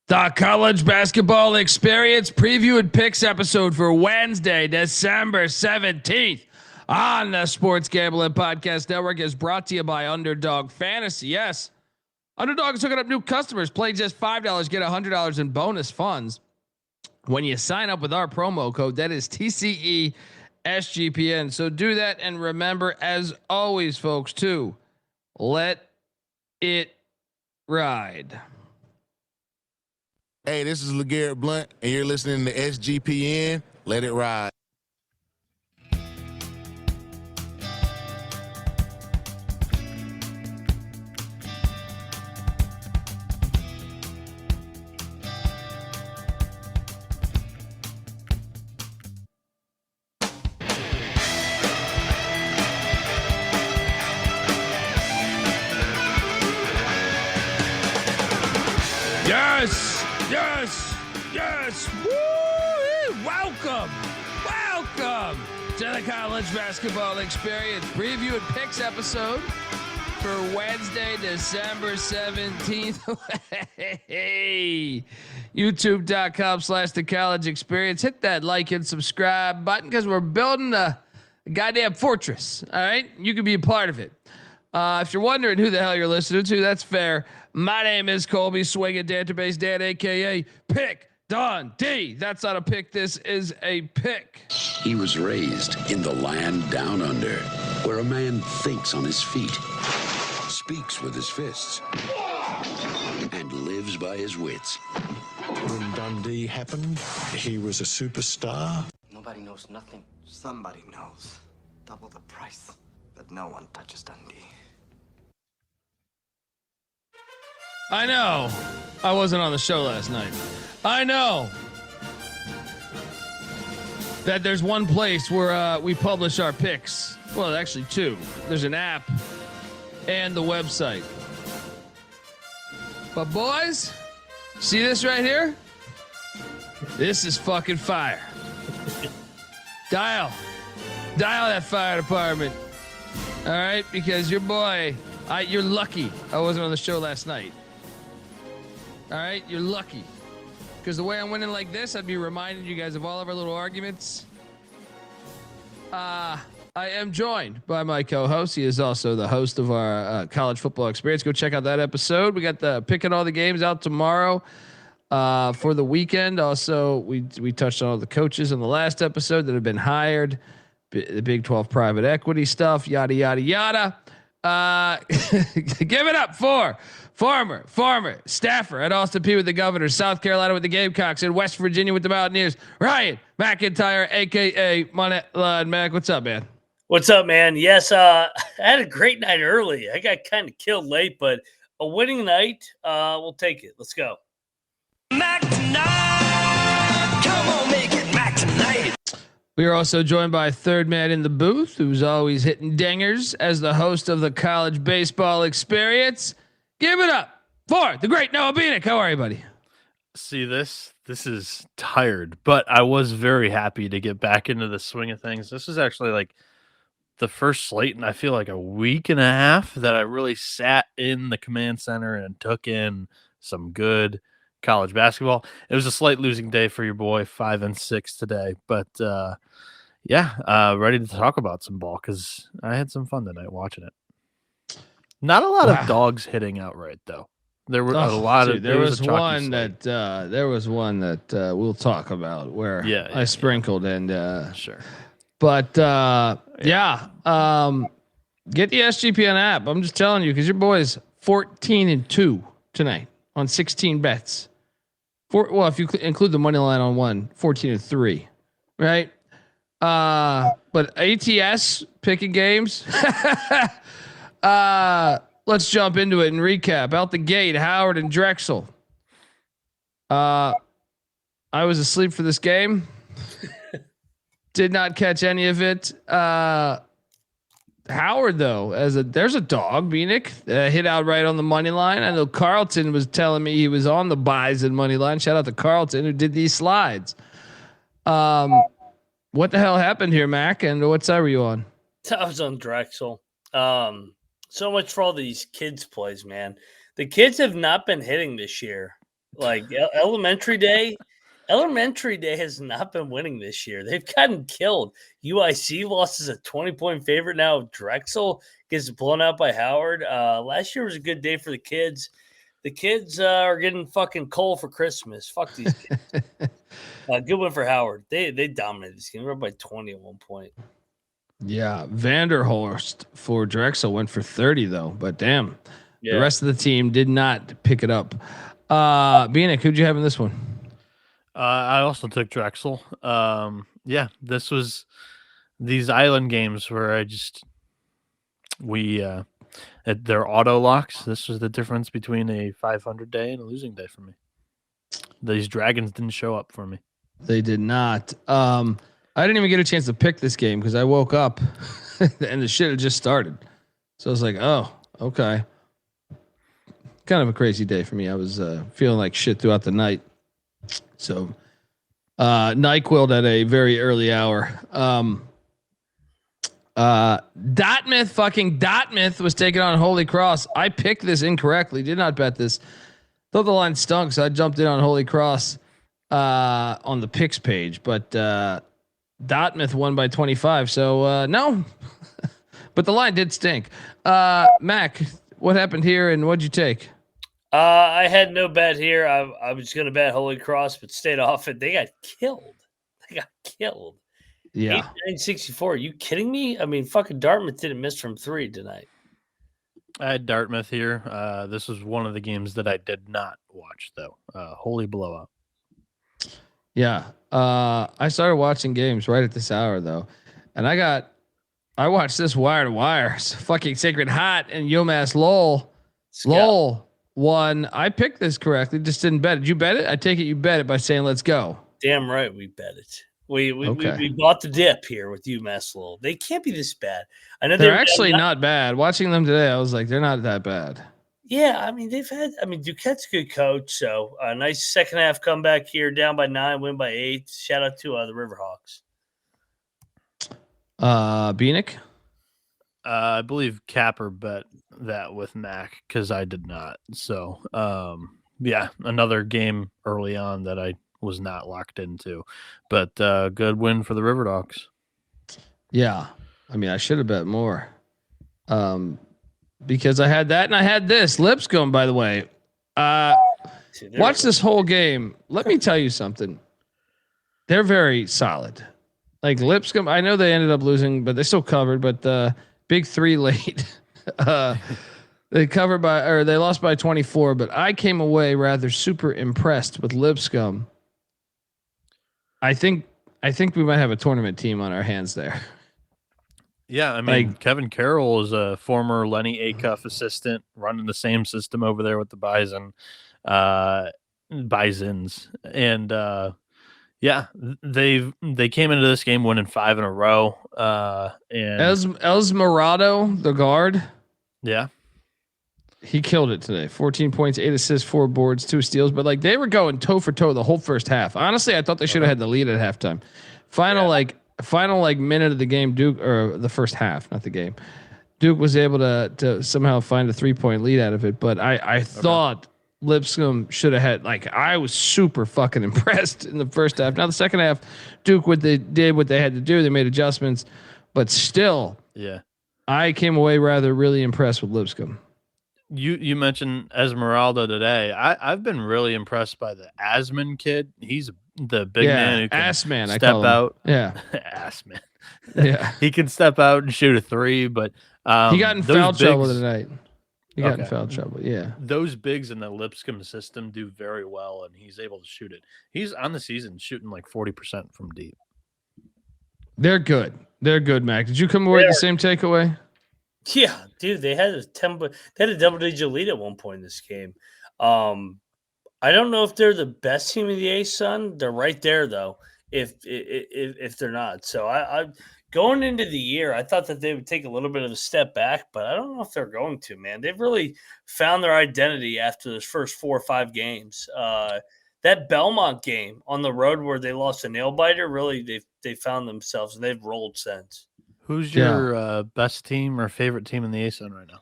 The college basketball experience preview and picks episode for Wednesday, December 17th on the Sports Gambling Podcast Network is brought to you by Underdog Fantasy. Yes, Underdog is hooking up new customers. Play just $5, get $100 in bonus funds when you sign up with our promo code. That is TCE SGPN. So do that, and remember, as always, folks, to let it ride. Hey, this is LeGarrette Blunt, and you're listening to SGPN. Let it ride. Yes. Woo! Welcome to the college basketball experience preview and picks episode for Wednesday, December 17th. Hey, YouTube.com/the college experience. Hit that like and subscribe button because we're building a goddamn fortress. All right. You can be a part of it. If you're wondering who the hell you're listening to, that's fair. My name is Colby Swinging Database Dan, aka Pick Don D. That's not a pick. This is a pick. He was raised in the land down under, where a man thinks on his feet, speaks with his fists, and lives by his wits. When Dundee happened, he was a superstar. Nobody knows nothing. Somebody knows. Double the price. But no one touches Dundee. I know. I wasn't on the show last night. I know that there's one place where we publish our picks. Well, actually two. There's an app and the website. But boys, see this right here? This is fucking fire. Dial that fire department. All right, because your boy, you're lucky I wasn't on the show last night. All right, you're lucky. Because the way I'm winning like this, I'd be reminding you guys of all of our little arguments. I am joined by my co-host. He is also the host of our college football experience. Go check out that episode. We got the picking all the games out tomorrow for the weekend. Also, we touched on all the coaches in the last episode that have been hired. The Big 12 private equity stuff, yada, yada, yada. Give it up for former staffer at Austin Peay with the Governors, South Carolina with the Gamecocks, and West Virginia with the Mountaineers, Ryan McIntyre, a.k.a. Money Line Mac. What's up, man? What's up, man? Yes, I had a great night early. I got kind of killed late, but a winning night, we'll take it. Let's go. Mac tonight. Come on, make it Mac tonight. We are also joined by third man in the booth, who's always hitting dingers as the host of the college baseball experience. Give it up for the great Noah Bieniek. How are you, buddy? See this is tired, but I was very happy to get back into the swing of things. This is actually like the first slate, and I feel like a week and a half that I really sat in the command center and took in some good college basketball. It was a slight losing day for your boy, 5-6 today, but ready to talk about some ball because I had some fun tonight watching it. Not a lot of dogs hitting outright though. There were a lot of. There was one that we'll talk about where I sprinkled and sure. But get the SGPN app. I'm just telling you because your boy's 14-2 tonight on 16 bets. If you include the money line on one, 14-3, right? But ATS picking games. Let's jump into it and recap. Out the gate, Howard and Drexel. I was asleep for this game. Did not catch any of it. Howard though, there's a dog. Bieniek hit out right on the money line. I know Carlton was telling me he was on the Bison money line. Shout out to Carlton who did these slides. What the hell happened here, Mac? And what side were you on? I was on Drexel. So much for all these kids plays, man. The kids have not been hitting this year. Like Elementary Day has not been winning this year. They've gotten killed. UIC lost as a 20-point favorite. Now Drexel gets blown out by Howard. Last year was a good day for the kids. The kids are getting fucking coal for Christmas. Fuck these kids. Good one for Howard. They dominated this game. They were up by 20 at one point. Yeah, Vanderhorst for Drexel went for 30 though, but damn, Yeah. the rest of the team did not pick it up. Bieniek, who'd you have in this one? I also took Drexel. Yeah, this was these island games where they're auto locks. This was the difference between a 500 day and a losing day for me. These dragons didn't show up for me. They did not. I didn't even get a chance to pick this game because I woke up and the shit had just started. So I was like, oh, okay. Kind of a crazy day for me. I was feeling like shit throughout the night. So NyQuil at a very early hour. Dartmouth was taking on Holy Cross. I picked this incorrectly. Did not bet this. Thought the line stunk, so I jumped in on Holy Cross on the picks page. But Dartmouth won by 25. So no, but the line did stink. Mac, what happened here and what'd you take? I had no bet here. I was going to bet Holy Cross, but stayed off it. They got killed. Yeah. 89-64. Are you kidding me? I mean, fucking Dartmouth didn't miss from 3 tonight. I had Dartmouth here. This was one of the games that I did not watch, though. Holy blowout. Yeah. I started watching games right at this hour, though. And I watched this wire to wire. It's fucking Sacred Heart and UMass Lowell. Lowell won. I picked this correctly, just didn't bet it. Did you bet it? I take it you bet it by saying let's go. Damn right we bet it. We bought the dip here with UMass Lowell. They can't be this bad. I know they're actually not bad. Watching them today, I was like, they're not that bad. Yeah, I mean Duquette's a good coach, so a nice second half comeback here, down by 9, win by 8. Shout out to the Riverhawks. Bieniek? I believe Capper bet that with Mac because I did not. So yeah, another game early on that I was not locked into, but good win for the Riverhawks. Yeah, I mean I should have bet more. Because I had that and I had this. Lipscomb, by the way. Watch this whole game. Let me tell you something. They're very solid. Like Lipscomb, I know they ended up losing, but they still covered. But big 3 late. They lost by 24. But I came away rather super impressed with Lipscomb. I think we might have a tournament team on our hands there. Yeah, I mean, Kevin Carroll is a former Lenny Acuff assistant running the same system over there with the Bisons. And yeah, they came into this game winning 5 in a row. And Esmeraldo, the guard. Yeah. He killed it today. 14 points, 8 assists, 4 boards, 2 steals. But like they were going toe for toe the whole first half. Honestly, I thought they should have had the lead at halftime. Final minute of the game, Duke, or the first half, not the game. Duke was able to somehow find a 3-point lead out of it. But I thought Lipscomb should have had, I was super fucking impressed in the first half. Now the second half, Duke did what they had to do. They made adjustments, but still, yeah, I came away rather really impressed with Lipscomb. You mentioned Esmeralda today. I've been really impressed by the Asman kid. He's the big man who can step out. Yeah, Assman. Yeah, he can step out and shoot a 3, but he got in foul trouble tonight. He got in foul trouble. Yeah, those bigs in the Lipscomb system do very well, and he's able to shoot it. He's on the season shooting like 40% from deep. They're good. They're good, Mac. Did you come away with the same takeaway? Yeah, dude, they had a double-digit lead at one point in this game. I don't know if they're the best team in the A-Sun. They're right there though. If they're not, so I going into the year, I thought that they would take a little bit of a step back, but I don't know if they're going to. Man, they've really found their identity after those first 4 or 5 games. That Belmont game on the road where they lost a nail biter, really they found themselves and they've rolled since. Who's your best team or favorite team in the A-Sun right now?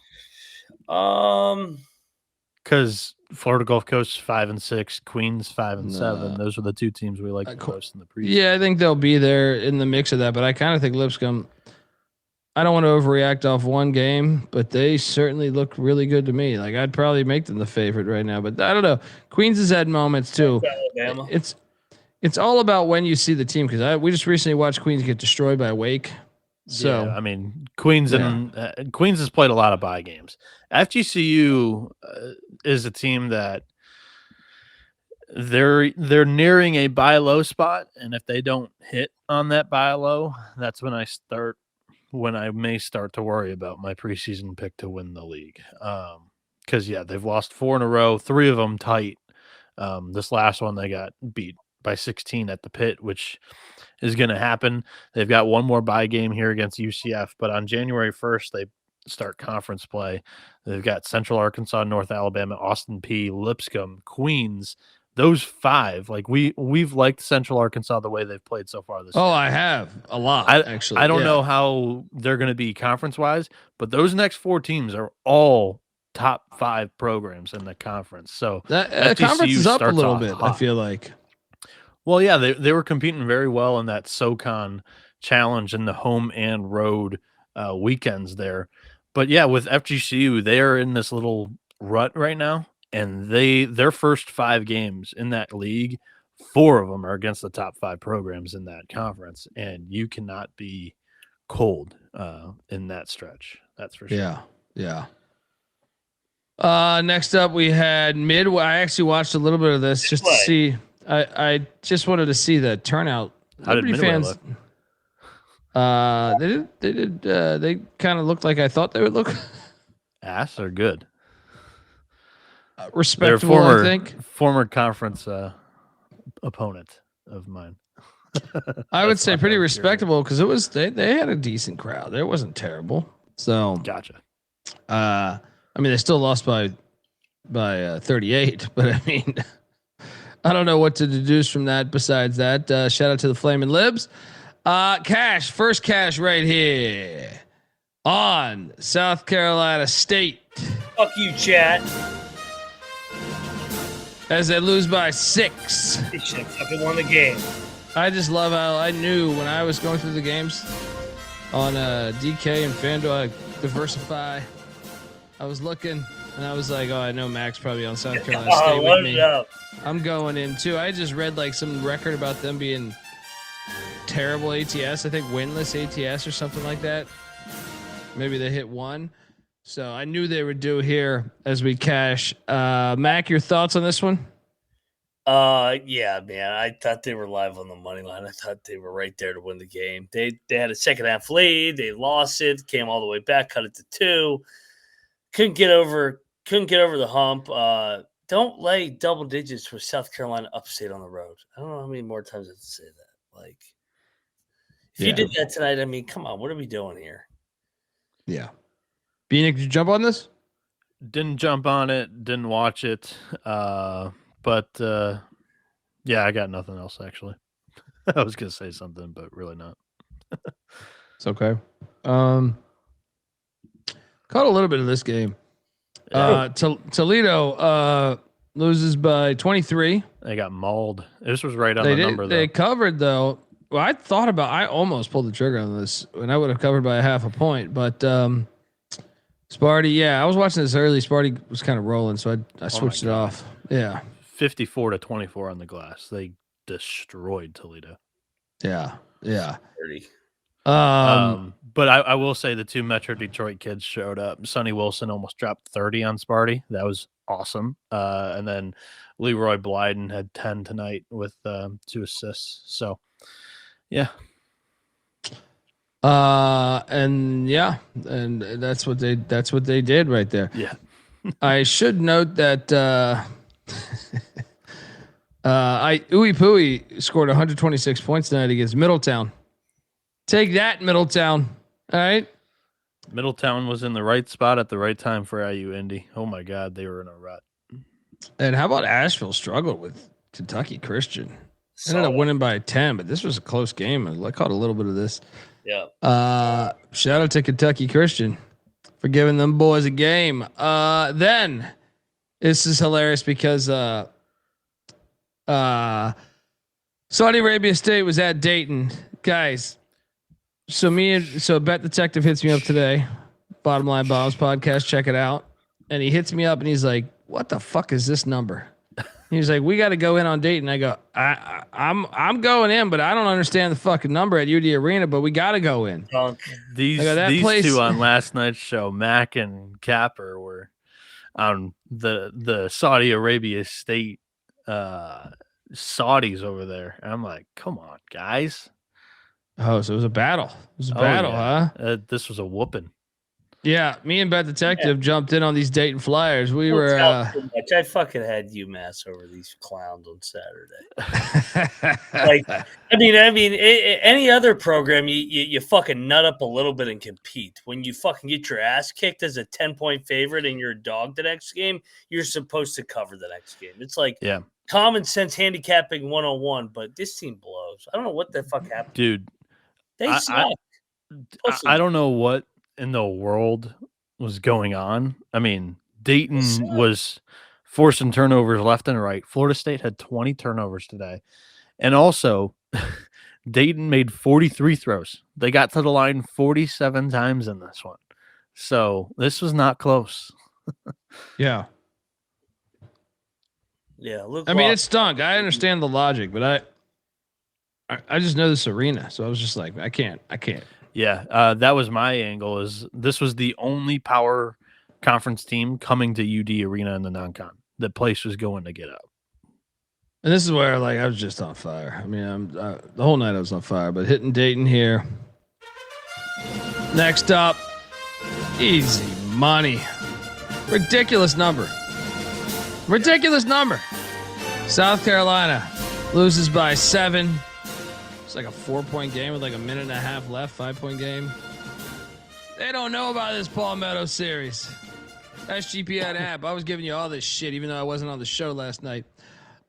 because Florida Gulf Coast 5-6, Queens 5-7. Those are the two teams we like the most in the preseason. Yeah, I think they'll be there in the mix of that, but I kind of think Lipscomb. I don't want to overreact off one game, but they certainly look really good to me. Like I'd probably make them the favorite right now, but I don't know. Queens has had moments too. Alabama. It's all about when you see the team because we just recently watched Queens get destroyed by Wake. So I mean, Queens Queens has played a lot of bye games. FGCU is a team that they're nearing a buy low spot, and if they don't hit on that buy low, that's when I may start to worry about my preseason pick to win the league. Because they've lost 4 in a row, 3 of them tight. This last one they got beat by 16 at the Pit, which is going to happen. They've got one more bye game here against UCF, but on January 1st they start conference play. They've got Central Arkansas, North Alabama, Austin P, Lipscomb, Queens. Those 5, like we've liked Central Arkansas the way they've played so far this year. I have a lot actually. I don't know how they're going to be conference wise, but those next 4 teams are all top 5 programs in the conference. So that conference is up a little bit. Hot. I feel like. Well, yeah, they were competing very well in that SoCon challenge in the home and road weekends there. But yeah, with FGCU, they are in this little rut right now. And their first 5 games in that league, 4 of them are against the top 5 programs in that conference, and you cannot be cold in that stretch. That's for sure. Yeah. Next up, we had I actually watched a little bit of this just to see. I just wanted to see the turnout. How did Midway look? They kind of looked like I thought they would look. Ass or good? Respectable, I think. Former conference opponent of mine. I would say pretty respectable because it was they had a decent crowd. It wasn't terrible. So gotcha. I mean, they still lost by 38, but I mean, I don't know what to deduce from that. Besides that, shout out to the Flamin' Libs. First cash right here on South Carolina State. Fuck you, chat. As they lose by 6. They should have fucking won the game. I just love how I knew when I was going through the games on DK and FanDuel, I diversify. I was looking and I was like, I know Mac's probably on South Carolina State with me. I'm going in too. I just read like some record about them being terrible ATS. I think winless ATS or something like that. Maybe they hit 1. So I knew they would do here as we cash. Mac, your thoughts on this one? Yeah, man. I thought they were live on the money line. I thought they were right there to win the game. They had a second half lead. They lost it. Came all the way back. Cut it to 2. Couldn't get over the hump. Don't lay double digits for South Carolina Upstate on the road. I don't know how many more times I have to say that. Like, if you did that tonight, I mean, come on, what are we doing here? Yeah. Bieniek, did you jump on this? Didn't jump on it. Didn't watch it. But I got nothing else actually. I was gonna say something, but really not. It's okay. Caught a little bit of this game. Toledo loses by 23. They got mauled. This was right on the number. They covered though. Well, I almost pulled the trigger on this, and I would have covered by 0.5 point. But Sparty, I was watching this early. Sparty was kind of rolling, so I switched it off. Yeah, 54-24 on the glass. They destroyed Toledo. Yeah. 30. But I will say the 2 Metro Detroit kids showed up. Sonny Wilson almost dropped 30 on Sparty. That was awesome. And then Leroy Blyden had 10 tonight with 2 assists. So, yeah. And that's what they did right there. Yeah. I should note that Uwe Pui scored 126 points tonight against Middletown. Take that, Middletown. All right. Middletown was in the right spot at the right time for IU Indy. Oh my God, they were in a rut. And how about Asheville struggled with Kentucky Christian? Ended up winning by 10, but this was a close game. I caught a little bit of this. Yeah. Shout out to Kentucky Christian for giving them boys a game. Then This is hilarious because Saudi Arabia State was at Dayton, guys. So Bet Detective hits me up today. Bottom Line Bombs podcast, check it out. And he hits me up and he's like, "What the fuck is this number?" He's like, "We got to go in on Dayton." I go, I'm going in, but I don't understand the fucking number at UD Arena, but we got to go in. These two on last night's show, Mac and Capper, were on the Saudi Arabia State Saudis over there. And I'm like, come on, guys. Oh, so it was a battle. It was a battle, yeah. huh? This was a whooping. Yeah, me and Bet Detective jumped in on these Dayton Flyers. We Don't were. tell too much. I fucking had UMass over these clowns on Saturday. Any other program, you fucking nut up a little bit and compete. When you fucking get your ass kicked as a 10-point favorite and you're a dog the next game, you're supposed to cover the next game. It's like common sense handicapping 101, but this team blows. I don't know what the fuck happened. Dude, they suck. I don't know what in the world was going on. I mean, Dayton was forcing turnovers left and right. Florida State had 20 turnovers today. And also, Dayton made 43 throws. They got to the line 47 times in this one. So this was not close. Yeah. Yeah. I mean, it stunk. I understand the logic, but I just know this arena. So I was just like, I can't. Yeah, that was my angle. Is this was the only power conference team coming to UD Arena in the non-con. The place was going to get up. And this is where I was just on fire. I mean, the whole night I was on fire, but hitting Dayton here. Next up, easy money. Ridiculous number. South Carolina loses by 7. It's like a 4-point game with like a minute and a half left, 5-point game. They don't know about this Palmetto series. SGPN app. I was giving you all this shit, even though I wasn't on the show last night.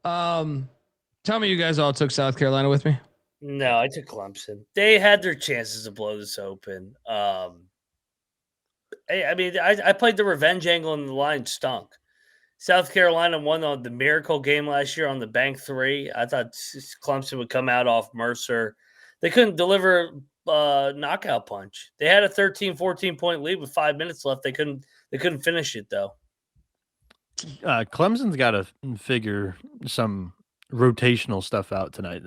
Tell me you guys all took South Carolina with me. No, I took Clemson. They had their chances to blow this open. I played the revenge angle and the line stunk. South Carolina won on the miracle game last year on the Bank 3. I thought Clemson would come out off Mercer. They couldn't deliver a knockout punch. They had a 13, 14-point lead with 5 minutes left. They couldn't finish it, though. Clemson's got to figure some rotational stuff out tonight.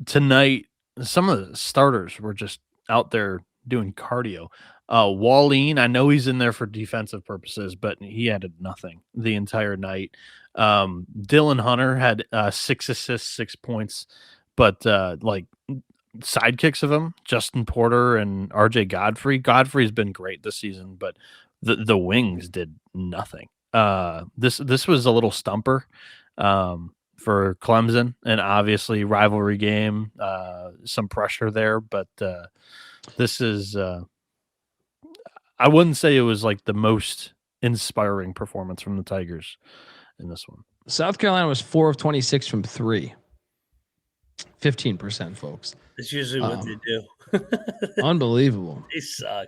Tonight, some of the starters were just out there doing cardio. Wallin, I know he's in there for defensive purposes, but he added nothing the entire night. Dylan Hunter had 6 assists, 6 points, but sidekicks of him, Justin Porter and RJ Godfrey. Godfrey's been great this season, but the wings did nothing. This was a little stumper for Clemson, and obviously rivalry game, some pressure there, but this is I wouldn't say it was like the most inspiring performance from the Tigers in this one. South Carolina was 4 of 26 from 3. 15%, folks. That's usually what they do. Unbelievable. They suck.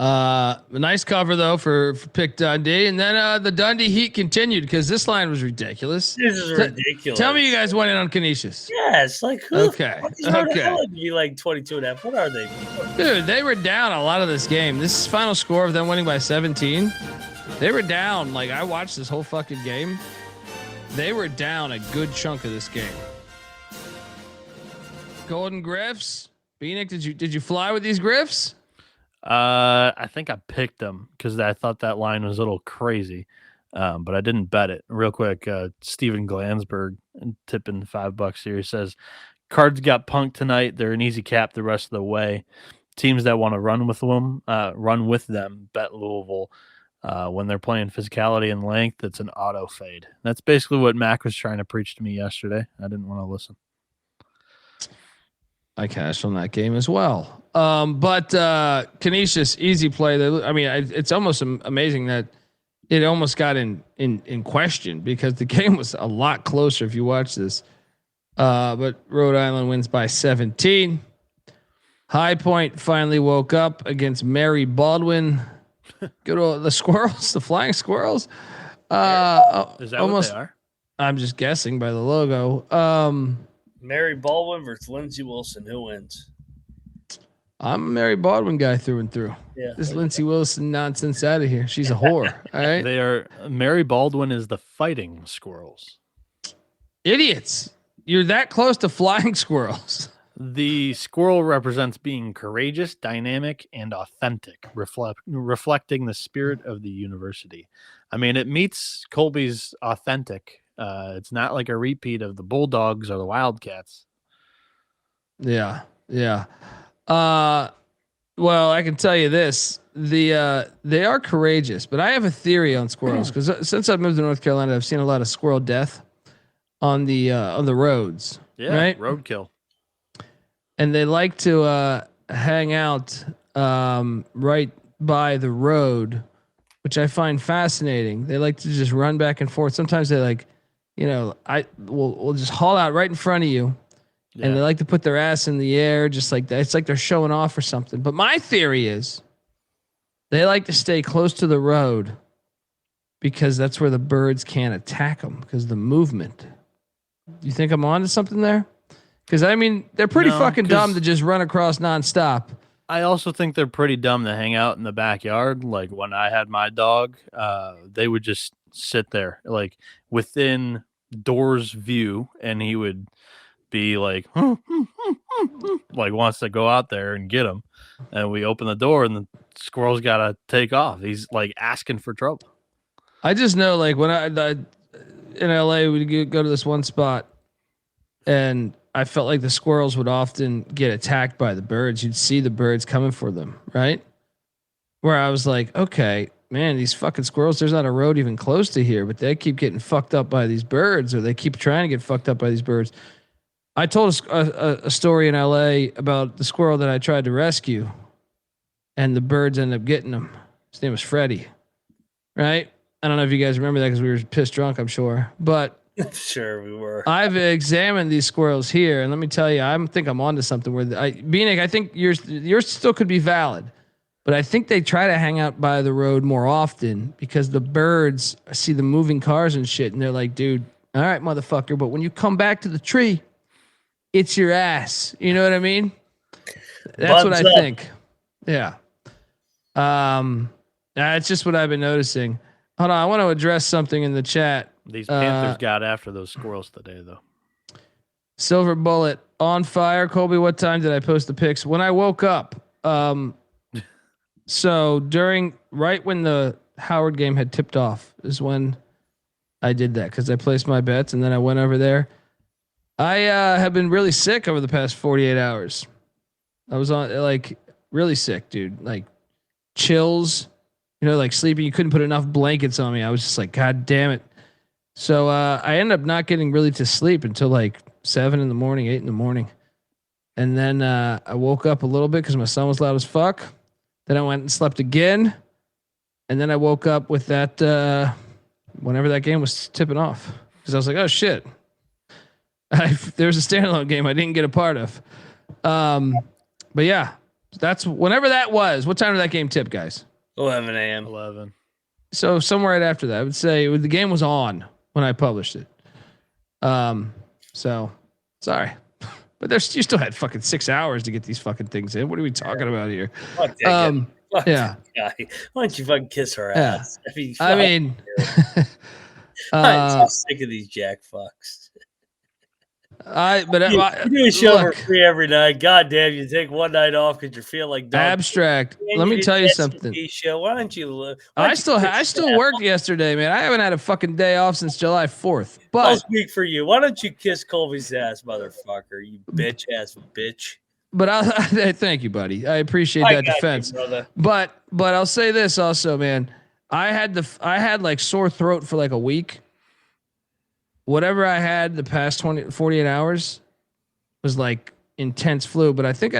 A nice cover though for Pick Dundee, and then the Dundee Heat continued because this line was ridiculous. This is ridiculous. Tell me you guys went in on Canisius. Yes, like who? Okay. Be like 22.5. What are they? Dude, they were down a lot of this game. This final score of them winning by 17. They were down. Like I watched this whole fucking game. They were down a good chunk of this game. Golden Griffs. Bieniek, did you fly with these Griffs? I think I picked them because I thought that line was a little crazy, but I didn't bet it. Real quick, Steven Glansberg tipping $5 here. He says, Cards got punked tonight. They're an easy cap the rest of the way. Teams that want to run with them, bet Louisville. When they're playing physicality and length, it's an auto fade. That's basically what Mac was trying to preach to me yesterday. I didn't want to listen. I cashed on that game as well. But Canisius, easy play. It's almost amazing that it almost got in question because the game was a lot closer if you watch this. But Rhode Island wins by 17. High Point finally woke up against Mary Baldwin. Go to the squirrels, the flying squirrels. Is that almost, what they are? I'm just guessing by the logo. Mary Baldwin versus Lindsey Wilson. Who wins? I'm a Mary Baldwin guy through and through. Yeah. This Lindsey Wilson nonsense out of here. She's a whore. All right. They are. Mary Baldwin is the fighting squirrels. Idiots. You're that close to flying squirrels. The squirrel represents being courageous, dynamic, and authentic, reflecting the spirit of the university. I mean, it meets Colby's authentic. It's not like a repeat of the Bulldogs or the Wildcats. Yeah. Yeah. Well, I can tell you this: they are courageous, but I have a theory on squirrels because since I've moved to North Carolina, I've seen a lot of squirrel death on the roads. Yeah, right? Roadkill. And they like to hang out right by the road, which I find fascinating. They like to just run back and forth. Sometimes they like, we'll just haul out right in front of you. Yeah. And they like to put their ass in the air just like that. It's like they're showing off or something. But my theory is they like to stay close to the road because that's where the birds can't attack them because of the movement. You think I'm on to something there? Because, I mean, they're pretty fucking dumb to just run across nonstop. I also think they're pretty dumb to hang out in the backyard. Like when I had my dog, they would just sit there like within doors view and he would be like, like wants to go out there and get him. And we open the door and the squirrel's got to take off. He's like asking for trouble. I just know like when I in LA, we'd go to this one spot and I felt like the squirrels would often get attacked by the birds. You'd see the birds coming for them, right? Where I was like, okay, man, these fucking squirrels, there's not a road even close to here, but they keep getting fucked up by these birds or they keep trying to get fucked up by these birds. I told a story in LA about the squirrel that I tried to rescue and the birds ended up getting him. His name was Freddie, right? I don't know if you guys remember that because we were pissed drunk, I'm sure, but sure we were. I've examined these squirrels here, and let me tell you, I think I'm onto something. Where Bieniek, I think yours still could be valid, but I think they try to hang out by the road more often because the birds see the moving cars and shit, and they're like, "Dude, all right, motherfucker, but when you come back to the tree, it's your ass." You know what I mean? That's what I think. Yeah. That's just what I've been noticing. Hold on, I want to address something in the chat. These Panthers got after those squirrels today, though. Silver Bullet on fire. Colby, what time did I post the pics? When I woke up. So right when the Howard game had tipped off is when I did that because I placed my bets and then I went over there. I have been really sick over the past 48 hours. I was on like really sick, dude. Like chills. Like sleeping. You couldn't put enough blankets on me. I was just like, God damn it. So I ended up not getting really to sleep until like 7 in the morning, 8 in the morning. And then I woke up a little bit because my son was loud as fuck. Then I went and slept again. And then I woke up with that whenever that game was tipping off. Because I was like, oh shit. There was a standalone game I didn't get a part of. But yeah, that's whenever that was. What time did that game tip, guys? 11 a.m. 11. So somewhere right after that, I would say the game was on when I published it. So sorry, but you still had fucking 6 hours to get these fucking things in. What are we talking about here? Fuck yeah. Guy. Why don't you fucking kiss her ass? I mean, I'm so sick of these jack fucks. You do a show for free every night. God damn, you take one night off because you feel like abstract. Let me tell you something. Show. Why don't you? I still worked yesterday, man. I haven't had a fucking day off since July 4th. But I'll speak for you. Why don't you kiss Colby's ass, motherfucker? You bitch ass bitch. But thank you, buddy. I appreciate that defense. You, but I'll say this also, man. I had like sore throat for like a week. Whatever I had the past 48 hours was like intense flu, but I think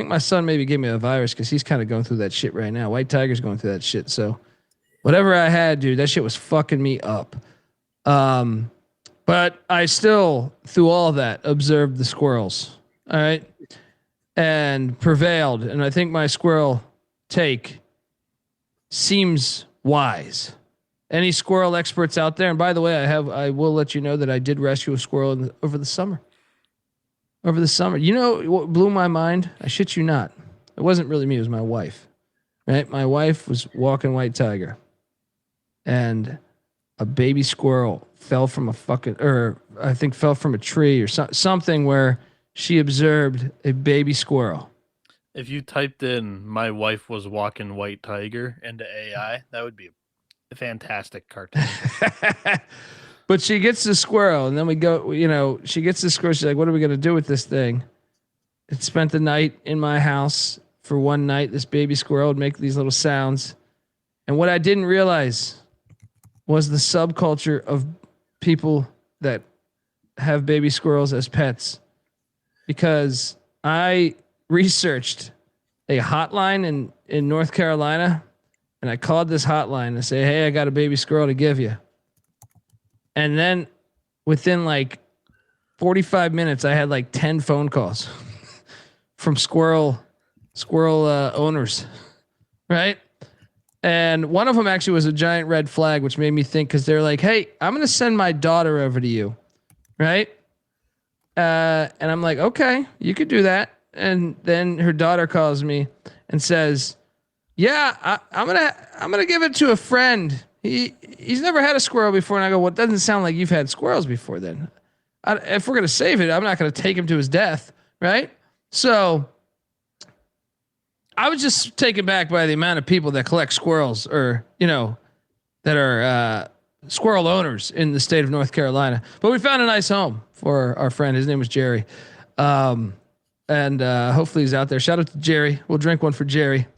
my son maybe gave me a virus because he's kind of going through that shit right now. White Tiger's going through that shit. So whatever I had, dude, that shit was fucking me up. But I still, through all that, observed the squirrels. All right. And prevailed. And I think my squirrel take seems wise. Any squirrel experts out there? And by the way, I will let you know that I did rescue a squirrel over the summer. Over the summer. You know what blew my mind? I shit you not. It wasn't really me, it was my wife. Right? My wife was walking White Tiger. And a baby squirrel fell from a fell from a tree or something where she observed a baby squirrel. If you typed in "my wife was walking White Tiger" into AI, that would be a fantastic cartoon. But she gets the squirrel, and then we go. She gets the squirrel. She's like, "What are we gonna do with this thing?" It spent the night in my house for one night. This baby squirrel would make these little sounds, and what I didn't realize was the subculture of people that have baby squirrels as pets, because I researched a hotline in North Carolina, and I called this hotline and say, "Hey, I got a baby squirrel to give you." And then within like 45 minutes, I had like 10 phone calls from squirrel owners, right? And one of them actually was a giant red flag, which made me think, because they're like, "Hey, I'm going to send my daughter over to you," right? And I'm like, "Okay, you could do that." And then her daughter calls me and says, "Yeah, I'm gonna give it to a friend. He's never had a squirrel before." And I go, "Well, it doesn't sound like you've had squirrels before. Then, if we're gonna save it, I'm not gonna take him to his death, right?" So I was just taken back by the amount of people that collect squirrels, or that are squirrel owners in the state of North Carolina. But we found a nice home for our friend. His name was Jerry. And hopefully he's out there. Shout out to Jerry. We'll drink one for Jerry.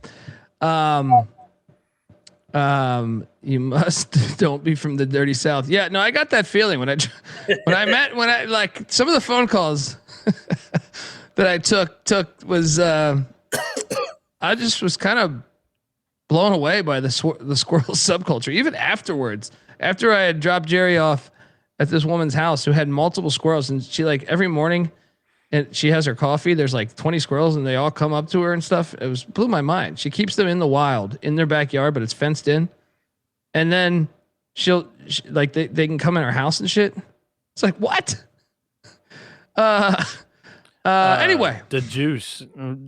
You must don't be from the dirty South. Yeah, no, I got that feeling when I like some of the phone calls that I took was I just was kind of blown away by the squirrel subculture. Even afterwards, after I had dropped Jerry off at this woman's house who had multiple squirrels, and she like every morning. And she has her coffee. There's like 20 squirrels, and they all come up to her and stuff. It blew my mind. She keeps them in the wild, in their backyard, but it's fenced in. And then they can come in her house and shit. It's like, what? Anyway, the Juice,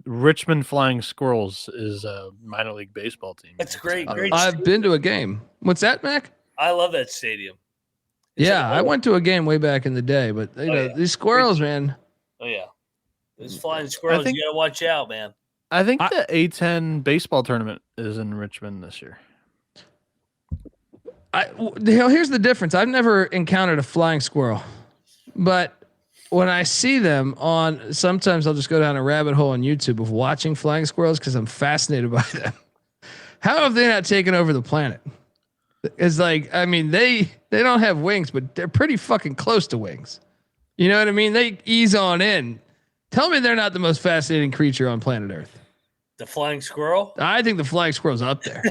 Richmond Flying Squirrels is a minor league baseball team. That's great. I've been to a game. What's that, Mac? I love that stadium. I went to a game way back in the day, but these squirrels, man. Oh yeah, those flying squirrels. You gotta watch out, man. I think the A10 baseball tournament is in Richmond this year. Here's the difference. I've never encountered a flying squirrel, but when I see them sometimes I'll just go down a rabbit hole on YouTube of watching flying squirrels because I'm fascinated by them. How have they not taken over the planet? It's like, I mean, they don't have wings, but they're pretty fucking close to wings. You know what I mean? They ease on in. Tell me they're not the most fascinating creature on planet Earth. The flying squirrel? I think the flying squirrel's up there.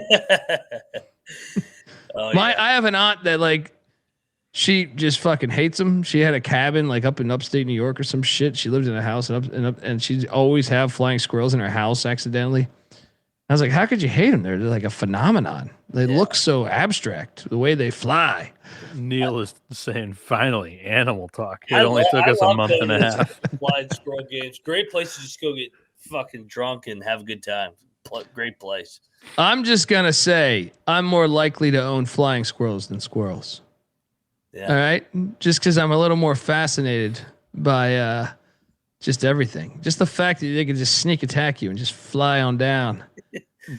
I have an aunt that like, she just fucking hates them. She had a cabin like up in upstate New York or some shit. She lived in a house and she'd always have flying squirrels in her house accidentally. I was like, how could you hate them? They're like a phenomenon. They look so abstract, the way they fly. Neil is saying, finally, animal talk. It only took us a month and a half. Flying squirrel games. Great place to just go get fucking drunk and have a good time. Great place. I'm just going to say I'm more likely to own flying squirrels than squirrels. Yeah. All right? Just because I'm a little more fascinated by just everything. Just the fact that they can just sneak attack you and just fly on down.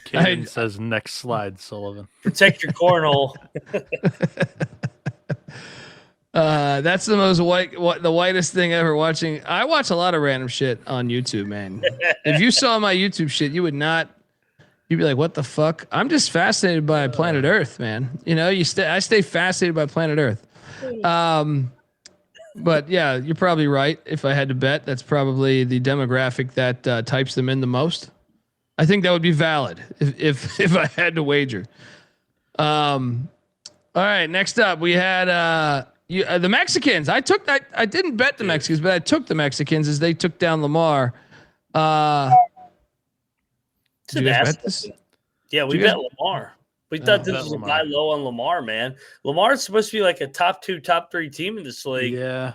Kevin says, next slide, Sullivan. Protect your cornhole. That's the most the whitest thing ever watching. I watch a lot of random shit on YouTube, man. If you saw my YouTube shit, you'd be like, what the fuck? I'm just fascinated by planet Earth, man. You know, I stay fascinated by planet Earth. But yeah, you're probably right. If I had to bet, that's probably the demographic that types them in the most. I think that would be valid if I had to wager. All right, next up we had the Mexicans. I didn't bet the Mexicans, but I took the Mexicans as they took down Lamar. Did you guys bet this? Yeah, we bet Lamar. We thought this bet was a Lamar. buy low on Lamar, man. Lamar's supposed to be like a top 2, top 3 team in this league. Yeah.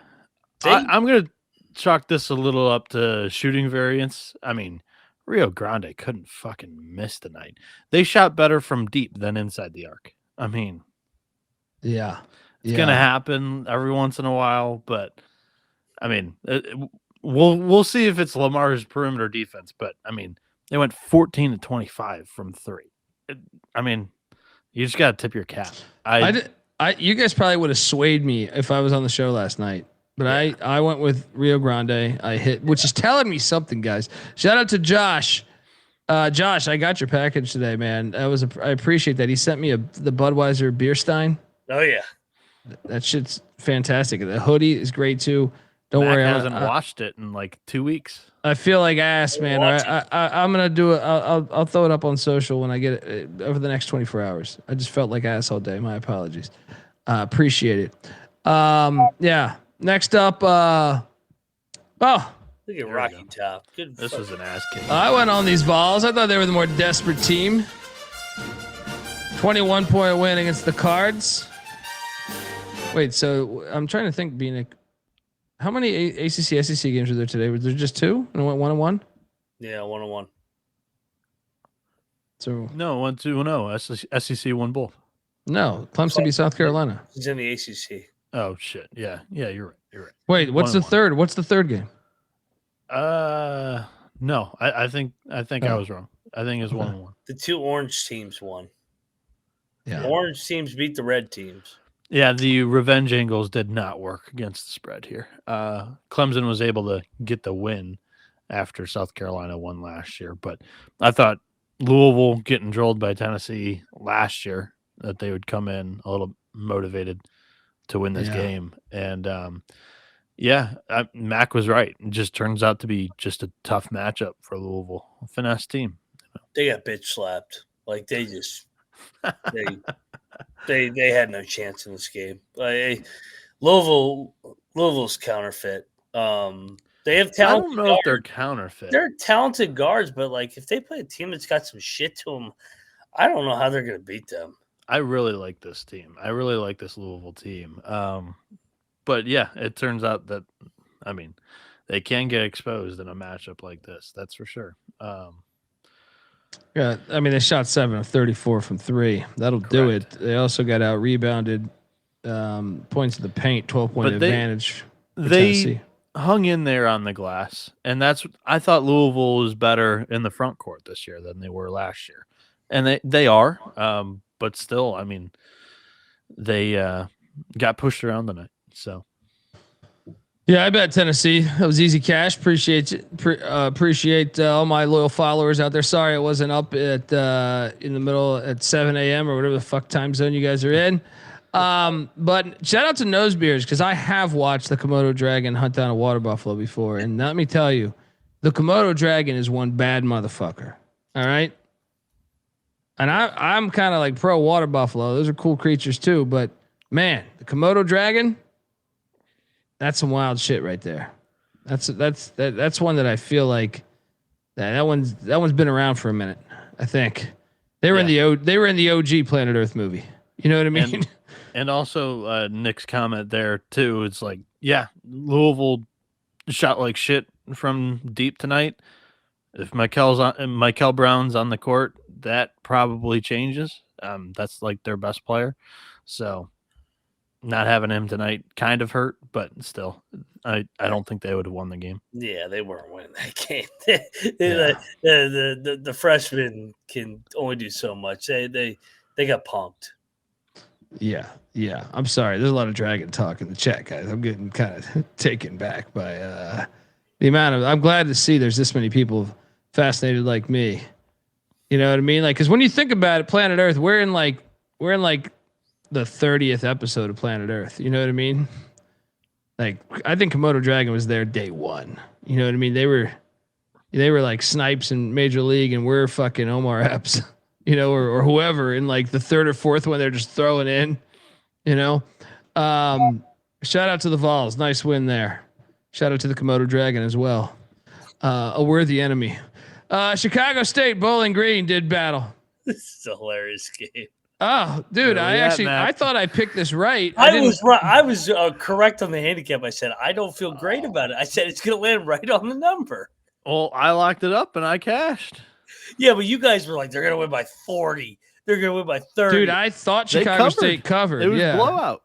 They- I'm going to chalk this a little up to shooting variance. I mean, Rio Grande couldn't fucking miss tonight. They shot better from deep than inside the arc. I mean, Yeah. it's going to happen every once in a while, but I mean, we'll see if it's Lamar's perimeter defense, but I mean, they went 14 to 25 from 3. I mean, you just got to tip your cap. You guys probably would have swayed me if I was on the show last night, but yeah. I went with Rio Grande. I hit, which is telling me something, guys. Shout out to Josh. Josh, I got your package today, man. I appreciate that. He sent me the Budweiser beer stein. Oh yeah, that shit's fantastic. The hoodie is great too. Don't worry, I hasn't washed it in like 2 weeks. I feel like ass, man. I'm gonna do it. I'll throw it up on social when I get it over the next 24 hours. I just felt like ass all day. My apologies. Appreciate it. Yeah. Next up. Look at Rocky Top. Good. This was an ass kick. I went on these balls. I thought they were the more desperate team. 21-point win against the Cards. Wait, so I'm trying to think, Bieniek. How many ACC, SEC games were there today? Was there just 2? And it went 1-1? Yeah, 1-1. So no, 1-2-0. SEC won both. No, Clemson beat South Carolina. He's in the ACC. Oh shit! Yeah, you're right. Wait, what's the third? What's the third game? No, I think I was wrong. I think it's 1-1. The 2 orange teams won. Yeah, the orange teams beat the red teams. Yeah, the revenge angles did not work against the spread here. Clemson was able to get the win after South Carolina won last year, but I thought Louisville getting drilled by Tennessee last year that they would come in a little motivated to win this game. And Mac was right. It just turns out to be just a tough matchup for Louisville. A finesse team. They got bitch slapped. Like they just they had no chance in this game. Like Louisville's counterfeit. They have talent. I don't know if they're counterfeit. They're talented guards, but like if they play a team that's got some shit to them, I don't know how they're going to beat them. I really like this team. I really like this Louisville team. But yeah, it turns out that, I mean, they can get exposed in a matchup like this. That's for sure. Yeah, I mean, they shot 7 of 34 from 3. That'll do it. They also got out rebounded, points in the paint, 12-point advantage. They hung in there on the glass, and I thought Louisville was better in the front court this year than they were last year, and they are. But still, I mean, they got pushed around tonight. So, yeah, I bet Tennessee. That was easy cash. Appreciate all my loyal followers out there. Sorry I wasn't up at in the middle at 7 a.m. or whatever the fuck time zone you guys are in. But shout out to Nose Beers because I have watched the Komodo dragon hunt down a water buffalo before, and let me tell you, the Komodo dragon is one bad motherfucker. All right. And I'm kind of like pro water buffalo. Those are cool creatures too. But man, the Komodo dragon, that's some wild shit right there. That's one that I feel like that one's been around for a minute. I think they were in the OG Planet Earth movie. You know what I mean? And also Nick's comment there too. It's like, yeah, Louisville shot like shit from deep tonight. If Michael Brown's on the court, that probably changes. That's like their best player. So not having him tonight kind of hurt, but still, I don't think they would have won the game. Yeah, they weren't winning that game. The freshmen can only do so much. They got punked. Yeah. I'm sorry. There's a lot of dragon talk in the chat, guys. I'm getting kind of taken back by the amount of. I'm glad to see there's this many people fascinated like me. You know what I mean? Like, because when you think about it, Planet Earth, we're in like the 30th episode of Planet Earth. You know what I mean? Like, I think Komodo Dragon was there day one. You know what I mean? They were like Snipes in Major League, and we're fucking Omar Epps, you know, or whoever in like the third or fourth one. They're just throwing in, you know. Shout out to the Vols, nice win there. Shout out to the Komodo Dragon as well. A worthy enemy. Chicago State, Bowling Green did battle. This is a hilarious game. Oh, dude, Where I we at, actually Mac? I thought I picked this right. I was right. I was correct on the handicap. I said I don't feel great about it. I said it's going to land right on the number. Well, I locked it up and I cashed. Yeah, but you guys were like, they're going to win by 40. They're going to win by 30. Dude, I thought They Chicago State covered. It was yeah. blowout.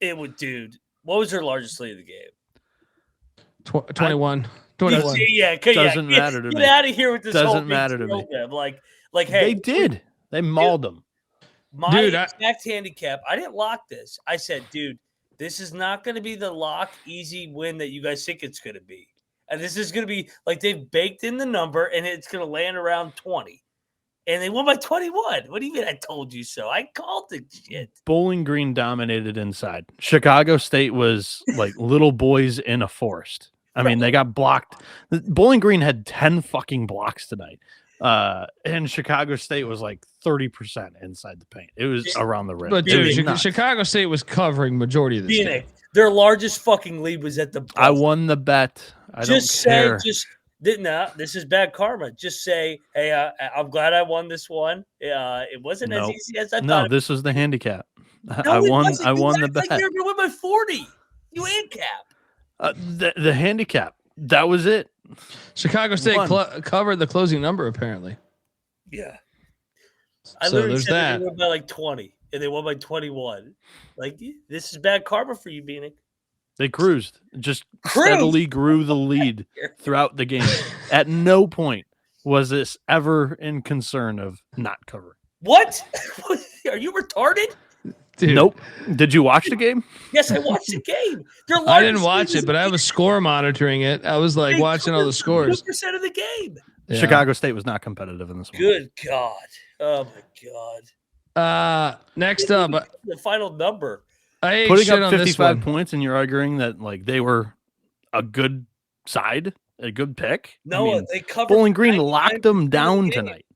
It would, dude. What was their largest lead of the game? 21. 21. Yeah, Doesn't matter to get me. out of here with this. Doesn't whole big matter to me. program. Like, hey, They did. They mauled them. My Dude, exact handicap. I didn't lock this. I said, dude, this is not going to be the lock easy win that you guys think it's going to be, and this is going to be like they've baked in the number, and it's going to land around 20. And they won by 21. What do you mean I told you so? I called the shit. Bowling Green dominated inside. Chicago State was like little boys in a forest. I mean, they got blocked. Bowling Green had 10 fucking blocks tonight. And Chicago State was like 30% inside the paint. It was around the rim. But It was dude, nuts. Chicago State was covering majority of this game. Bieniek, their largest fucking lead was at the buzzer. I won the bet. I don't care. This is bad karma. Just say, hey, I'm glad I won this one. It wasn't as easy as I thought. No, this was the handicap. No, I it won. wasn't. I You won the act like bet. You're gonna win by 40. You handicap. The handicap. That was it. Chicago State covered the closing number, apparently. Yeah. I So literally there's said that. they won by like 20, and they won by 21. Like, this is bad karma for you, Bieniek. They cruised. Just steadily grew the lead throughout the game. At no point was this ever in concern of not covering. What? Are you retarded? Dude. Nope. Did you watch the game? Yes, I watched the game. I didn't watch it, but I was score monitoring it. I was like watching all the scores. 2% of the game. Yeah. Chicago State was not competitive in this one. Good God. Oh, my God. Next up, The final number. I ate Putting shit up on this 55 one. points, and you're arguing that like they were a good side, a good pick. No, they covered. Bowling Green 99% locked them of the down game. tonight.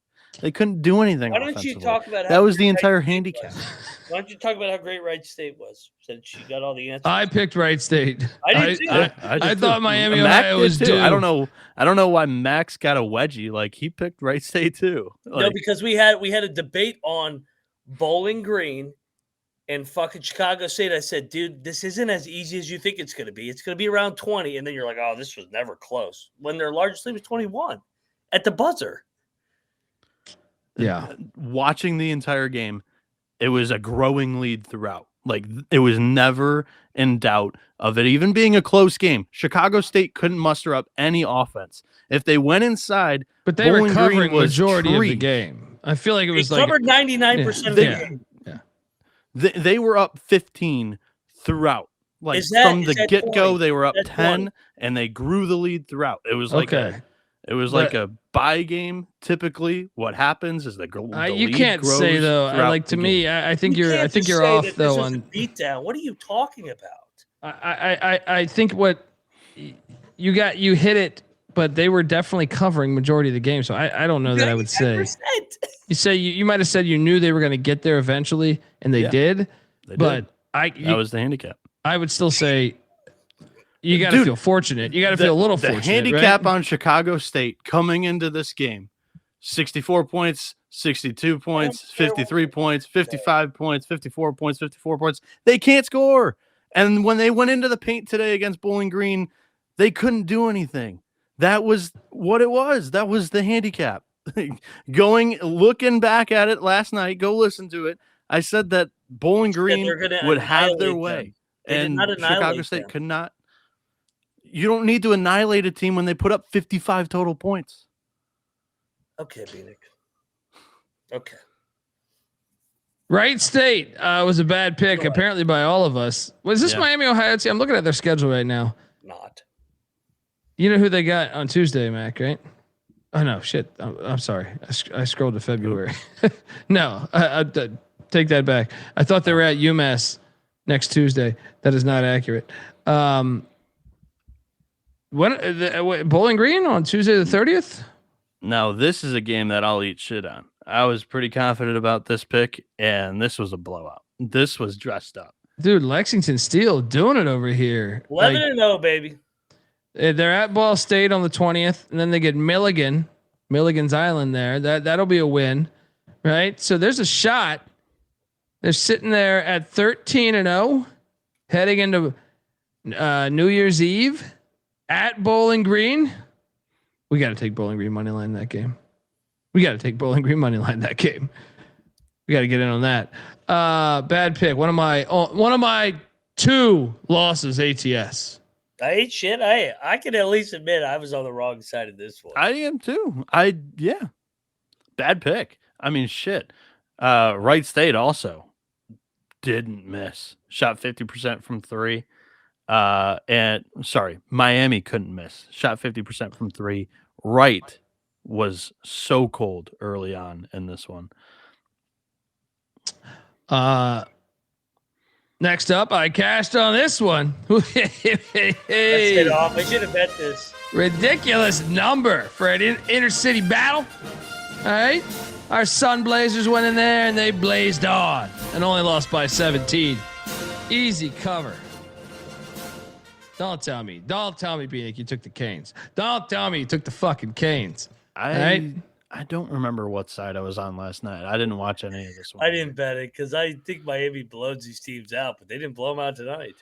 They couldn't do anything. Why don't you offensively. talk about how that was the great entire Wright State handicap? was? Why don't you talk about how great Wright State was? Since she got all the answers. I picked Wright State. I did too. I did thought too. Miami, Mac Ohio did was too. due. I don't know why Max got a wedgie. Like he picked Wright State too. No, Like, because we had a debate on Bowling Green and fucking Chicago State. I said, dude, this isn't as easy as you think it's going to be. It's going to be around 20. And then you're like, oh, this was never close. When their largest lead was 21 at the buzzer. Yeah. watching the entire game, it was a growing lead throughout. Like it was never in doubt of it even being a close game. Chicago State couldn't muster up any offense. If they went inside, But they were Bowling covering Green was majority of the treed. game. I feel like it was They like covered 99% of the game. They were up 15 throughout. Like Is that- from is the that get-go, 20? they were up That's 10 20. and they grew the lead throughout. It was like Okay. like a bye game. Typically, what happens is the you lead can't grows say though. throughout Like to the me, game. I think You you're can't just you're say off that though this was a on beatdown. What are you talking about? I think what you hit it, but they were definitely covering majority of the game. So I don't know that I would say. 99%. You say you might have said you knew they were going to get there eventually, and they Yeah. did. They But did. That was the handicap. I would still say you got to Dude, feel fortunate. You got to feel a little the fortunate. handicap right? on Chicago State coming into this game: 64 points, 62 points, 53 points, 55 points, 54 points, 54 points. They can't score. And when they went into the paint today against Bowling Green, they couldn't do anything. That was what it was. That was the handicap. Looking back at it last night, go listen to it. I said that Bowling Green they're gonna would have their annihilate way. them. They did And not Chicago annihilate State them. could not. You don't need to annihilate a team when they put up 55 total points. Okay, Bieniek. Okay. Wright State was a bad pick, apparently by all of us. Was this Yeah. Miami, Ohio State? I'm looking at their schedule right now. Not. You know who they got on Tuesday, Mac, right? Oh, no, shit. I'm sorry. I scrolled to February. No, I take that back. I thought they were at UMass next Tuesday. That is not accurate. Bowling Green on Tuesday the 30th? Now, this is a game that I'll eat shit on. I was pretty confident about this pick, and this was a blowout. This was dressed up. Dude, Lexington Steel doing it over here. 11-0, baby. They're at Ball State on the 20th, and then they get Milligan's Island there. That'll be a win, right? So there's a shot They're sitting there at 13-0, heading into New Year's Eve at Bowling Green. We got to take Bowling Green money line that game. We got to take Bowling Green money line that game. We got to get in on that. Bad pick. One of my 2 losses. ATS. I ain't shit. I can at least admit I was on the wrong side of this one. I am too. Bad pick. I mean, shit. Wright State also didn't miss. Shot 50% from 3. And sorry, Miami couldn't miss. Shot 50% from 3. Wright was so cold early on in this one. Next up, I cashed on this one. Let's get off. I should have bet this. Ridiculous number for an inner city battle. All right. Our Sun Blazers went in there and they blazed on and only lost by 17. Easy cover. Don't tell me, Bieniek, you took the Canes. Don't tell me you took the fucking Canes. I don't remember what side I was on last night. I didn't watch any of this one. I didn't bet it because I think Miami blows these teams out, but they didn't blow them out tonight.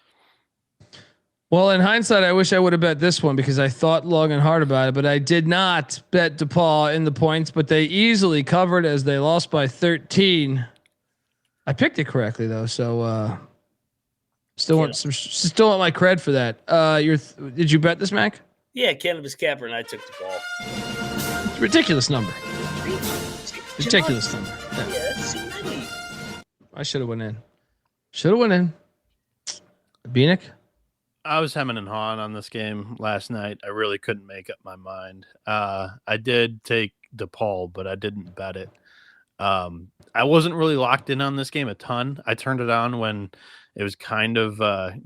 Well, in hindsight, I wish I would have bet this one because I thought long and hard about it, but I did not bet DePaul in the points, but they easily covered as they lost by 13. I picked it correctly though. So, still want my cred for that. Did you bet this, Mac? Yeah. Cannabis Capper and I took the ball. Ridiculous number. Ridiculous number. Yeah, that's too many. I should have went in. Bieniek? I was hemming and hawing on this game last night. I really couldn't make up my mind. I did take DePaul, but I didn't bet it. I wasn't really locked in on this game a ton. I turned it on when it was kind of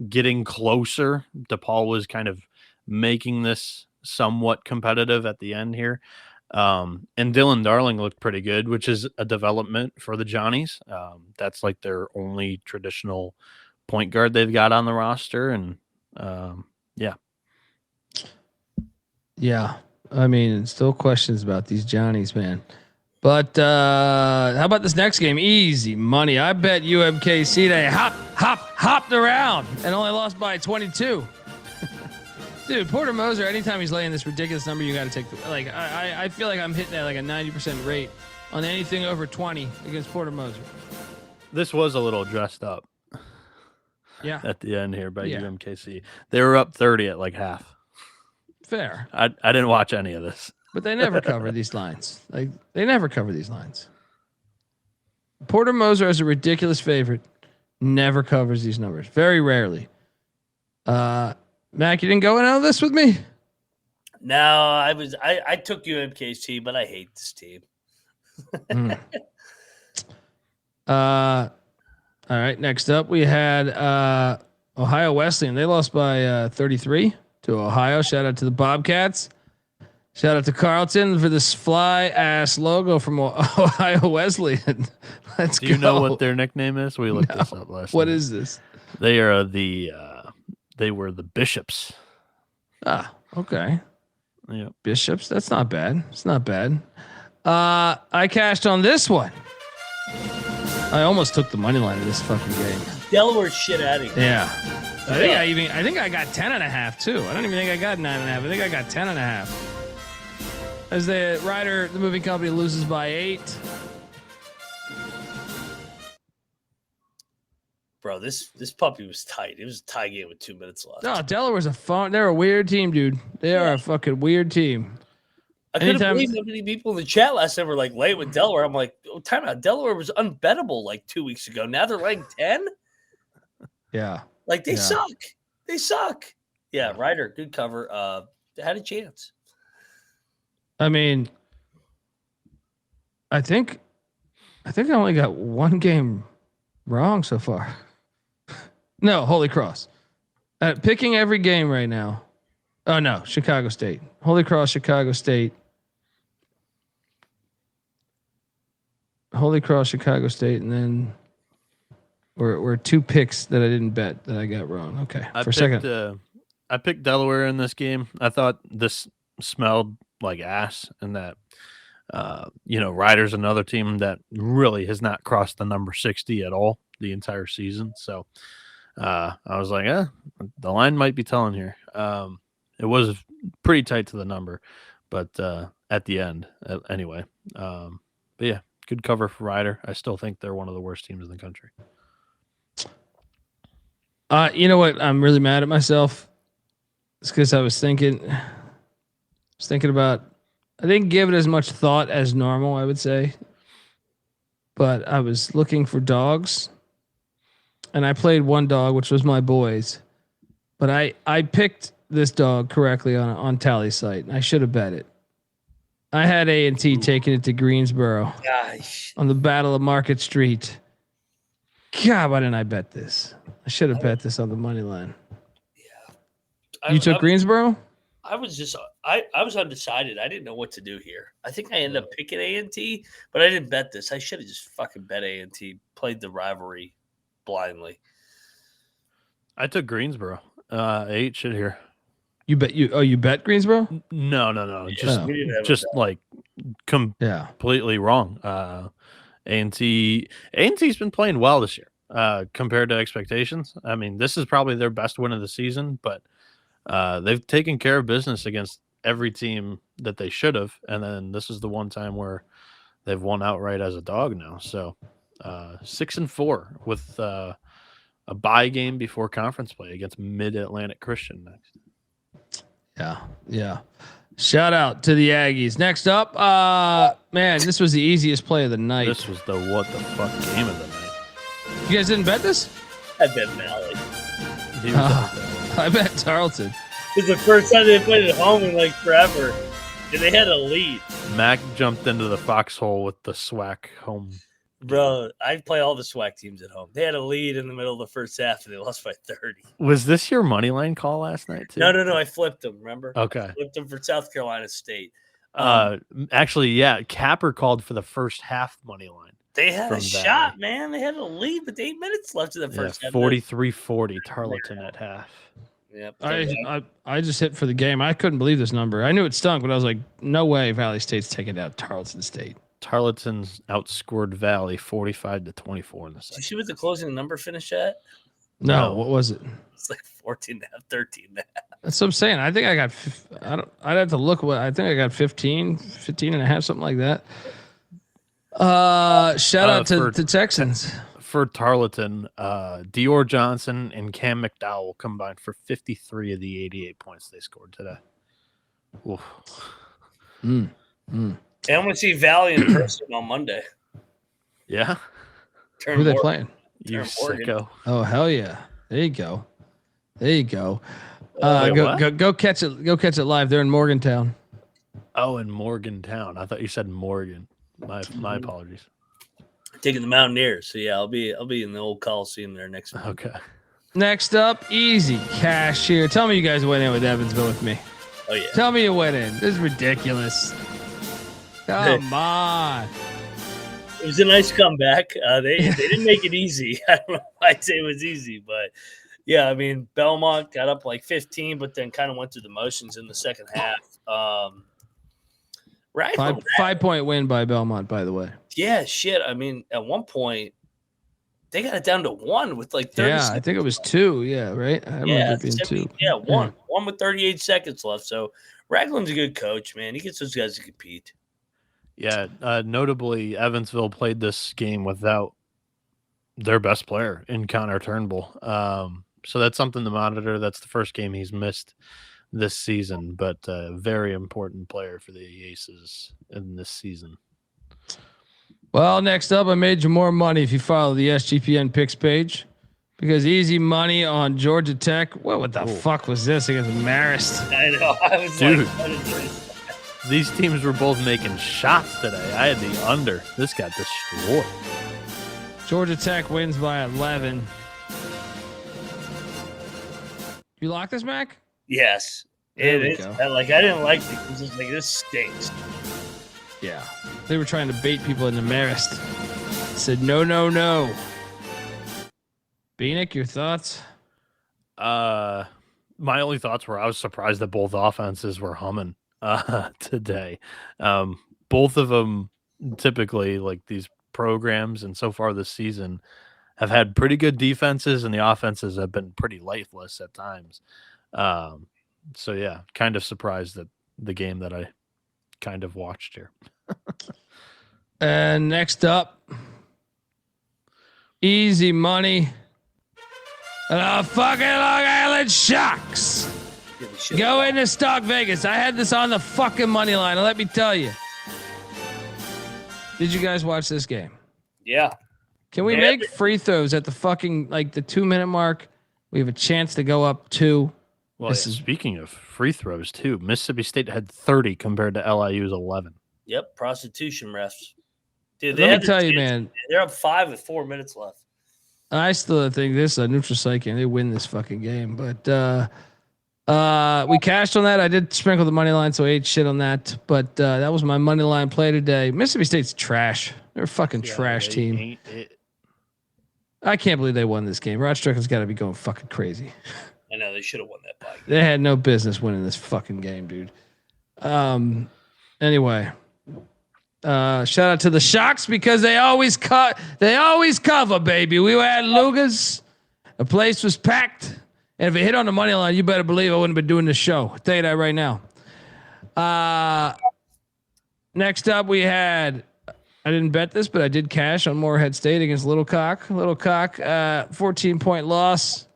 getting closer. DePaul was kind of making this somewhat competitive at the end here. And Dylan Darling looked pretty good, which is a development for the Johnnies. That's like their only traditional point guard they've got on the roster. And yeah. I mean, still questions about these Johnnies, man. But how about this next game? Easy money. I bet UMKC they hopped around and only lost by 22. Dude, Porter Moser, anytime he's laying this ridiculous number, you got to take I feel like I'm hitting at like a 90% rate on anything over 20 against Porter Moser. This was a little dressed up. Yeah. At the end here by UMKC. They were up 30 at like half. Fair. I didn't watch any of this. But they never cover these lines. They never cover these lines. Porter Moser as a ridiculous favorite never covers these numbers. Very rarely. Mac, you didn't go in on this with me? No, I took UMKC, but I hate this team. All right. Next up, we had Ohio Wesleyan. They lost by 33 to Ohio. Shout out to the Bobcats. Shout out to Carlton for this fly ass logo from Ohio Wesleyan. Let's go. Do you know what their nickname is? We looked this up last night. What is this? They are they were the Bishops. Ah, okay. Yeah. Bishops. That's not bad. It's not bad. I cashed on this one. I almost took the money line of this fucking game. Delaware shit out of here. Yeah. I think I got 10.5 too. I don't even think I got 9.5. I think I got 10.5. As the moving company loses by 8. Bro, this puppy was tight. It was a tie game with 2 minutes left. No, Delaware's they're a weird team, dude. They are a fucking weird team. I couldn't believe how many people in the chat last night were like late with Delaware. I'm like, oh, time out. Delaware was unbettable like 2 weeks ago. Now they're ranked 10. Yeah. Like they suck. They suck. Yeah, Ryder, good cover. Had a chance. I mean, I think I only got one game wrong so far. No, Holy Cross. Picking every game right now. Oh no, Chicago State. Holy Cross, Chicago State. Holy Cross, Chicago State, and then we're 2 picks that I didn't bet that I got wrong. Okay, I picked Delaware in this game. I thought this smelled like ass, and that Ryder's another team that really has not crossed the number 60 at all the entire season. So I was like, the line might be telling here. It was pretty tight to the number, but at the end, anyway. But yeah, good cover for Ryder. I still think they're one of the worst teams in the country. You know what? I'm really mad at myself. It's because I was thinking about. I didn't give it as much thought as normal, I would say. But I was looking for dogs, and I played one dog, which was my boys. But I picked this dog correctly on Tally site. I should have bet it. I had A&T taking it to Greensboro. Gosh. On the Battle of Market Street. God, why didn't I bet this? I should have bet this on the money line. Yeah. You took Greensboro? I was undecided. I didn't know what to do here. I think I ended up picking A&T, but I didn't bet this. I should have just fucking bet A&T, played the rivalry blindly. I took Greensboro. I ate shit here. You bet Greensboro? No. Yeah, Just like completely wrong. A&T's been playing well this year compared to expectations. I mean, this is probably their best win of the season, but they've taken care of business against every team that they should have. And then this is the one time where they've won outright as a dog now. So 6-4 with a bye game before conference play against Mid-Atlantic Christian next. Yeah. Shout out to the Aggies. Next up, man, this was the easiest play of the night. This was the what the fuck game of the night. You guys didn't bet this? I bet Valley. I bet Tarleton. It's the first time they played at home in like forever. And they had a lead. Mac jumped into the foxhole with the SWAC home. Bro, I play all the SWAC teams at home. They had a lead in the middle of the first half, and they lost by 30. Was this your money line call last night, too? No. I flipped them, remember? Okay. I flipped them for South Carolina State. Actually, yeah, Capper called for the first half money line. They had a shot, man. They had a lead with 8 minutes left in the first half. 43-40, Tarleton at half. Yep. I just hit for the game. I couldn't believe this number. I knew it stunk, but I was like, no way Valley State's taking out Tarleton State. Tarleton's outscored Valley 45-24 in the second. Did you see what the closing number finished at? No, what was it? It's like 14.5, 13.5. That's what I'm saying. I think I got. I'd have to look. I think I got 15 and a half, something like that. Shout out to Texans. For Tarleton, Dior Johnson and Cam McDowell combined for 53 of the 88 points they scored today. Oof. And I'm going to see Valley in person on Monday. Yeah? Who are they playing? You sicko. Oh, hell yeah. There you go. Go catch it. Go catch it live. They're in Morgantown. Oh, in Morgantown. I thought you said Morgan. My apologies. Taking the Mountaineers. So yeah, I'll be in the old Coliseum there next month. Okay. Next up, easy cash here. Tell me you guys went in with Evansville with me. Oh yeah. Tell me you went in. This is ridiculous. Come on. It was a nice comeback. They didn't make it easy. I don't know why I'd say it was easy, but yeah, I mean, Belmont got up like 15, but then kind of went through the motions in the second half. Right. 5-point win by Belmont, by the way. Yeah, shit. I mean, at one point, they got it down to 1 with like 30 seconds. I think it was 2. Yeah, right? I remember it being 2. Yeah, 1. 1 with 38 seconds left. So Ragland's a good coach, man. He gets those guys to compete. Yeah, notably, Evansville played this game without their best player in Connor Turnbull. So that's something to monitor. That's the first game he's missed this season, but a very important player for the Aces in this season. Well, next up, I made you more money if you follow the SGPN picks page, because easy money on Georgia Tech. What the fuck was this against Marist? I know. I was Dude. like, what is this? These teams were both making shots today. I had the under. This got destroyed. Georgia Tech wins by 11. You lock this, Mac? Yes. There we It is. go. I didn't like it because it's like, this stinks. Yeah. They were trying to bait people into Marist. Said no. Bieniek, your thoughts? My only thoughts were I was surprised that both offenses were humming today. both of them typically, like these programs, and so far this season, have had pretty good defenses, and the offenses have been pretty lifeless at times. So yeah, kind of surprised at the game that I kind of watched here. And next up, easy money. Fucking Long Island Sharks go into Stock Vegas. I had this on the fucking money line. And let me tell you. Did you guys watch this game? Yeah. Can we make free throws at the fucking like the 2-minute mark? We have a chance to go up 2. Well, speaking of free throws too, Mississippi State had 30 compared to LIU's 11. Yep, prostitution refs. Dude, let me tell you, man. They're up 5 with 4 minutes left. I still think this is a neutral site game. They win this fucking game, but we cashed on that. I did sprinkle the money line, so I ate shit on that. But that was my money line play today. Mississippi State's trash. They're a fucking trash team. I can't believe they won this game. Rod Strickland's got to be going fucking crazy. I know they should have won that fight. They had no business winning this fucking game, dude. Anyway, shout out to the Sharks because they always cover, baby. We were at Luga's. The place was packed. And if it hit on the money line, you better believe I wouldn't have been doing this show. I'll tell you that right now. Next up, we had, I didn't bet this, but I did cash on Moorhead State against Little Cock. 14-point loss.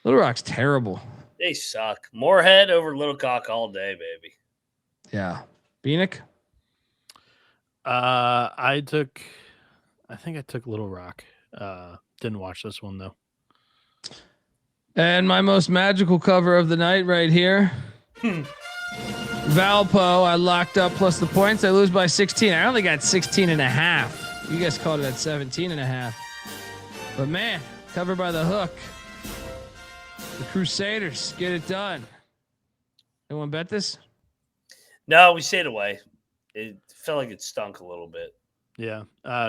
Little Rock's terrible. They suck. Moorhead over Little Cock all day, baby. Yeah. Bieniek? I think I took Little Rock. Didn't watch this one though. And my most magical cover of the night right here. Valpo, I locked up plus the points. I lose by 16. I only got 16 and a half. You guys called it at 17 and a half. But man, covered by the hook. The Crusaders get it done. Anyone bet this? No, we stayed away. It felt like it stunk a little bit. Yeah.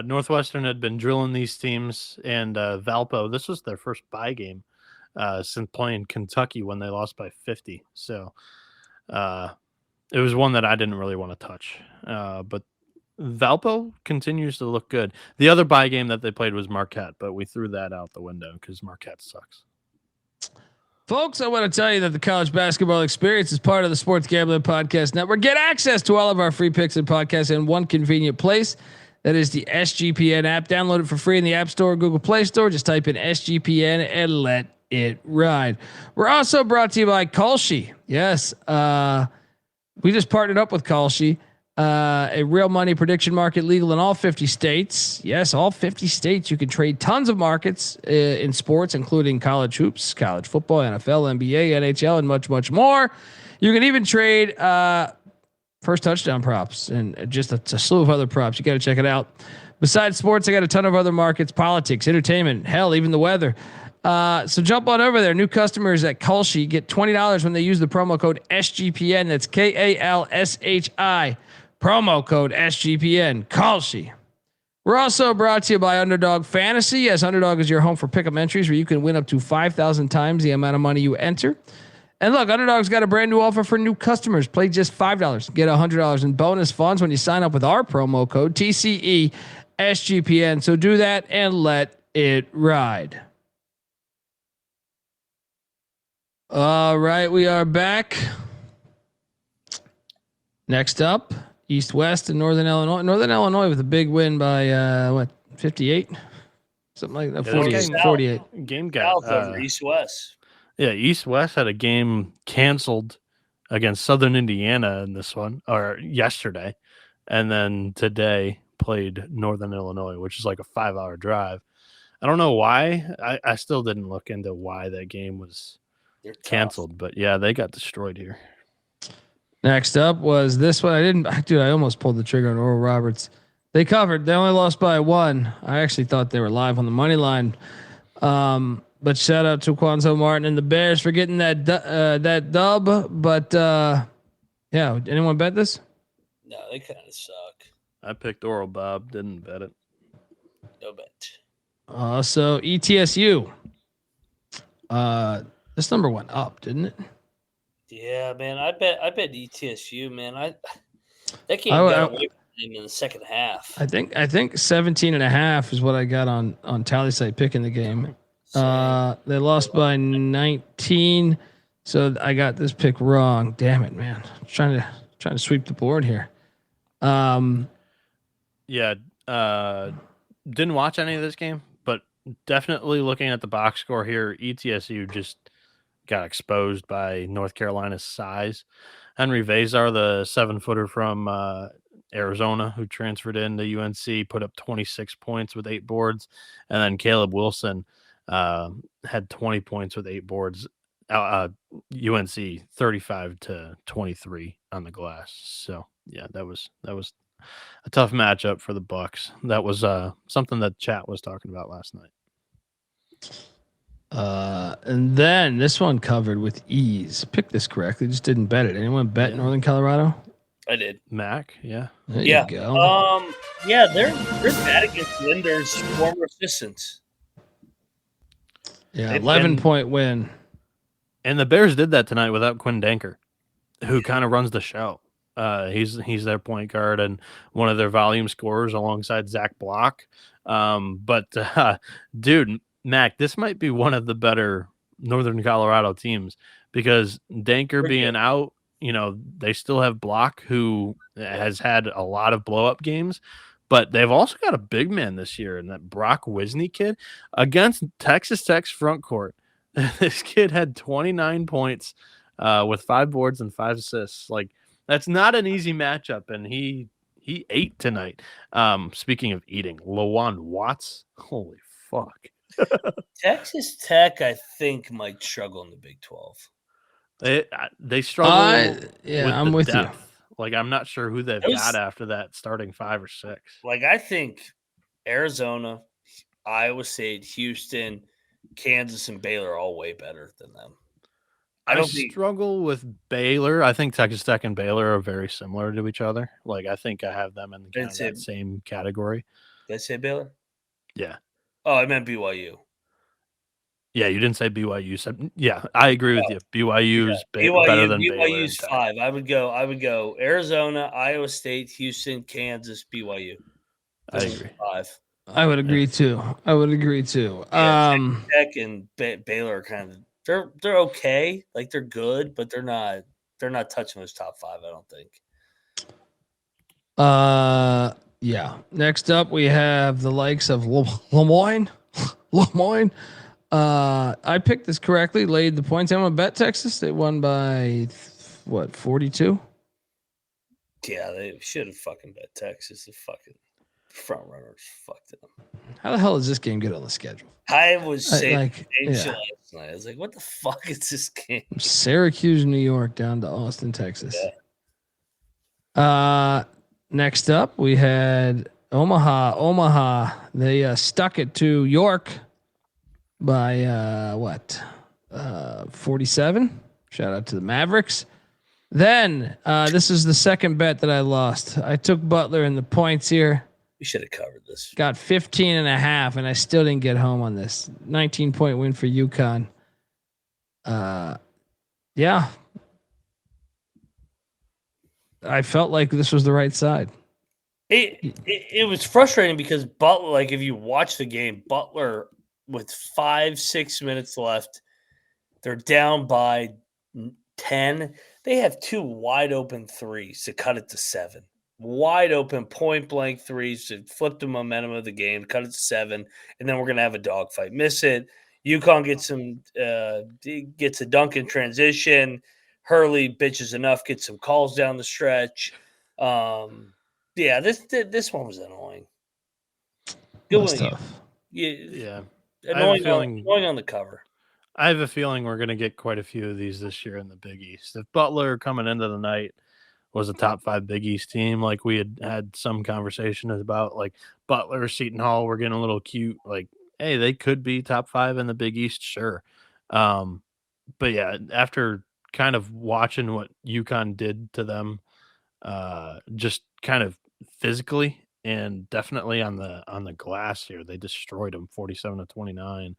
Northwestern had been drilling these teams, and Valpo, this was their first bye game since playing Kentucky when they lost by 50. So it was one that I didn't really want to touch. But Valpo continues to look good. The other bye game that they played was Marquette, but we threw that out the window because Marquette sucks. Folks, I want to tell you that the College Basketball Experience is part of the Sports Gambling Podcast Network. Get access to all of our free picks and podcasts in one convenient place. That is the SGPN app. Download it for free in the App Store, Google Play Store. Just type in SGPN and let it ride. We're also brought to you by Kalshi. Yes, we just partnered up with Kalshi, a real money prediction market legal in all 50 states. Yes, all 50 states. You can trade tons of markets in sports, including college hoops, college football, NFL, NBA, NHL, and much, much more. You can even trade first touchdown props and just a slew of other props. You got to check it out. Besides sports, I got a ton of other markets, politics, entertainment, hell, even the weather. So jump on over there. New customers at Kalshi get $20 when they use the promo code SGPN. That's KALSHI. Promo code SGPN. Kalshi. We're also brought to you by Underdog Fantasy. Yes, Underdog is your home for pick'em entries where you can win up to 5,000 times the amount of money you enter. And look, Underdog's got a brand new offer for new customers. Play just $5. Get $100 in bonus funds when you sign up with our promo code TCE SGPN. So do that and let it ride. All right, we are back. Next up, East West and Northern Illinois. Northern Illinois with a big win by 58, something like that. 48. Game got over East West. Yeah, East West had a game canceled against Southern Indiana in this one, or yesterday, and then today played Northern Illinois, which is like a 5-hour drive. I don't know why. I still didn't look into why that game was canceled, but yeah, they got destroyed here. Next up was this one. I almost pulled the trigger on Oral Roberts. They covered. They only lost by 1. I actually thought they were live on the money line. But shout out to Quanzo Martin and the Bears for getting that dub. But yeah, anyone bet this? No, they kind of suck. I picked Oral Bob, didn't bet it. No bet. So ETSU. This number went up, didn't it? Yeah, man. I bet ETSU, man. That game got away. in the second half. I think 17.5 is what I got on Tally Site picking the game. They lost by 19, so I got this pick wrong. Damn it, man! Trying to sweep the board here. Yeah, didn't watch any of this game, but definitely looking at the box score here, ETSU just got exposed by North Carolina's size. Henry Vezar, the 7-footer from Arizona, who transferred into UNC, put up 26 points with 8 boards, and then Caleb Wilson had 20 points with 8 boards. UNC 35-23 on the glass. So yeah, that was a tough matchup for the Bucks. That was something that chat was talking about last night. And then this one covered with ease. Picked this correctly, just didn't bet it. Anyone bet Northern Colorado? I did. Mac, yeah. There you go. Yeah, they're bad against Linder's former assistants. Yeah, 11-point win. And the Bears did that tonight without Quinn Danker, who kind of runs the show. He's their point guard and one of their volume scorers alongside Zach Block. Dude, Mac, this might be one of the better Northern Colorado teams because Danker being out, they still have Block, who has had a lot of blow-up games, but they've also got a big man this year, and that Brock Wisney kid against Texas Tech's front court. This kid had 29 points with 5 boards and 5 assists. Like, that's not an easy matchup, and he ate tonight. Speaking of eating, Lawan Watts, holy fuck. Texas Tech, I think, might struggle in the Big 12. They struggle. I'm with depth. you. Like, I'm not sure who they've got after that starting 5 or 6. Like, I think Arizona, Iowa State, Houston, Kansas, and Baylor are all way better than them. I struggle with Baylor. I think Texas Tech and Baylor are very similar to each other. Like, I think I have them in kind of that same category. Did I say Baylor? Yeah. Oh, I meant BYU. Yeah, you didn't say BYU. You said, yeah, I agree with you. BYU is better than Baylor. BYU's 5. I would go Arizona, Iowa State, Houston, Kansas, BYU. I agree. 5. I would agree too. Yeah, Tech and Baylor are kind of they're okay. Like, they're good, but they're not touching those top 5, I don't think. Yeah. Next up, we have the likes of Lemoyne. I picked this correctly, laid the points. I'm gonna bet Texas. They won by 42? Yeah, they should have fucking bet Texas. The fucking front runners fucked them. How the hell does this game get on the schedule? I was saying last night. I was like, what the fuck is this game? Syracuse, New York, down to Austin, Texas. Yeah. Next up, we had Omaha. They stuck it to York by 47. Shout out to the Mavericks. Then this is the second bet that I lost. I took Butler in the points here. We should have covered this. Got 15.5, and I still didn't get home on this. 19-point win for UConn. Yeah. I felt like this was the right side. It was frustrating because Butler, like, if you watch the game, Butler with 5-6 minutes left, they're down by 10. They have 2 wide open threes to cut it to 7. Wide open, point blank threes to flip the momentum of the game, cut it to 7, and then we're gonna have a dogfight. Miss it. UConn gets a dunk in transition. Hurley bitches enough, gets some calls down the stretch. Yeah, this one was annoying. Good stuff. Yeah. Annoying on the cover. I have a feeling we're going to get quite a few of these this year in the Big East. If Butler coming into the night was a top 5 Big East team, like we had some conversation about, like Butler, Seton Hall, we're getting a little cute. Like, hey, they could be top 5 in the Big East, sure. But yeah, after kind of watching what UConn did to them, just kind of physically and definitely on the glass here, they destroyed them 47-29.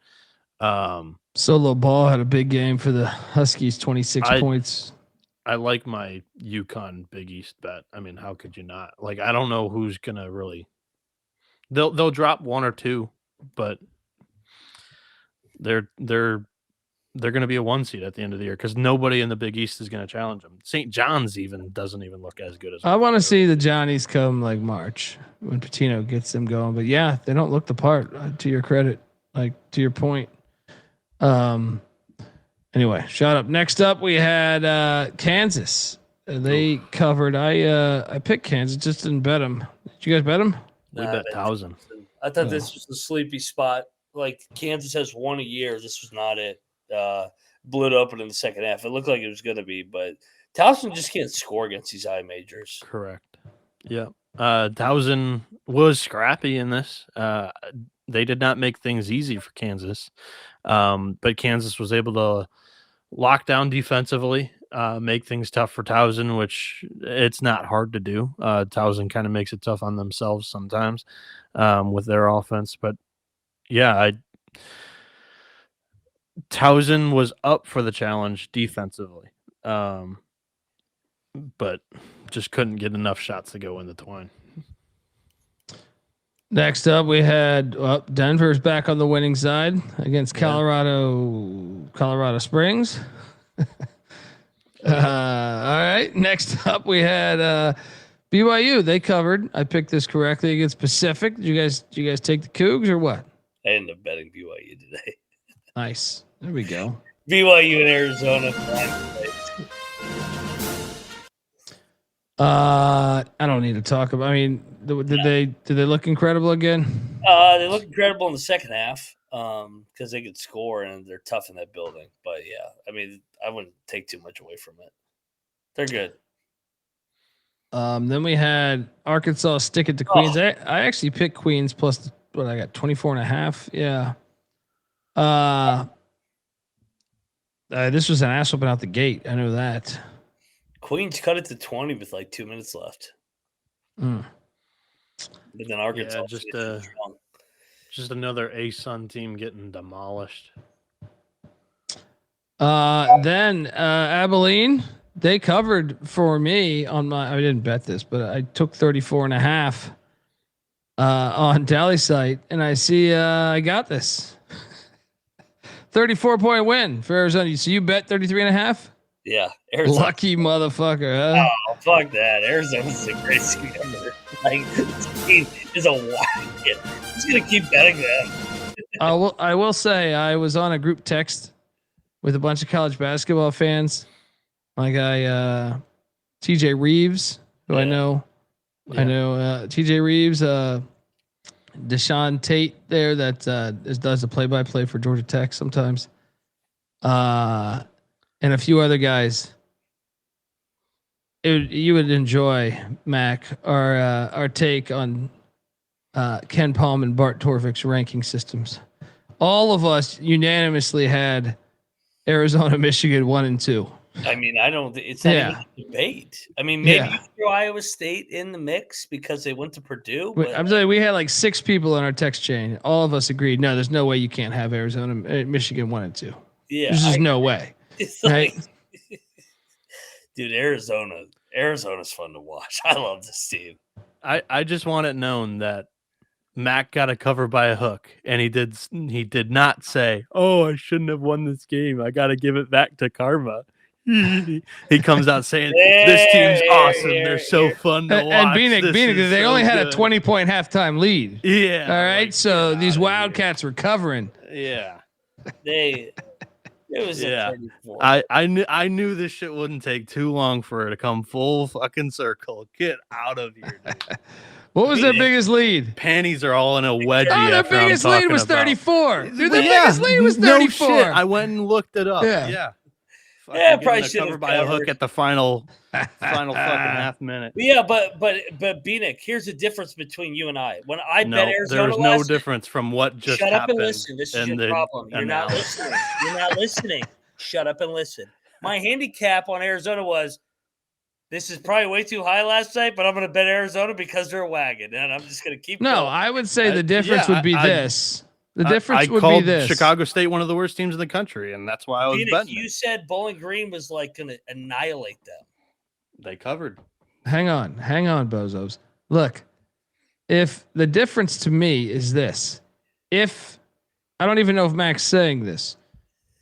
Solo Ball had a big game for the Huskies, 26 points. I like my UConn Big East bet. I mean, how could you not? Like, I don't know who's gonna really. They'll drop one or two, but they're going to be a 1 seed at the end of the year because nobody in the Big East is going to challenge them. St. John's doesn't even look as good as. I want to see the Johnnies come like March when Pitino gets them going. But yeah, they don't look the part. To your credit, like to your point. Anyway, shut up. Next up, we had Kansas. They covered. I picked Kansas, just didn't bet them. Did you guys bet them? We bet Towson. I thought this was the sleepy spot. Like Kansas has won a year. This was not it. Blew it open in the second half. It looked like it was going to be, but Towson just can't score against these high majors. Correct. Yeah. Towson was scrappy in this. They did not make things easy for Kansas, but Kansas was able to lock down defensively, make things tough for Towson, which it's not hard to do. Towson kind of makes it tough on themselves sometimes with their offense, but yeah, Towson was up for the challenge defensively, but just couldn't get enough shots to go in the twine. Next up, we had Denver's back on the winning side against Colorado Springs. All right. Next up, we had BYU. They covered. I picked this correctly against Pacific. Did you guys take the Cougs or what? I ended up betting BYU today. Nice. There we go. BYU in Arizona. I don't need to talk about. I mean, did they look incredible again? They look incredible in the second half because they could score and they're tough in that building. But yeah, I mean, I wouldn't take too much away from it. They're good. Then we had Arkansas stick it to Queens. I actually picked Queens plus what I got 24.5. Yeah. This was an ass whooping out the gate. I know that. Queens cut it to 20 with like 2 minutes left. But then Arkansas just another A-Sun team getting demolished. Then Abilene, they covered for me on my. I didn't bet this, but I took 34.5 on Tally site, and I see I got this 34-point win for Arizona. So you bet 33.5? Yeah, Arizona. Lucky motherfucker, huh? Oh, fuck that. Arizona's a crazy number. Like, this team is a wild kid. I'm just going to keep betting them. I will say I was on a group text with a bunch of college basketball fans. My guy, TJ Reeves, who I know. Yeah. I know TJ Reeves, Deshaun Tate there that does the play-by-play for Georgia Tech sometimes. And a few other guys. You would enjoy, Mac, our take on Ken Palm and Bart Torvik's ranking systems. All of us unanimously had Arizona, Michigan 1 and 2. I mean, it's not even a debate. I mean, maybe you throw Iowa State in the mix because they went to Purdue. I'm telling you, we had like 6 people on our text chain. All of us agreed. No, there's no way you can't have Arizona, Michigan 1 and 2. Yeah, there's just no way. It's like, dude, Arizona's fun to watch. I love this team. I just want it known that Mac got a cover by a hook, and he did not say, "Oh, I shouldn't have won this game. I got to give it back to karma." He comes out saying, "This team's awesome. They're so fun to watch." And Bieniek, they only had a 20-point halftime lead. Yeah. All right. So these Wildcats were covering. Yeah. It was a 34. I knew this shit wouldn't take too long for it to come full fucking circle. Get out of here, dude. What was their biggest lead? Panties are all in a wedgie. Oh, their biggest lead was 34. Dude, their biggest lead was 34. No shit. I went and looked it up. Yeah. Probably should have by a hook at the final fucking half minute. Yeah, but Bieniek, here's the difference between you and I. When I bet Arizona, there's no difference from what just happened. Shut up and listen. This is your problem. You're not listening. You're not listening. Shut up and listen. My handicap on Arizona was, this is probably way too high last night, but I'm going to bet Arizona because they're a wagon, and I'm just going to keep going. I would say the difference would be this. The difference I would called be this. Chicago State one of the worst teams in the country, and that's why I was Phoenix, betting. you said Bowling Green was like going to annihilate them. They covered. Hang on, bozos. Look, if the difference to me is this, if I don't even know if Mac's saying this,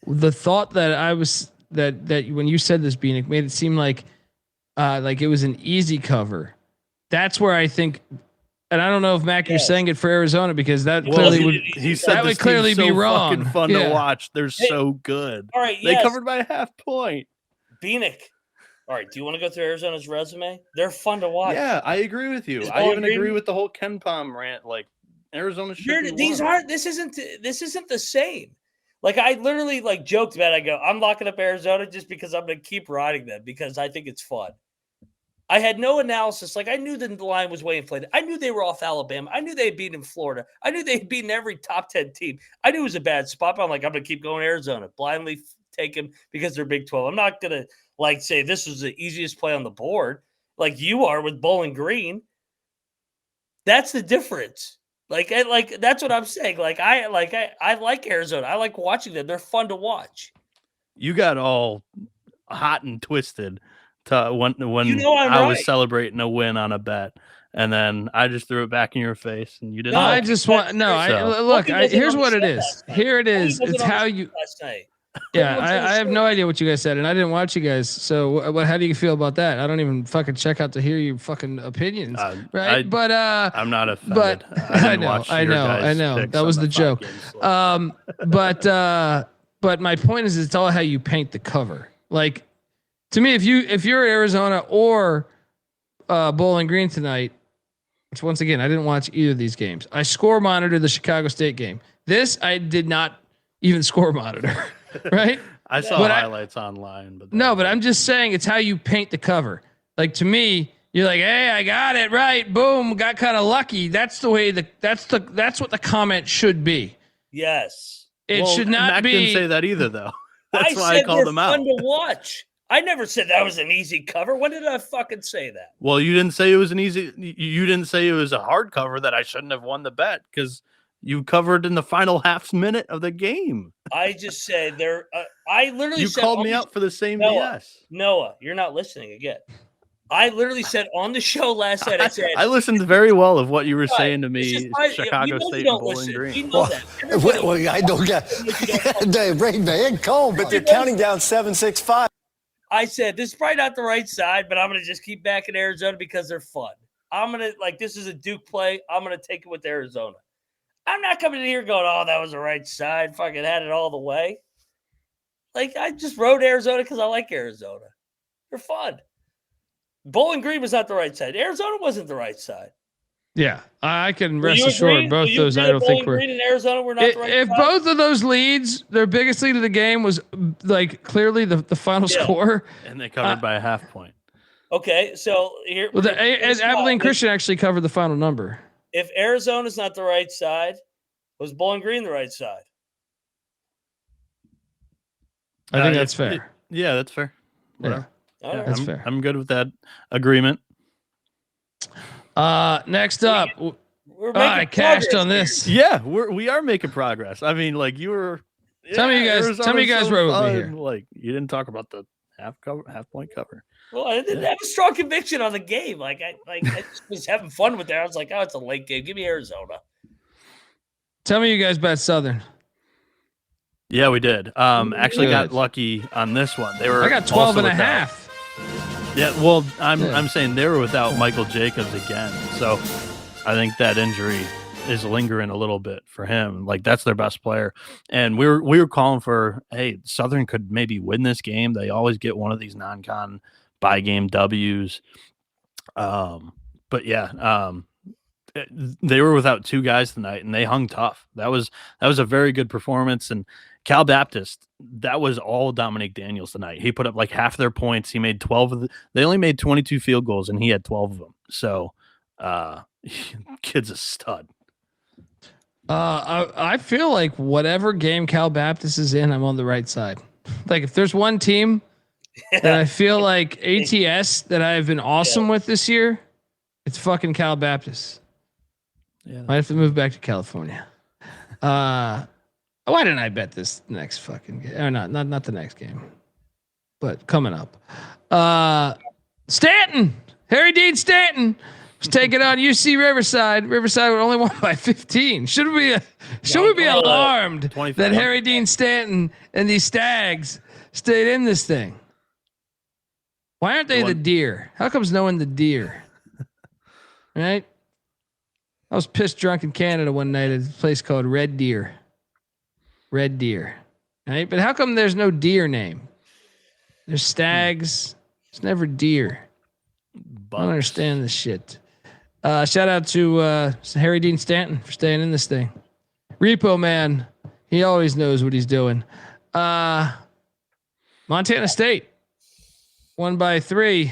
the thought that I was that when you said this, Bieniek, made it seem like it was an easy cover. That's where I think, and I don't know if Mac you're saying it for Arizona because that clearly would he said that this would clearly team's be so wrong. fucking fun to watch. They're so good. All right, They covered by a half point. Bieniek. All right, do you want to go through Arizona's resume? They're fun to watch. Yeah, I agree with you. I even agree with the whole Ken Pom rant. Like Arizona should be These one. aren't. This isn't the same. Like I literally like joked about it. I go, I'm locking up Arizona just because I'm going to keep riding them because I think it's fun. I had no analysis. Like I knew the line was way inflated. I knew they were off Alabama. I knew they had beaten Florida. I knew they had beaten every top 10 team. I knew it was a bad spot, but I'm like, I'm going to keep going Arizona. Blindly take them because they're Big 12. I'm not going to like say this was the easiest play on the board like you are with Bowling Green. That's the difference. Like that's what I'm saying. I like Arizona. I like watching them. They're fun to watch. You got all hot and twisted to when I was celebrating a win on a bet, and then I just threw it back in your face, and you didn't. No, I just want here's what it is. Here it is. It's how you. Last night. Yeah, I have no idea what you guys said, and I didn't watch you guys. So, how do you feel about that? I don't even fucking check out to hear your fucking opinions, right? But I'm not offended. But I know. That That was the joke. But my point is, it's all how you paint the cover. Like, to me, if you're Arizona or Bowling Green tonight, which once again I didn't watch either of these games. I score monitor the Chicago State game. This I did not even score monitor. Right? I saw highlights online, but I'm just saying it's how you paint the cover. Like to me, you're like, hey, I got it right. Boom, got kind of lucky. That's the way that's what the comment should be. Yes. It should not Mac be. didn't say that either, though. That's why I said called them out. Fun to watch. I never said that was an easy cover. When did I fucking say that? Well, you didn't say it was an easy. You didn't say it was a hard cover that I shouldn't have won the bet because you covered in the final half minute of the game. I just said there. I literally said called me out for the same BS. Noah, you're not listening again. I literally said on the show last night. I said I listened very well of what you were saying to me. Chicago State and Bowling Green. We know that. Well, I don't get. They call, but they're counting down 7-6-5. I said this is probably not the right side, but I'm gonna just keep backing Arizona because they're fun. I'm gonna this is a Duke play. I'm gonna take it with Arizona. I'm not coming in here going, oh, that was the right side. Fucking had it all the way. Like, I just rode Arizona because I like Arizona. They're fun. Bowling Green was not the right side. Arizona wasn't the right side. Yeah, I can rest assured both those. I don't think Green and Arizona were not the right if side? both of those leads, their biggest lead of the game was like clearly the final score, and they covered by a half point. Okay, so here. Well, Abilene Christian actually covered the final number. If Arizona's not the right side, was Bowling Green the right side? I think that's fair. Yeah, that's fair. Whatever. Yeah, that's fair. I'm good with that agreement. Next up, I cashed on this. Yeah, we are making progress. I mean, like you were. Tell me you guys rode with me here. Like you didn't talk about the half point cover. Well, I didn't have a strong conviction on the game. I just was having fun with that. I was like, oh, it's a late game. Give me Arizona. Tell me you guys bet Southern. Yeah, we did. Actually got lucky on this one. I got 12 and a half. Yeah, well, I'm saying they were without Michael Jacobs again. So I think that injury is lingering a little bit for him. Like that's their best player. And we were calling for, hey, Southern could maybe win this game. They always get one of these non-con by game W's. But yeah, they were without two guys tonight and they hung tough. That was a very good performance. And Cal Baptist, that was all Dominic Daniels tonight. He put up like half their points. He made 12 they only made 22 field goals and he had 12 of them. So kid's a stud. I feel like whatever game Cal Baptist is in, I'm on the right side. Like if there's one team that I feel like ATS that I've been awesome with this year, it's fucking Cal Baptist. Yeah, might have to move back to California. Why didn't I bet this next fucking game? Or not the next game, but coming up. Stanton, Harry Dean Stanton was taking on UC Riverside. Riverside would only won by 15. Should we be alarmed that Harry Dean Stanton and these Stags stayed in this thing? Why aren't they the deer? How come's no one the deer? Right? I was pissed drunk in Canada one night at a place called Red Deer. Red Deer. Right? But how come there's no deer name? There's stags. It's never deer. I don't understand this shit. Shout out to Harry Dean Stanton for staying in this thing. Repo Man, he always knows what he's doing. Montana State won by 3.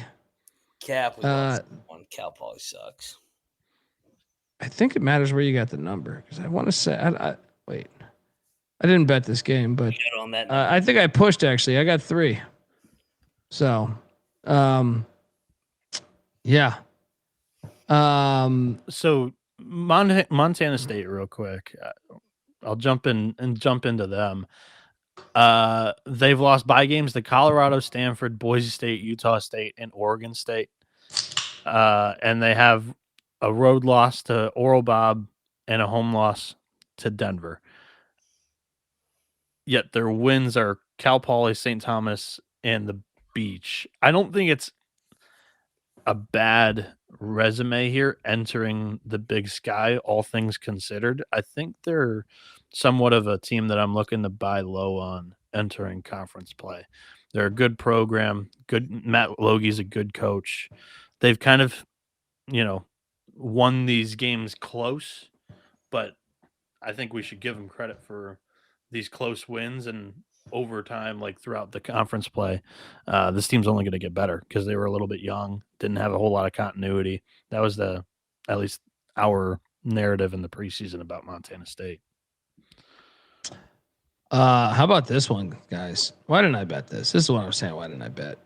Cap was one. Cal Poly sucks. I think it matters where you got the number because I want to say wait. I didn't bet this game, but On that I think I pushed actually. I got 3. So, yeah. So Montana State, real quick. I'll jump into them. They've lost bye games to Colorado, Stanford, Boise State, Utah State, and Oregon State. And they have a road loss to Oral Bob and a home loss to Denver. Yet their wins are Cal Poly, St. Thomas, and the Beach. I don't think it's a bad resume here entering the Big Sky, all things considered. I think they're somewhat of a team that I'm looking to buy low on entering conference play. They're a good program. Good. Matt Logie's a good coach. They've kind of, won these games close, but I think we should give them credit for these close wins and overtime, like throughout the conference play. This team's only going to get better because they were a little bit young, didn't have a whole lot of continuity. That was at least our narrative in the preseason about Montana State. How about this one, guys? Why didn't I bet this? This is what I was saying. Why didn't I bet?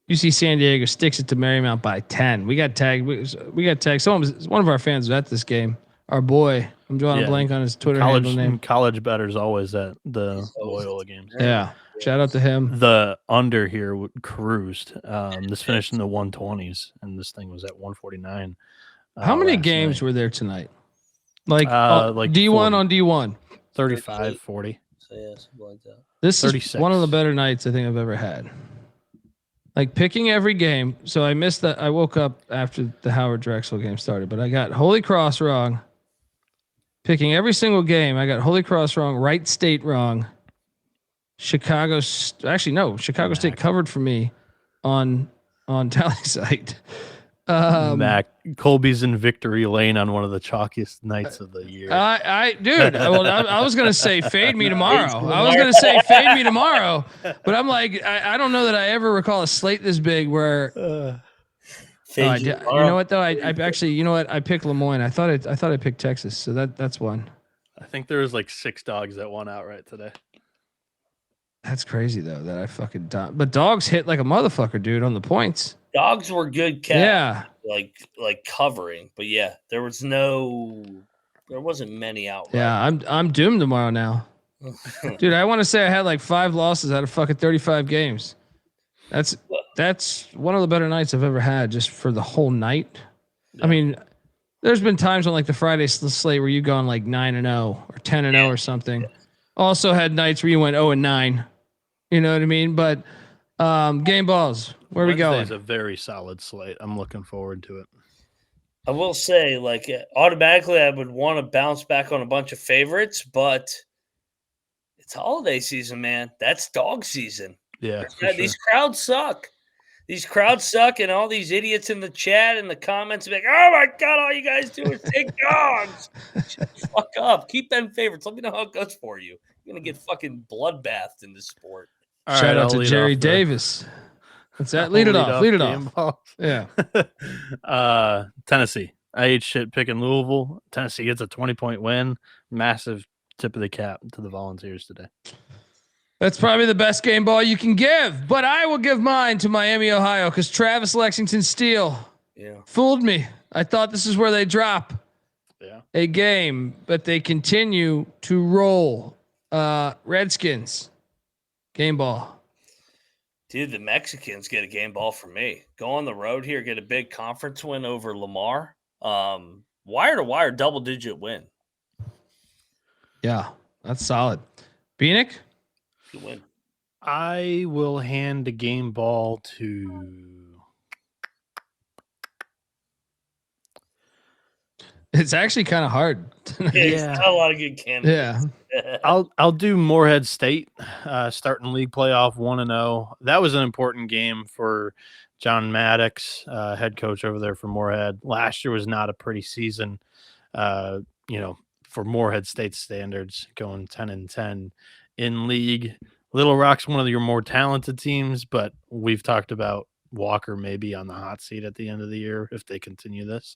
UC San Diego sticks it to Marymount by 10. We got tagged. We got tagged. One of our fans was at this game. Our boy. I'm drawing a blank on his Twitter handle name. College bettors always at the Loyola games. Yeah. Shout out to him. The under here cruised. This finished in the 120s, and this thing was at 149. How many games were there tonight? Like D1 40. on D1? 35, 40. So yeah, something like that. This 36. is one of the better nights I think I've ever had. Like picking every game. So I missed that. I woke up after the Howard Drexel game started, but I got Holy Cross wrong. Picking every single game. I got Holy Cross wrong, Wright State wrong. Chicago State covered for me on Tally Site. Mac Colby's in victory lane on one of the chalkiest nights of the year. I was gonna say fade me tomorrow. But I'm like, I don't know that I ever recall a slate this big where. You know what though? I actually, you know what? I picked Lemoyne. I thought I picked Texas, so that's one. I think there was like 6 dogs that won outright today. That's crazy though that I fucking but dogs hit like a motherfucker, dude, on the points. Dogs were good cats. Yeah. Like covering. But yeah, there wasn't many outright. Yeah, I'm doomed tomorrow now. Dude, I want to say I had like 5 losses out of fucking 35 games. That's one of the better nights I've ever had just for the whole night. Yeah. I mean, there's been times on like the Friday slate where you gone like 9-0 or 10-0 or something. Also had nights where you went 0-9. You know what I mean? But game balls, where are we going? It's a very solid slate. I'm looking forward to it. I will say, like, automatically I would want to bounce back on a bunch of favorites, but it's holiday season, man. That's dog season. Yeah, These crowds suck. These crowds suck, and all these idiots in the chat and the comments be like, "Oh my god, all you guys do is take dogs." Shut the fuck up. Keep them favorites. Let me know how it goes for you. You're gonna get fucking bloodbathed in this sport. Shout out to Jerry Davis. What's that? Lead it off. Yeah. Tennessee. I ate shit picking Louisville. Tennessee gets a 20-point win. Massive tip of the cap to the Volunteers today. That's probably the best game ball you can give, but I will give mine to Miami, Ohio, because Travis Lexington Steele fooled me. I thought this is where they drop. Yeah. a game, but they continue to roll. Redskins, game ball. Dude, the Mexicans get a game ball for me. Go on the road here, get a big conference win over Lamar. Wire to wire, double-digit win. Yeah, that's solid. Bieniek? Good win. I will hand the game ball to. It's actually kind of hard. It's not a lot of good candidates. Yeah. I'll do Morehead State, starting league playoff 1-0. That was an important game for John Maddox, head coach over there for Morehead. Last year was not a pretty season, for Morehead State standards, going 10-10 in league. Little Rock's one of your more talented teams, but we've talked about Walker maybe on the hot seat at the end of the year if they continue this.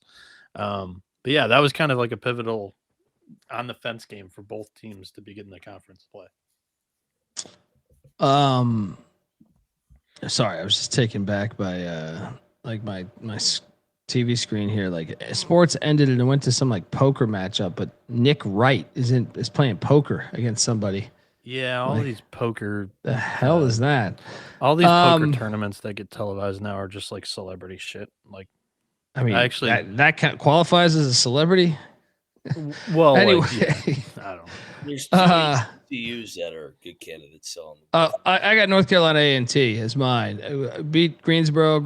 But yeah, that was kind of like a pivotal on the fence game for both teams to begin the conference play. Sorry, I was just taken back by my TV screen here. Like sports ended and it went to some like poker matchup, but Nick Wright is playing poker against somebody. Yeah, all these poker. The hell is that? All these poker tournaments that get televised now are just like celebrity shit. Like, I mean, actually, that qualifies as a celebrity. Well, anyway, I don't know. There's two TCUs that are good candidates. I got North Carolina A&T as mine. Beat Greensboro.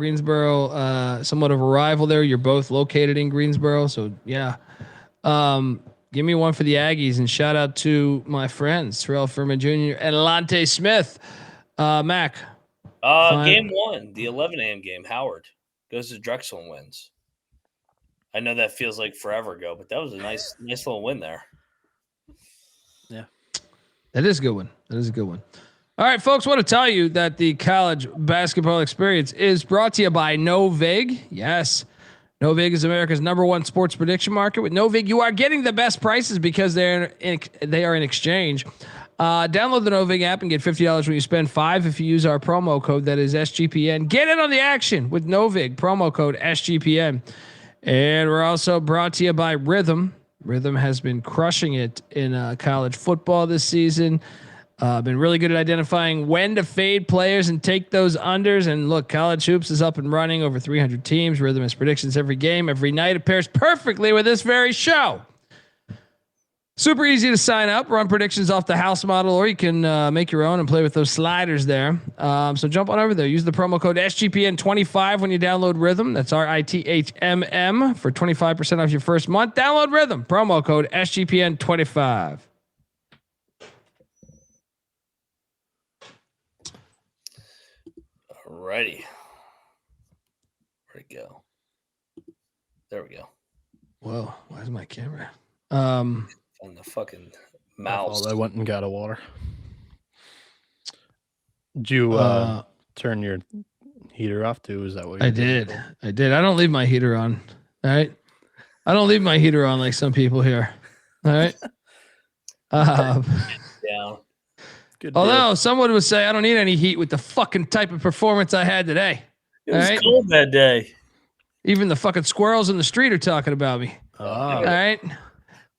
Somewhat of a rival there. You're both located in Greensboro, so yeah. Give me one for the Aggies, and shout out to my friends Terrell Furman Jr. and Alante Smith. Mac. Game 1, the 11 a.m. game. Howard goes to Drexel and wins. I know that feels like forever ago, but that was a nice little win there. Yeah. That is a good one. All right, folks, want to tell you that the college basketball experience is brought to you by Novig. Yes. Novig is America's #1 sports prediction market. With Novig, you are getting the best prices because they are in exchange. Download the Novig app and get $50 when you spend $5 if you use our promo code. That is SGPN. Get in on the action with Novig, promo code SGPN. And we're also brought to you by Rhythm. Rhythm has been crushing it in college football this season. Been really good at identifying when to fade players and take those unders. And look, college hoops is up and running, over 300 teams. Rhythm has predictions every game, every night. It pairs perfectly with this very show. Super easy to sign up, run predictions off the house model, or you can make your own and play with those sliders there. So jump on over there. Use the promo code SGPN25 when you download Rhythm. That's RITHMM for 25% off your first month. Download Rhythm. Promo code SGPN25. Alrighty. Where'd it go? There we go. Whoa, where's my camera? On the fucking mouse. I went and got a water. Did you turn your heater off too? Is that what you did? I did. I don't leave my heater on. All right. I don't leave my heater on like some people here. All right. Down. Good Although someone would say I don't need any heat with the fucking type of performance I had today. It was cold that day. Even the fucking squirrels in the street are talking about me. All right.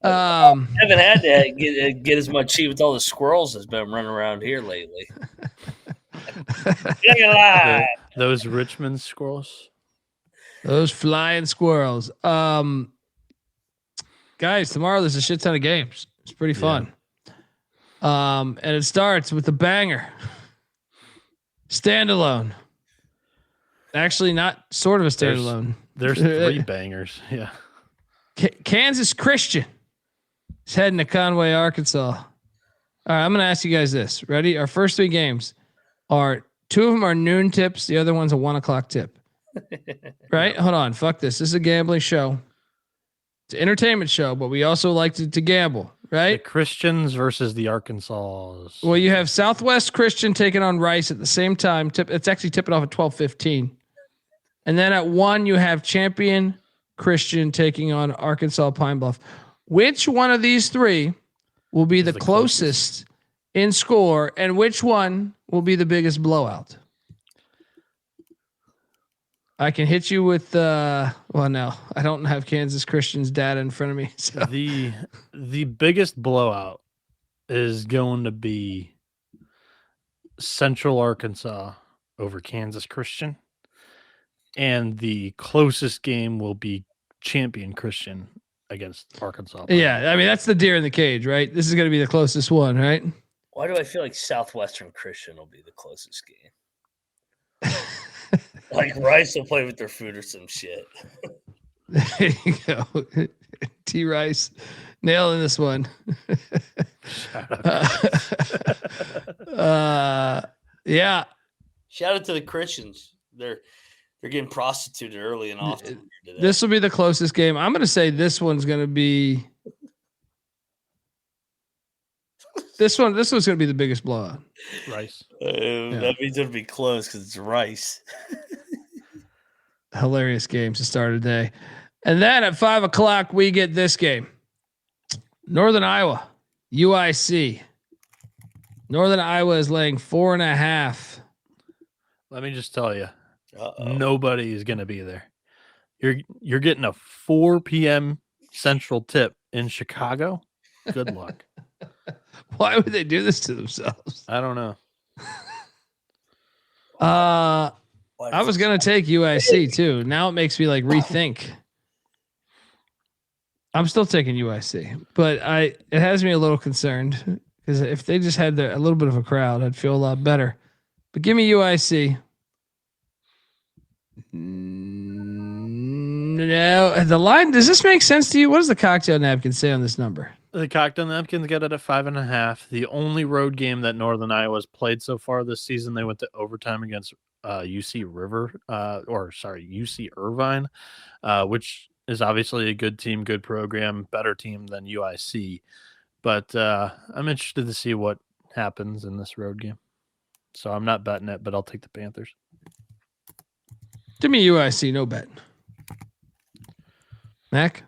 Haven't had to get as much heat with all the squirrels that's been running around here lately. Those Richmond squirrels. Those flying squirrels. Guys, tomorrow there's a shit ton of games. It's pretty fun. And it starts with a banger. Standalone. Actually, not sort of a standalone. There's 3 bangers. Yeah. Kansas Christian is heading to Conway, Arkansas. All right, I'm going to ask you guys this. Ready? Our first 3 games are 2 of them are noon tips. The other one's a 1:00 tip. Right? Hold on. Fuck this. This is a gambling show. It's an entertainment show, but we also like to gamble. Right? The Christians versus the Arkansas. Well, you have Southwest Christian taking on Rice at the same time. It's actually tipping off at 12:15. And then at 1, you have Champion Christian taking on Arkansas Pine Bluff. Which one of these 3 will be the closest in score, and which one will be the biggest blowout? I can hit you with well, no, I don't have Kansas Christian's data in front of me. So The biggest blowout is going to be Central Arkansas over Kansas Christian, and the closest game will be Champion Christian against Arkansas. Yeah, I mean that's the deer in the cage, right? This is going to be the closest one, right? Why do I feel like Southwestern Christian will be the closest game? Like Rice will play with their food or some shit. There you go. T. Rice nailing this one. Yeah. Shout out to the Christians. They're getting prostituted early and often. This will be the closest game. I'm going to say this one's going to be this one's going to be the biggest blowout. Rice. That means it'll be close because it's Rice. Hilarious games to start a day. And then at 5:00, we get this game. Northern Iowa, UIC. Northern Iowa is laying 4.5. Let me just tell you, nobody is going to be there. You're getting a 4 p.m. Central tip in Chicago. Good luck. Why would they do this to themselves? I don't know. I was going to take UIC too. Now it makes me like rethink. I'm still taking UIC, but it has me a little concerned because if they just had a little bit of a crowd, I'd feel a lot better. But give me UIC. No, the line. Does this make sense to you? What does the cocktail napkin say on this number? The cocktail napkins got it at 5.5. The only road game that Northern Iowa's played so far this season, they went to overtime against UC Irvine, which is obviously a good team, good program, better team than UIC. But I'm interested to see what happens in this road game. So I'm not betting it, but I'll take the Panthers. Give me UIC, no bet. Mac?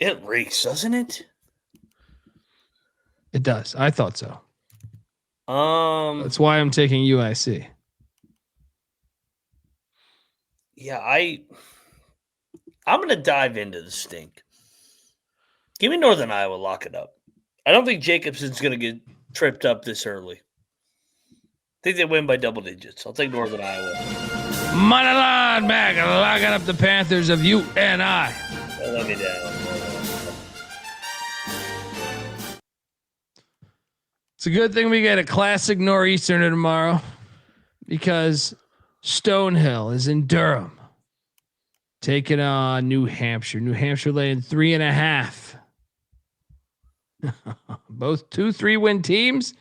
It reeks, doesn't it? It does. I thought so. That's why I'm taking UIC. Yeah, I'm going to dive into the stink. Give me Northern Iowa, lock it up. I don't think Jacobson's going to get tripped up this early. I think they win by double digits. I'll take Northern Iowa. Money line back and locking up the Panthers of UNI. Don't let me down. It's a good thing we get a classic Nor'easterner tomorrow because Stonehill is in Durham taking on New Hampshire. New Hampshire laying 3.5. Both 2-3 win teams.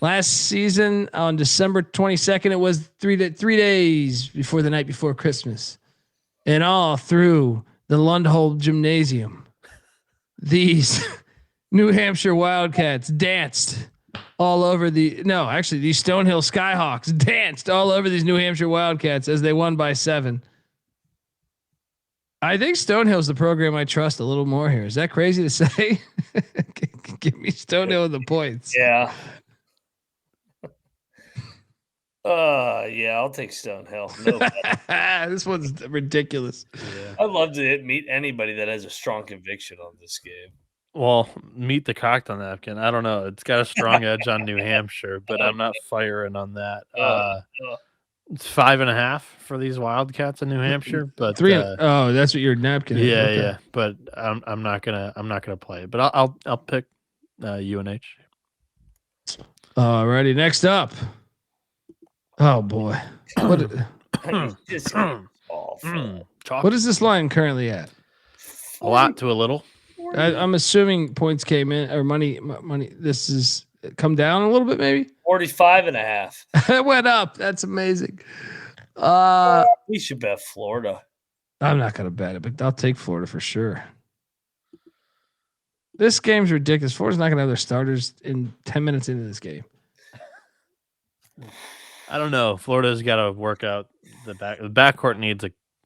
Last season on December 22nd, it was 3 days before the night before Christmas. And all through the Lundholm Gymnasium, these New Hampshire Wildcats danced all over these Stonehill Skyhawks danced all over these New Hampshire Wildcats as they won by 7. I think Stonehill's the program I trust a little more here. Is that crazy to say? Give me Stonehill with the points. Yeah. Yeah, I'll take Stonehill. No, this one's ridiculous. Yeah. I'd love to meet anybody that has a strong conviction on this game. Well, meet the cocktail napkin. I don't know. It's got a strong edge on New Hampshire, but I'm not firing on that. It's 5.5 for these Wildcats in New Hampshire, but 3. That's what your napkin is. Yeah, Okay. yeah. But I'm not gonna play it. But I'll pick UNH. Alrighty, next up. Oh boy, what is this line currently at? A lot to a little. I'm assuming points came in or money. This is come down a little bit, maybe 45.5. It went up. That's amazing. We should bet Florida. I'm not gonna bet it, but I'll take Florida for sure. This game's ridiculous. Florida's not gonna have their starters in 10 minutes into this game. I don't know. Florida's got to work out the back. The backcourt needs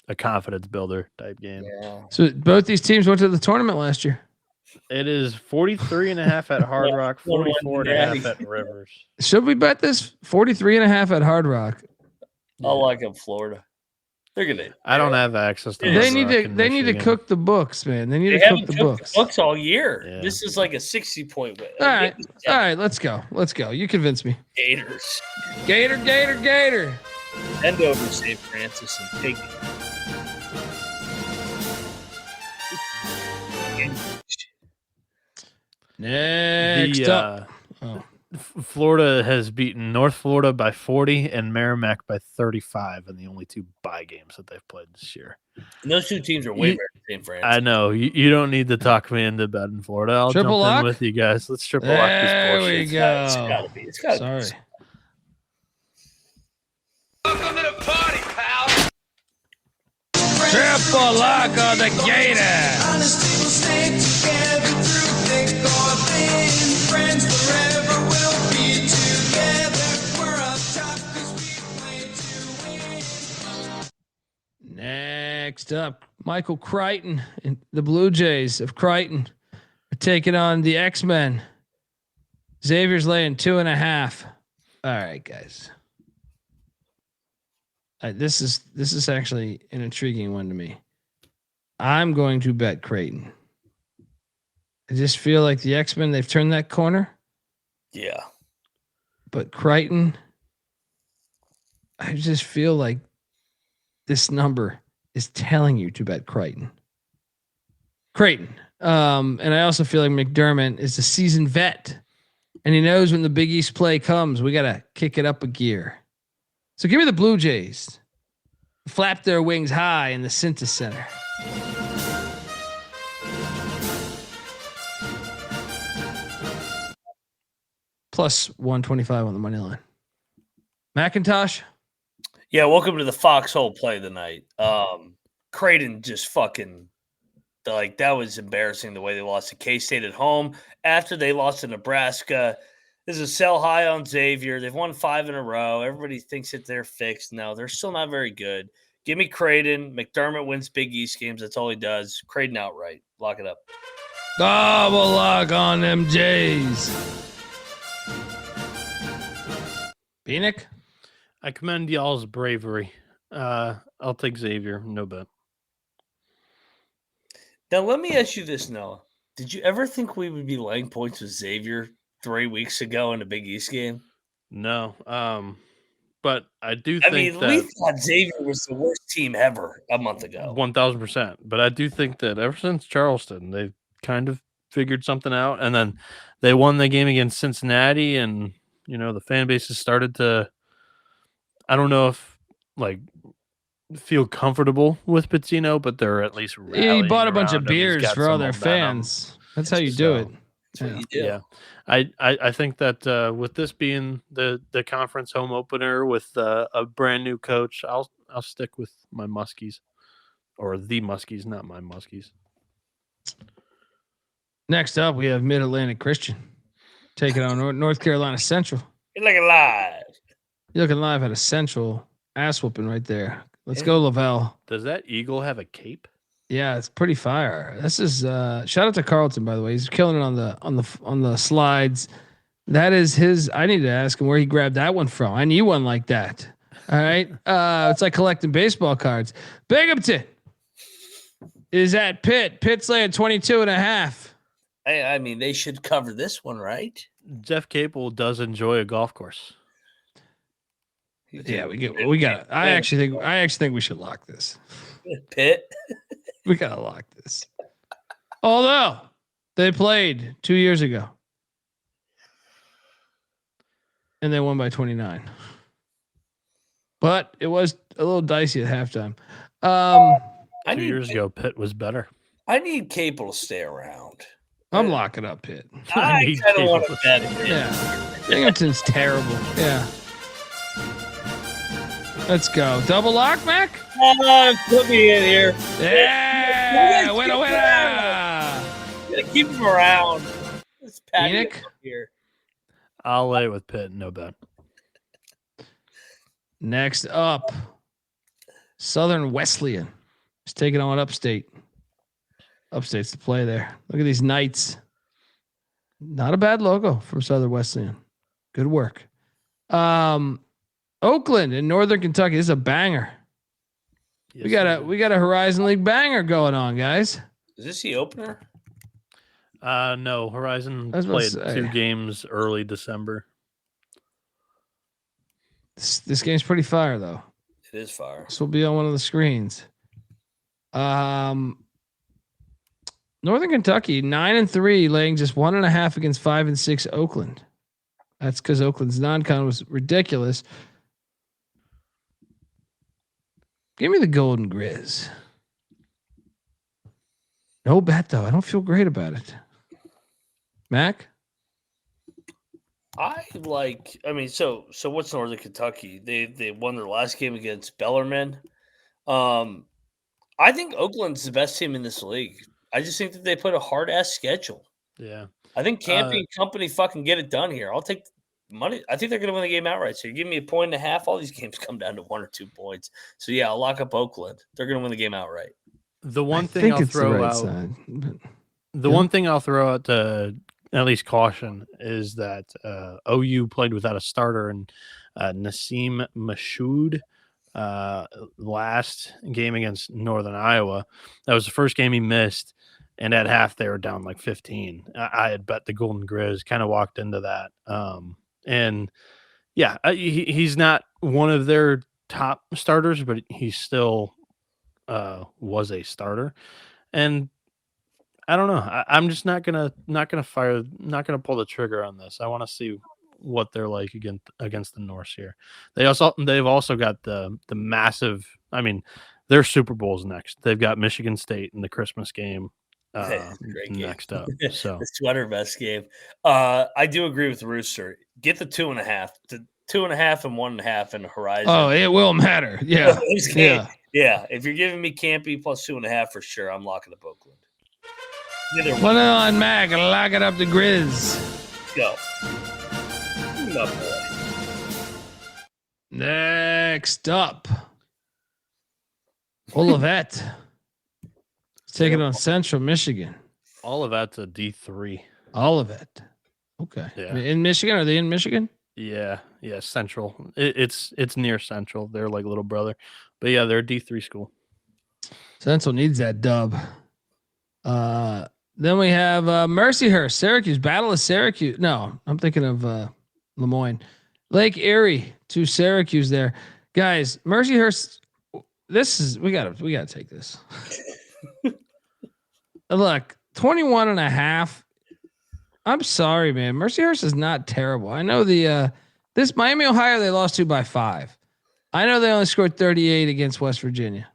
a confidence builder type game. Yeah. So both these teams went to the tournament last year. It is 43.5 at Hard Rock, 44.5 at Rivers. Should we bet this 43.5 at Hard Rock? I like them, Florida. They're gonna. I don't have access to. They They Hard need Rock to. in They need to Michigan. cook the books, man. They need They to cook haven't the cooked books. the books all year. Yeah. This is like a 60-point win. All right. All right. Let's go. Let's go. You convinced me. Gators. Gator. Gator. Gator. End over St. Francis and take it. Next The, up. Oh. Florida has beaten North Florida by 40 and Merrimack by 35 in the only 2 bye games that they've played this year. And those 2 teams are way better than St. Francis. I know. You don't need to talk me into betting Florida. I'll Triple jump lock? in with you guys. Let's triple lock this There bullshit. we go. It's gotta be. It's gotta Sorry. be. Welcome to the party, pal. Triple lock on the Gator. Honesty will stay together through thick or thin. Friends forever will be together. We're up top 'cause we play to win. Next up, Michael Crichton and the Blue Jays of Crichton are taking on the X-Men. Xavier's laying 2.5. All right, guys. This is actually an intriguing one to me. I'm going to bet Creighton. I just feel like the X-Men, they've turned that corner. Yeah. But Crichton, I just feel like this number is telling you to bet Creighton. And I also feel like McDermott is a seasoned vet, and he knows when the Big East play comes, we got to kick it up a gear. So give me the Blue Jays. Flap their wings high in the Cintas Center. Plus 125 on the money line. McIntyre. Yeah, welcome to the foxhole play of the night. Creighton just fucking that was embarrassing the way they lost to K-State at home after they lost to Nebraska. This is a sell high on Xavier. They've won 5 in a row. Everybody thinks that they're fixed. No, they're still not very good. Give me Creighton. McDermott wins Big East games. That's all he does. Creighton outright. Lock it up. Double lock on them Jays. Bieniek. I commend y'all's bravery. I'll take Xavier. No bet. Now, let me ask you this, Noah. Did you ever think we would be laying points with Xavier 3 weeks ago in a Big East game? No. But I do I think mean, that we thought Xavier was the worst team ever a month ago. 1,000%. But I do think that ever since Charleston, they've kind of figured something out. And then they won the game against Cincinnati, and the fan base has started to, I don't know if feel comfortable with Pitino, but they're at least He bought a bunch of around him. He's beers got for all some their momentum. fans. That's how you do it. That's what you do. Yeah. I think that with this being the conference home opener with a brand new coach, I'll stick with my Muskies, or the Muskies, not my Muskies. Next up, we have Mid-Atlantic Christian taking on North Carolina Central. You're looking live. You're looking live at a Central ass whooping right there. Let's go, Lavelle. Does that eagle have a cape? Yeah, it's pretty fire. This is shout out to Carlton, by the way. He's killing it on the slides. That is his. I need to ask him where he grabbed that one from. I need one like that. All right. It's like collecting baseball cards. Binghamton is at Pitt. Pitt's laying 22.5. Hey, I mean, they should cover this one, right? Jeff Capel does enjoy a golf course. Yeah, we got. I actually think we should lock this. Pitt. We gotta lock this. Although they played 2 years ago and they won by 29, but it was a little dicey at halftime. 2 years ago, Pitt was better. I need Capel to stay around. I'm locking up Pitt. I need kind of want Capel to to bet it. Yeah, Binghamton's terrible. Yeah, let's go. Double lock, Mac. Put me in here. Yeah, winner. Gotta keep him around. This patio Bieniek? here. I'll lay it with Pitt. No bet. Next up, Southern Wesleyan is taking on Upstate. Upstate's the play there. Look at these Knights. Not a bad logo from Southern Wesleyan. Good work. Oakland in Northern Kentucky. This is a banger. We got a Horizon League banger going on, guys. Is this the opener? No, Horizon I was about to played say. 2 games early December. This game's pretty fire though. It is fire. This will be on one of the screens. Northern Kentucky 9-3, laying just 1.5 against 5-6 Oakland. That's because Oakland's non-con was ridiculous. Give me the Golden Grizz. No bet though. I don't feel great about it. Mac? So what's Northern Kentucky? They won their last game against Bellarmine. I think Oakland's the best team in this league. I just think that they put a hard ass schedule. Yeah. I think Campy and company fucking get it done here. I'll take money. I think they're going to win the game outright. So you give me 1.5. All these games come down to 1 or 2 points. So yeah, I'll lock up Oakland. They're going to win the game outright. The one thing I'll throw out. The one thing I'll throw out to at least caution is that OU played without a starter, and Nassim Mashoud last game against Northern Iowa. That was the first game he missed, and at half they were down like 15. I had bet the Golden Grizz, kind of walked into that. And yeah, he's not one of their top starters, but he still was a starter. And I don't know. I'm just not gonna pull the trigger on this. I want to see what they're like against the Norse here. They've also got the massive. I mean, their Super Bowl's next. They've got Michigan State in the Christmas game next up. So the sweater vest game. I do agree with Rooster. Get the 2.5. The 2.5 and 1.5 in the Horizon. Oh, it will matter. Yeah. Yeah. If you're giving me Campy plus 2.5 for sure, I'm locking up Oakland. Put it on Mac and lock it up to Grizz. Go. Up, boy. Next up, Olivet. Taking on Central Michigan. Olivet's a D3. Olivet. Okay. Yeah. In Michigan? Are they in Michigan? Yeah. Central. It's near Central. They're like little brother. But yeah, they're a D3 school. Central needs that dub. Then we have Mercyhurst, Syracuse, Battle of Syracuse. No, I'm thinking of Lemoyne. Lake Erie to Syracuse there. Guys, Mercyhurst, we gotta take this. Look, 21.5. I'm sorry, man. Mercyhurst is not terrible. I know this Miami, Ohio, they lost to by 5. I know they only scored 38 against West Virginia.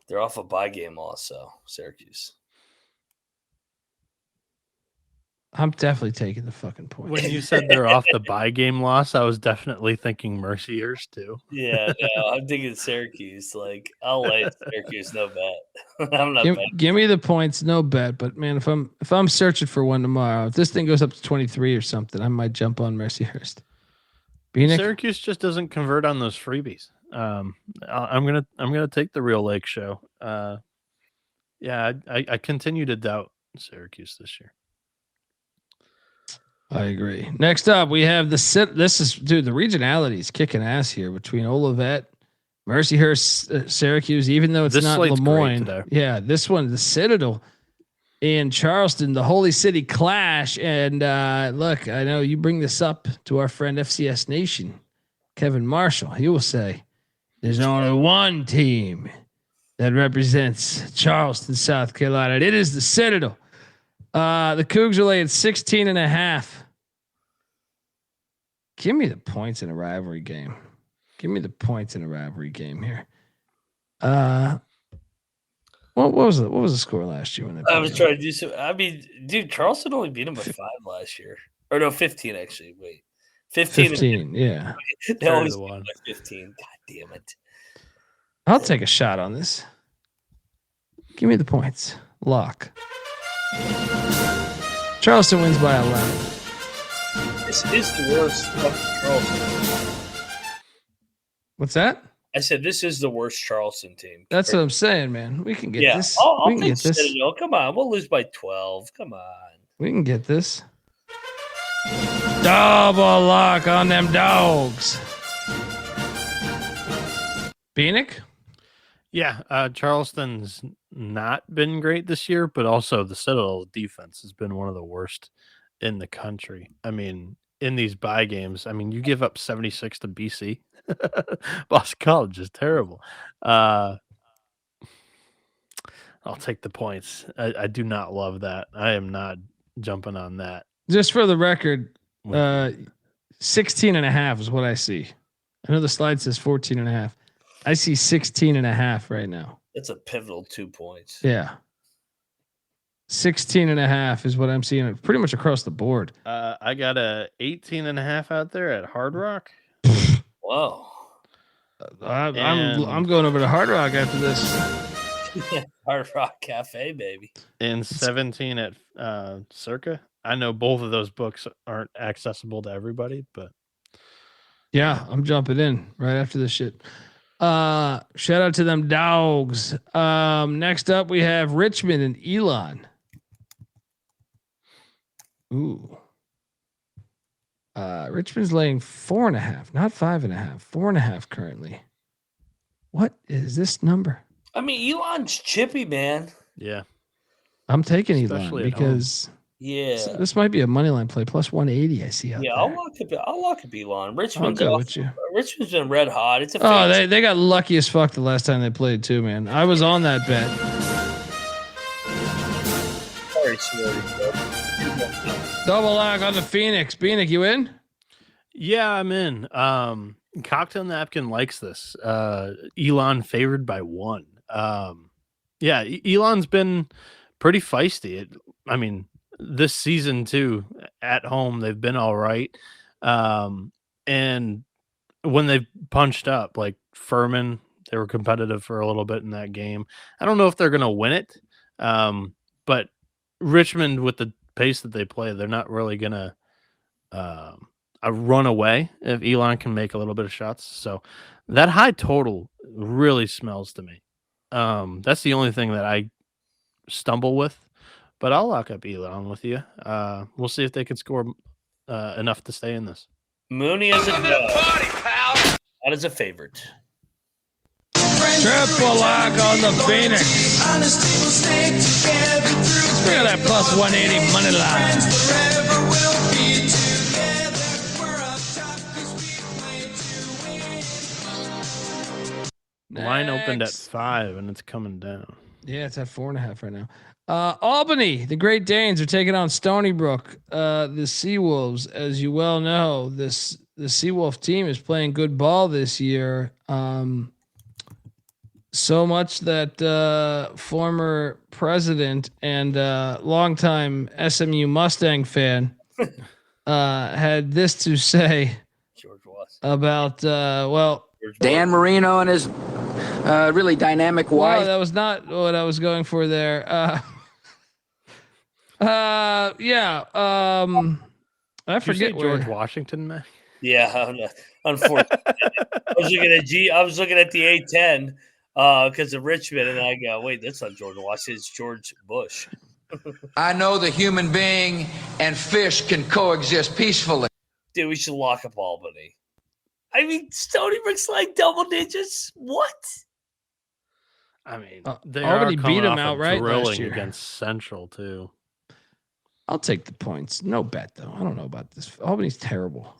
They're off a bye game also, Syracuse. I'm definitely taking the fucking point. When you said they're off the bye game loss, I was definitely thinking Mercyhurst too. Yeah, no, I'm thinking Syracuse. Like, I'll lay Syracuse, no bet. I'm not give me the points, no bet. But man, if I'm searching for one tomorrow, if this thing goes up to 23 or something, I might jump on Mercyhurst. Bieniek? Syracuse just doesn't convert on those freebies. I'm gonna take the Real Lake show. I continue to doubt Syracuse this year. I agree. Next up, we have the regionality is kicking ass here between Olivet, Mercyhurst, Syracuse, even though it's This not slate's Lemoyne. great today. Yeah, this one, the Citadel in Charleston, the Holy City Clash. And look, I know you bring this up to our friend FCS Nation, Kevin Marshall. He will say there's only one team that represents Charleston, South Carolina. And it is the Citadel. The Cougs are laying 16.5. Give me the points in a rivalry game. Give me the points in a rivalry game here. What was the score last year when they I was trying to do some. I mean, dude, Charleston only beat them by 5 last year, or no, 15 actually. Wait, 15. Yeah, They always beat them by 15. God damn it! I'll take a shot on this. Give me the points. Lock. Charleston wins by 11. This is the worst fucking Charleston. What's that? I said this is the worst Charleston team. That's what I'm saying, man. We can get this. I'll We can take get this. Citadel. Come on, we'll lose by 12. Come on. We can get this. Double lock on them dogs. Bieniek? Yeah, Charleston's not been great this year, but also the Citadel defense has been one of the worst in the country. I mean, in these bye games, I mean, you give up 76 to BC. Boston College is terrible. Uh, I'll take the points. I do not love that. I am not jumping on that. Just for the record, with you. 16 and a half is what I see. I know the slide says 14 and a half. I see 16 and a half right now. That's a pivotal 2 points. Yeah. 16 and a half is what I'm seeing pretty much across the board. I got a 18 and a half out there at Hard Rock. Whoa. I'm going over to Hard Rock after this. Hard Rock Cafe, baby. And 17 at Circa. I know both of those books aren't accessible to everybody, but Yeah, I'm jumping in right after this shit. Shout out to them dogs. Next up we have Richmond and Elon. Ooh. Richmond's laying 4.5, not 5.5, 4.5 currently. What is this number? I mean, Elon's chippy, man. yeah. I'm taking Especially Elon at home. because Yeah. this might be a money line play plus 180. I see out Yeah, there. I'll lock up Elon. I'll Richmond's go off- with you. Richmond's been red hot. It's a Oh, fantasy. they got lucky as fuck the last time they played too, man. I was on that bet. Sorry, Smarty, bro. Double lock on the Phoenix. Phoenix, you in? Yeah, I'm in. Cocktail Napkin likes this. Elon favored by 1. Yeah, Elon's been pretty feisty. I mean, this season too, at home, they've been all right. And when they've punched up, like Furman, they were competitive for a little bit in that game. I don't know if they're going to win it, but Richmond, with the pace that they play, they're not really going to run away if Elon can make a little bit of shots. So that high total really smells to me. That's the only thing that I stumble with, but I'll lock up Elon with you. We'll see if they can score enough to stay in this. Mooney is a dub. That is a favorite. Triple lock on the Phoenix. Look at that plus 180 money line. Line opened at Next. 5 and it's coming down. Yeah, it's at 4.5 right now. Albany, the Great Danes are taking on Stony Brook, the Seawolves. As you well know, the Seawolf team is playing good ball this year. So much that former president and longtime SMU Mustang fan had this to say George Watson. about Dan Marino and his really dynamic Well, wife. that was not what I was going for there. Yeah. I Did you say forget where. George Washington, man? Yeah, unfortunately. I was looking at the A10 because of Richmond, and I go, wait, that's not George Washington. It's George Bush. I know the human being and fish can coexist peacefully. Dude, we should lock up Albany. I mean, Stony Brook's like double digits. What? I mean, Uh, they Albany are coming beat 'em off a outright last drilling year. against Central too. I'll take the points. No bet though. I don't know about this. Albany's terrible.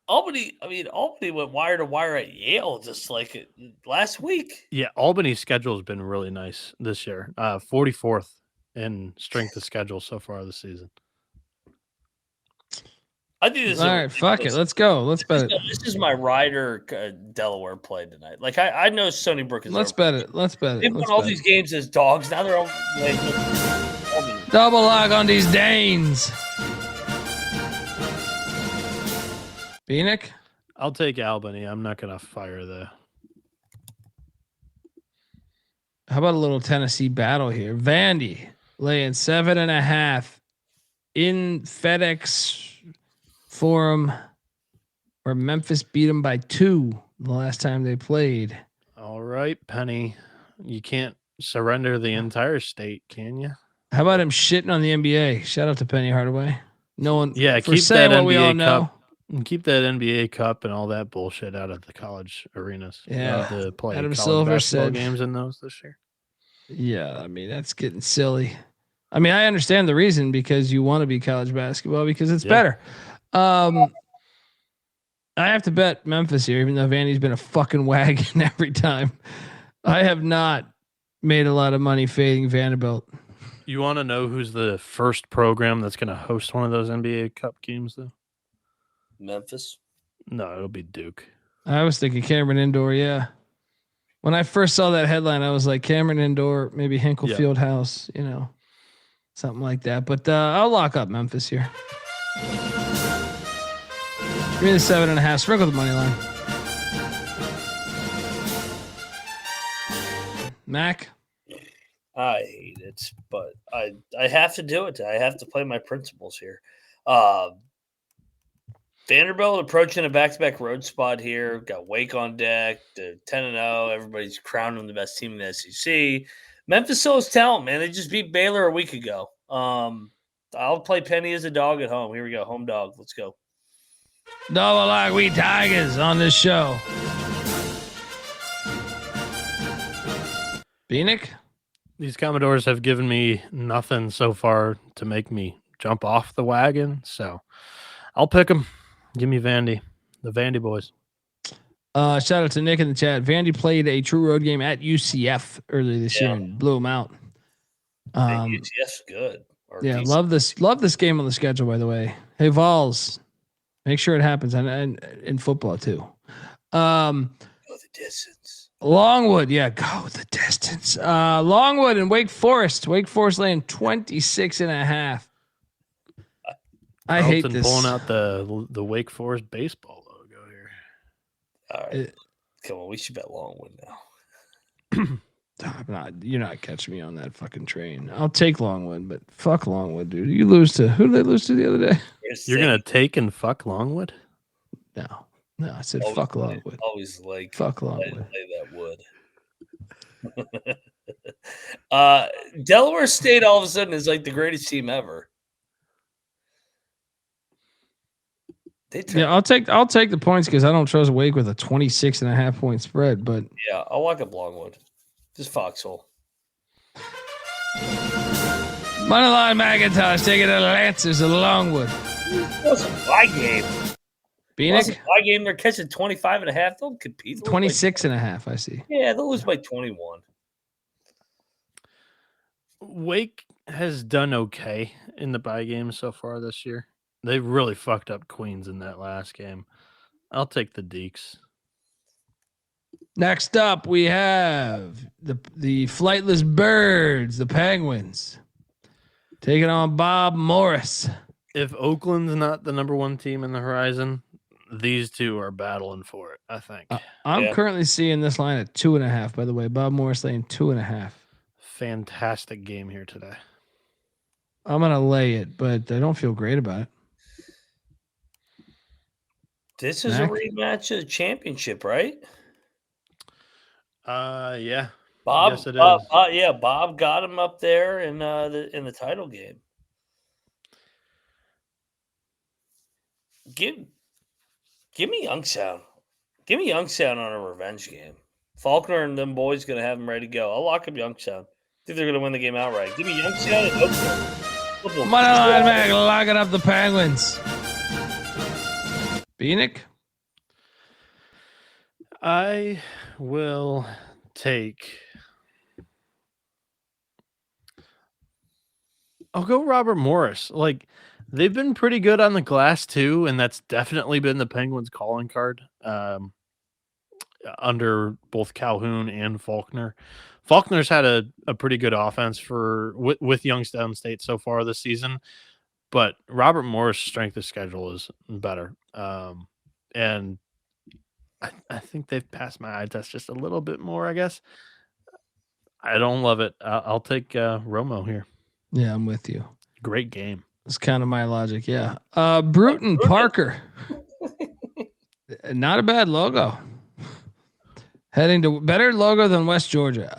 Albany went wire to wire at Yale just like last week. Yeah, Albany's schedule has been really nice this year. 44th in strength of schedule so far this season. I think this All is right, fuck it. Let's go. Let's bet it. This is my Ryder Delaware play tonight. Like I know Stony Brook is. Let's over. bet it. Let's bet it. They've won Let's all bet these it. games as dogs. Now they're all like, Albany. Double lock on these Danes. Phoenix. I'll take Albany. I'm not gonna fire the. How about a little Tennessee battle here? Vandy laying 7.5 in FedEx Forum, where Memphis beat them by 2 the last time they played. All right, Penny. You can't surrender the entire state, can you? How about him shitting on the NBA? Shout out to Penny Hardaway. No one, Yeah, for keep saying that what we all NBA know. cup. And keep that NBA Cup and all that bullshit out of the college arenas. Yeah. To play Adam college Silver basketball said- games in those this year. Yeah, I mean that's getting silly. I mean, I understand the reason because you want to be college basketball because it's better. I have to bet Memphis here, even though Vandy's been a fucking wagon every time. I have not made a lot of money fading Vanderbilt. You want to know who's the first program that's going to host one of those NBA Cup games, though? Memphis. No, it'll be Duke. I was thinking Cameron Indoor. Yeah. When I first saw that headline, I was like Cameron Indoor, maybe Hinkle Field House, something like that. But I'll lock up Memphis here. Give me the 7.5. Sprinkle the money line. Mac. I hate it, but I have to do it. I have to play my principles here. Vanderbilt approaching a back-to-back road spot here. Got Wake on deck. They're 10-0. Everybody's crowning them the best team in the SEC. Memphis still has talent, man. They just beat Baylor a week ago. I'll play Penny as a dog at home. Here we go. Home dog. Let's go. Double like we Tigers on this show. Bieniek? These Commodores have given me nothing so far to make me jump off the wagon, so I'll pick them. Give me Vandy, the Vandy boys. Shout out to Nick in the chat. Vandy played a true road game at UCF earlier this year and blew them out. UCF's good. Yeah, love this game on the schedule, by the way. Hey, Vols, make sure it happens, and in football too. Go the distance. Longwood, go the distance. Longwood and Wake Forest. Wake Forest laying 26.5. I hate this. Pulling out the Wake Forest baseball logo here. All right, come on, we should bet Longwood now. You're not catching me on that fucking train. I'll take Longwood, but fuck Longwood, dude. You lose to who did they lose to the other day? You're gonna take and fuck Longwood? No, I said fuck Longwood. Always like fuck Longwood. Play that wood. Delaware State all of a sudden is like the greatest team ever. I'll take the points because I don't trust Wake with a 26.5 point spread. But yeah, I'll lock up Longwood. Just Foxhole. Moneyline McIntyre taking the Lancers of Longwood. That's a bye game. Bieniek? Bye game. They're catching 25.5. They'll compete. 26.5. I see. Yeah, they'll lose by 21. Wake has done okay in the bye games so far this year. They really fucked up Queens in that last game. I'll take the Deeks. Next up, we have the flightless birds, the Penguins, taking on Bob Morris. If Oakland's not the number one team in the horizon, these two are battling for it, I think. I'm currently seeing this line at 2.5, by the way. Bob Morris laying 2.5. Fantastic game here today. I'm going to lay it, but I don't feel great about it. This is a rematch of the championship, right? Yeah. Bob, yes, it is. Bob got him up there in the title game. Give me Youngstown. Give me Youngstown on a revenge game. Faulkner and them boys gonna have them ready to go. I'll lock up Youngstown. I think they're gonna win the game outright. Give me Youngstown and Oakland. Moneyline Mac locking up the Penguins. Bieniek? I will take. I'll go Robert Morris. Like, they've been pretty good on the glass too, and that's definitely been the Penguins' calling card under both Calhoun and Faulkner. Faulkner's had a pretty good offense with Youngstown State so far this season, but Robert Morris' strength of schedule is better. And I think they've passed my eye test just a little bit more, I guess. I don't love it. I'll take Romo here. Yeah, I'm with you. Great game. It's kind of my logic, yeah. Bruton Parker. Not a bad logo. Heading to better logo than West Georgia.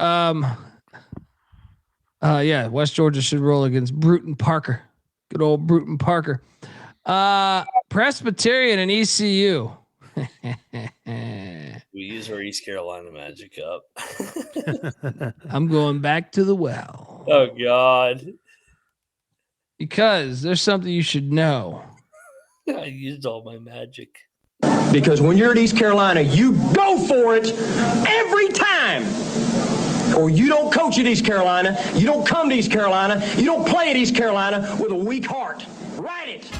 Yeah, West Georgia should roll against Bruton Parker. Good old Bruton Parker. Presbyterian and ECU. We use our East Carolina magic up. I'm going back to the well. Oh God. Because there's something you should know. I used all my magic. Because when you're at East Carolina, you go for it every time. Or you don't coach at East Carolina, you don't come to East Carolina, you don't play at East Carolina with a weak heart. Write it.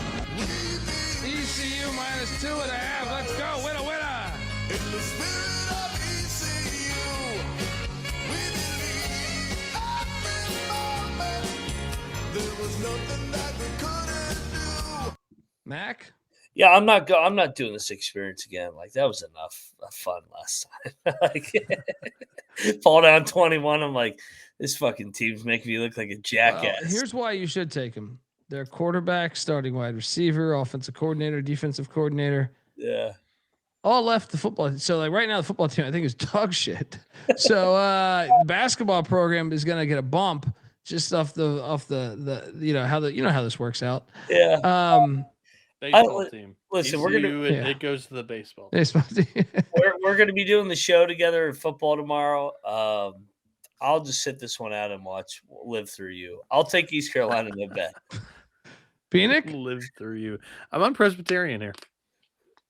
ECU -2.5. Let's go. Winner, winner. In the spirit of ECU, we believe every moment there was nothing that we couldn't do. Mac? Yeah, I'm not doing this experience again. Like that was enough fun last time. Like fall down 21. I'm like, this fucking team's making me look like a jackass. Here's why you should take them. Their quarterback, starting wide receiver, offensive coordinator, defensive coordinator. Yeah. All left the football. So like right now, the football team I think is dog shit. So the basketball program is gonna get a bump just off the you know how this works out. Yeah. Baseball team. Listen, it goes to the baseball. Baseball team. we're gonna be doing the show together in football tomorrow. I'll just sit this one out and live through you. I'll take East Carolina no bet. Bieniek? Live through you. I'm on Presbyterian here.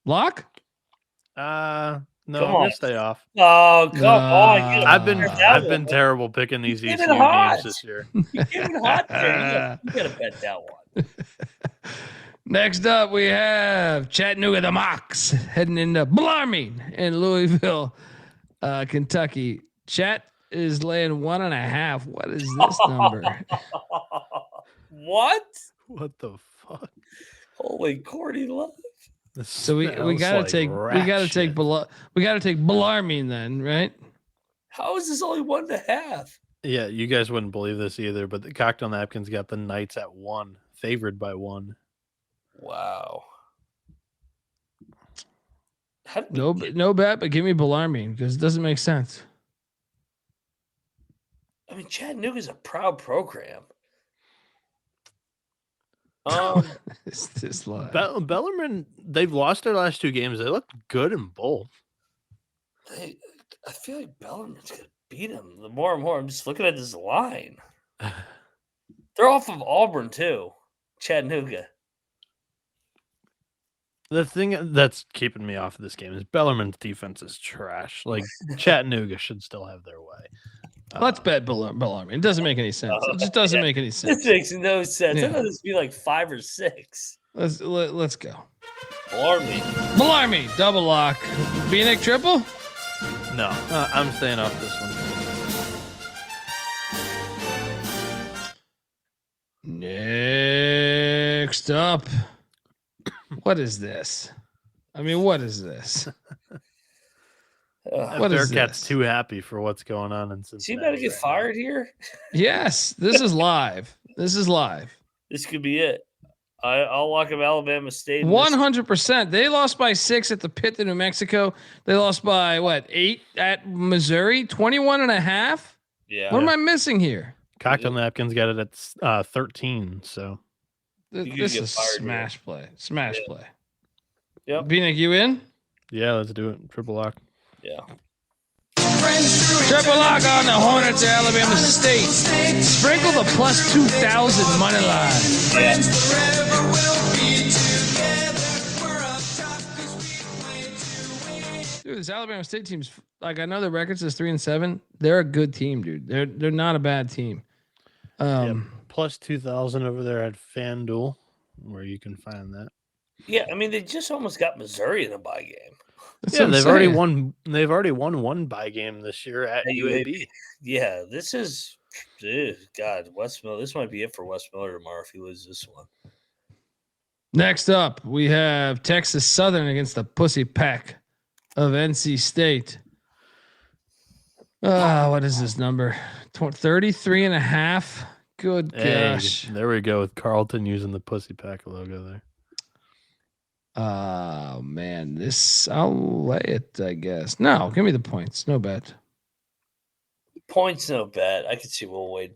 Lock? No, I'm Come on. gonna stay off. Oh, come on. I've been terrible picking these ECU games this year. You're getting hot there. You gotta bet that one. Next up, we have Chattanooga the Mocs heading into Bellarmine in Louisville, Kentucky. Chat is laying 1.5. What is this number? What? What the fuck? Holy Cordy love. So we gotta take Bellarmine then, right? How is this only 1.5? Yeah, you guys wouldn't believe this either, but the Cocktail Napkins got the Knights at 1, favored by 1. Wow. No bet, but give me Bellarmine because it doesn't make sense. I mean, Chattanooga's a proud program. This line. Bellarmine, they've lost their last 2 games. They look good in both. I feel like Bellarmine's gonna beat them. The more and more, I'm just looking at this line. They're off of Auburn too. Chattanooga. The thing that's keeping me off of this game is Bellarmine's defense is trash. Like Chattanooga should still have their way. Let's bet Bellarmine. It doesn't make any sense. It just doesn't make any sense. This makes no sense. Yeah. I thought this would be like 5 or 6. Let's go. Bellarmine. Double lock. Bieniek triple? No, I'm staying off this one. Next up. What is this? I mean, what is this? What is Bearcat's this? too happy for what's going on in Cincinnati. Is he about to get fired here? Yes, this is live. This is live. This could be it. I'll lock up Alabama State. 100%. They lost by 6 at the Pit to New Mexico. They lost by 8 at Missouri. 21.5. Yeah. What am I missing here? Cocktail Napkins got it at 13. So This is smash play. Smash play. Yep. Bieniek, you in? yeah, let's do it. Triple lock. Yeah. Triple lock on the Hornets at Alabama State. Sprinkle the plus 2,000 money line. Friends forever will be together. We're up top 'cause we play to win. Dude, this Alabama State team's like, I know the record says 3-7. They're a good team, dude. They're not a bad team. Plus 2,000 over there at FanDuel, where you can find that. Yeah, I mean they just almost got Missouri in a bye game. That's Yeah, what I'm they've already saying. won. They've already won 1 bye game this year at UAB. Yeah, this is God, West Miller. This might be it for West Miller tomorrow if he loses this one. Next up, we have Texas Southern against the Pussy Pack of NC State. What is this number? 33.5. Good gosh. There we go with Carlton using the Pussy Pack logo there. Oh man, I'll lay it, I guess. No, give me the points. No bet. Points, no bet. I can see Will Wade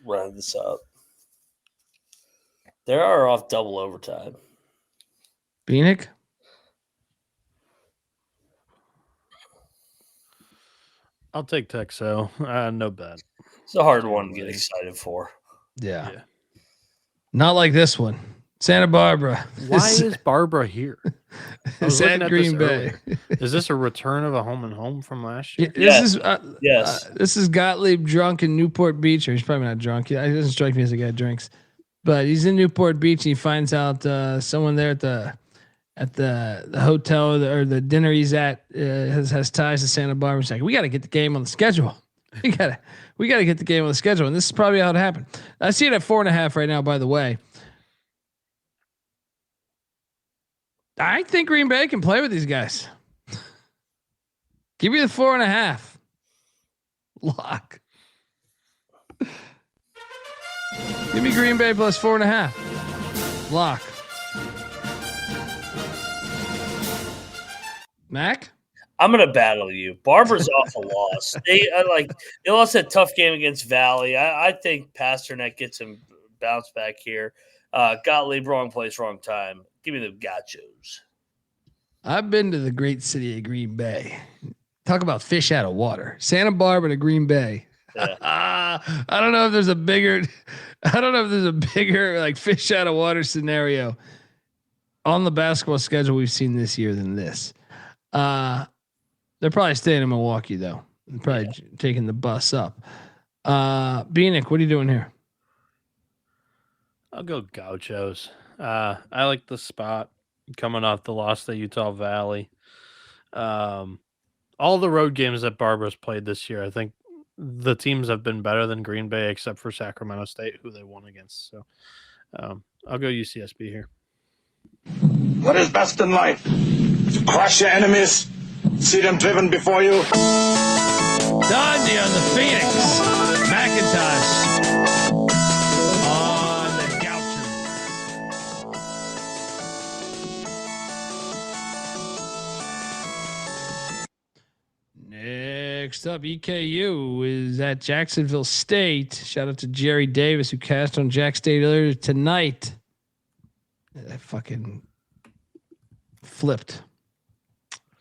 running this up. They are off double overtime. Bieniek? I'll take Texo. No bet. It's a hard one to get excited for. Yeah. Not like this one. Santa Barbara. Why is Barbara here? I was It's looking at at Green this Bay. earlier. Is this a return of a home and home from last year? Yes. This is Gottlieb drunk in Newport Beach. Or he's probably not drunk. He doesn't strike me as a guy that drinks. But he's in Newport Beach and he finds out someone there at the hotel or the dinner he's at has ties to Santa Barbara. He's like, we got to get the game on the schedule. We gotta get the game on the schedule. And this is probably how it happened. I see it at 4.5 right now, by the way. I think Green Bay can play with these guys. Give me the 4.5. Lock. Give me Green Bay plus 4.5. Lock. Mac? I'm gonna battle you. Barbara's off a loss. They lost that tough game against Valley. I think Pasternak gets him bounce back here. Gottlieb, wrong place, wrong time. Give me the gachos. I've been to the great city of Green Bay. Talk about fish out of water. Santa Barbara to Green Bay. Yeah. I don't know if there's a bigger like fish out of water scenario on the basketball schedule we've seen this year than this. They're probably staying in Milwaukee though. They're probably taking the bus up. Bieniek, what are you doing here? I'll go Gauchos. I like the spot coming off the loss to Utah Valley. All the road games that Barbara's played this year, I think the teams have been better than Green Bay, except for Sacramento State, who they won against. So I'll go UCSB here. What is best in life? To crush your enemies, see them driven before you. Dundee on the Phoenix. McIntyre on the Gauchos. Next up, EKU is at Jacksonville State. Shout out to Jerry Davis who cast on Jack State earlier tonight. I fucking flipped.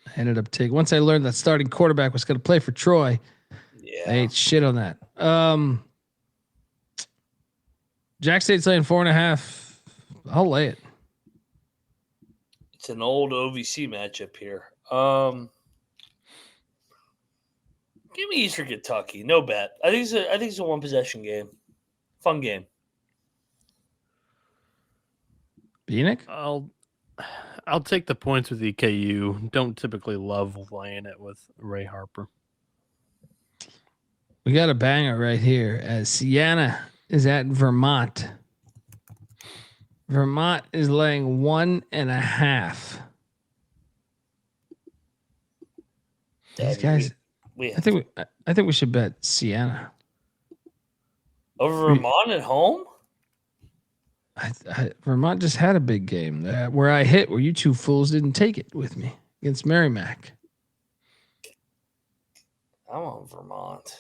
I ended up taking once I learned that starting quarterback was going to play for Troy. Yeah, I ate shit on that. Jack State's laying 4.5. I'll lay it. It's an old OVC matchup here. Give me Eastern Kentucky. No bet. I think it's a one possession game. Fun game. Bieniek? I'll take the points with EKU. Don't typically love laying it with Ray Harper. We got a banger right here as Siena is at Vermont. Vermont is laying 1.5. These guys, I think we should bet Siena over Vermont at home. Vermont just had a big game where I hit where you two fools didn't take it with me against Merrimack. I'm on Vermont.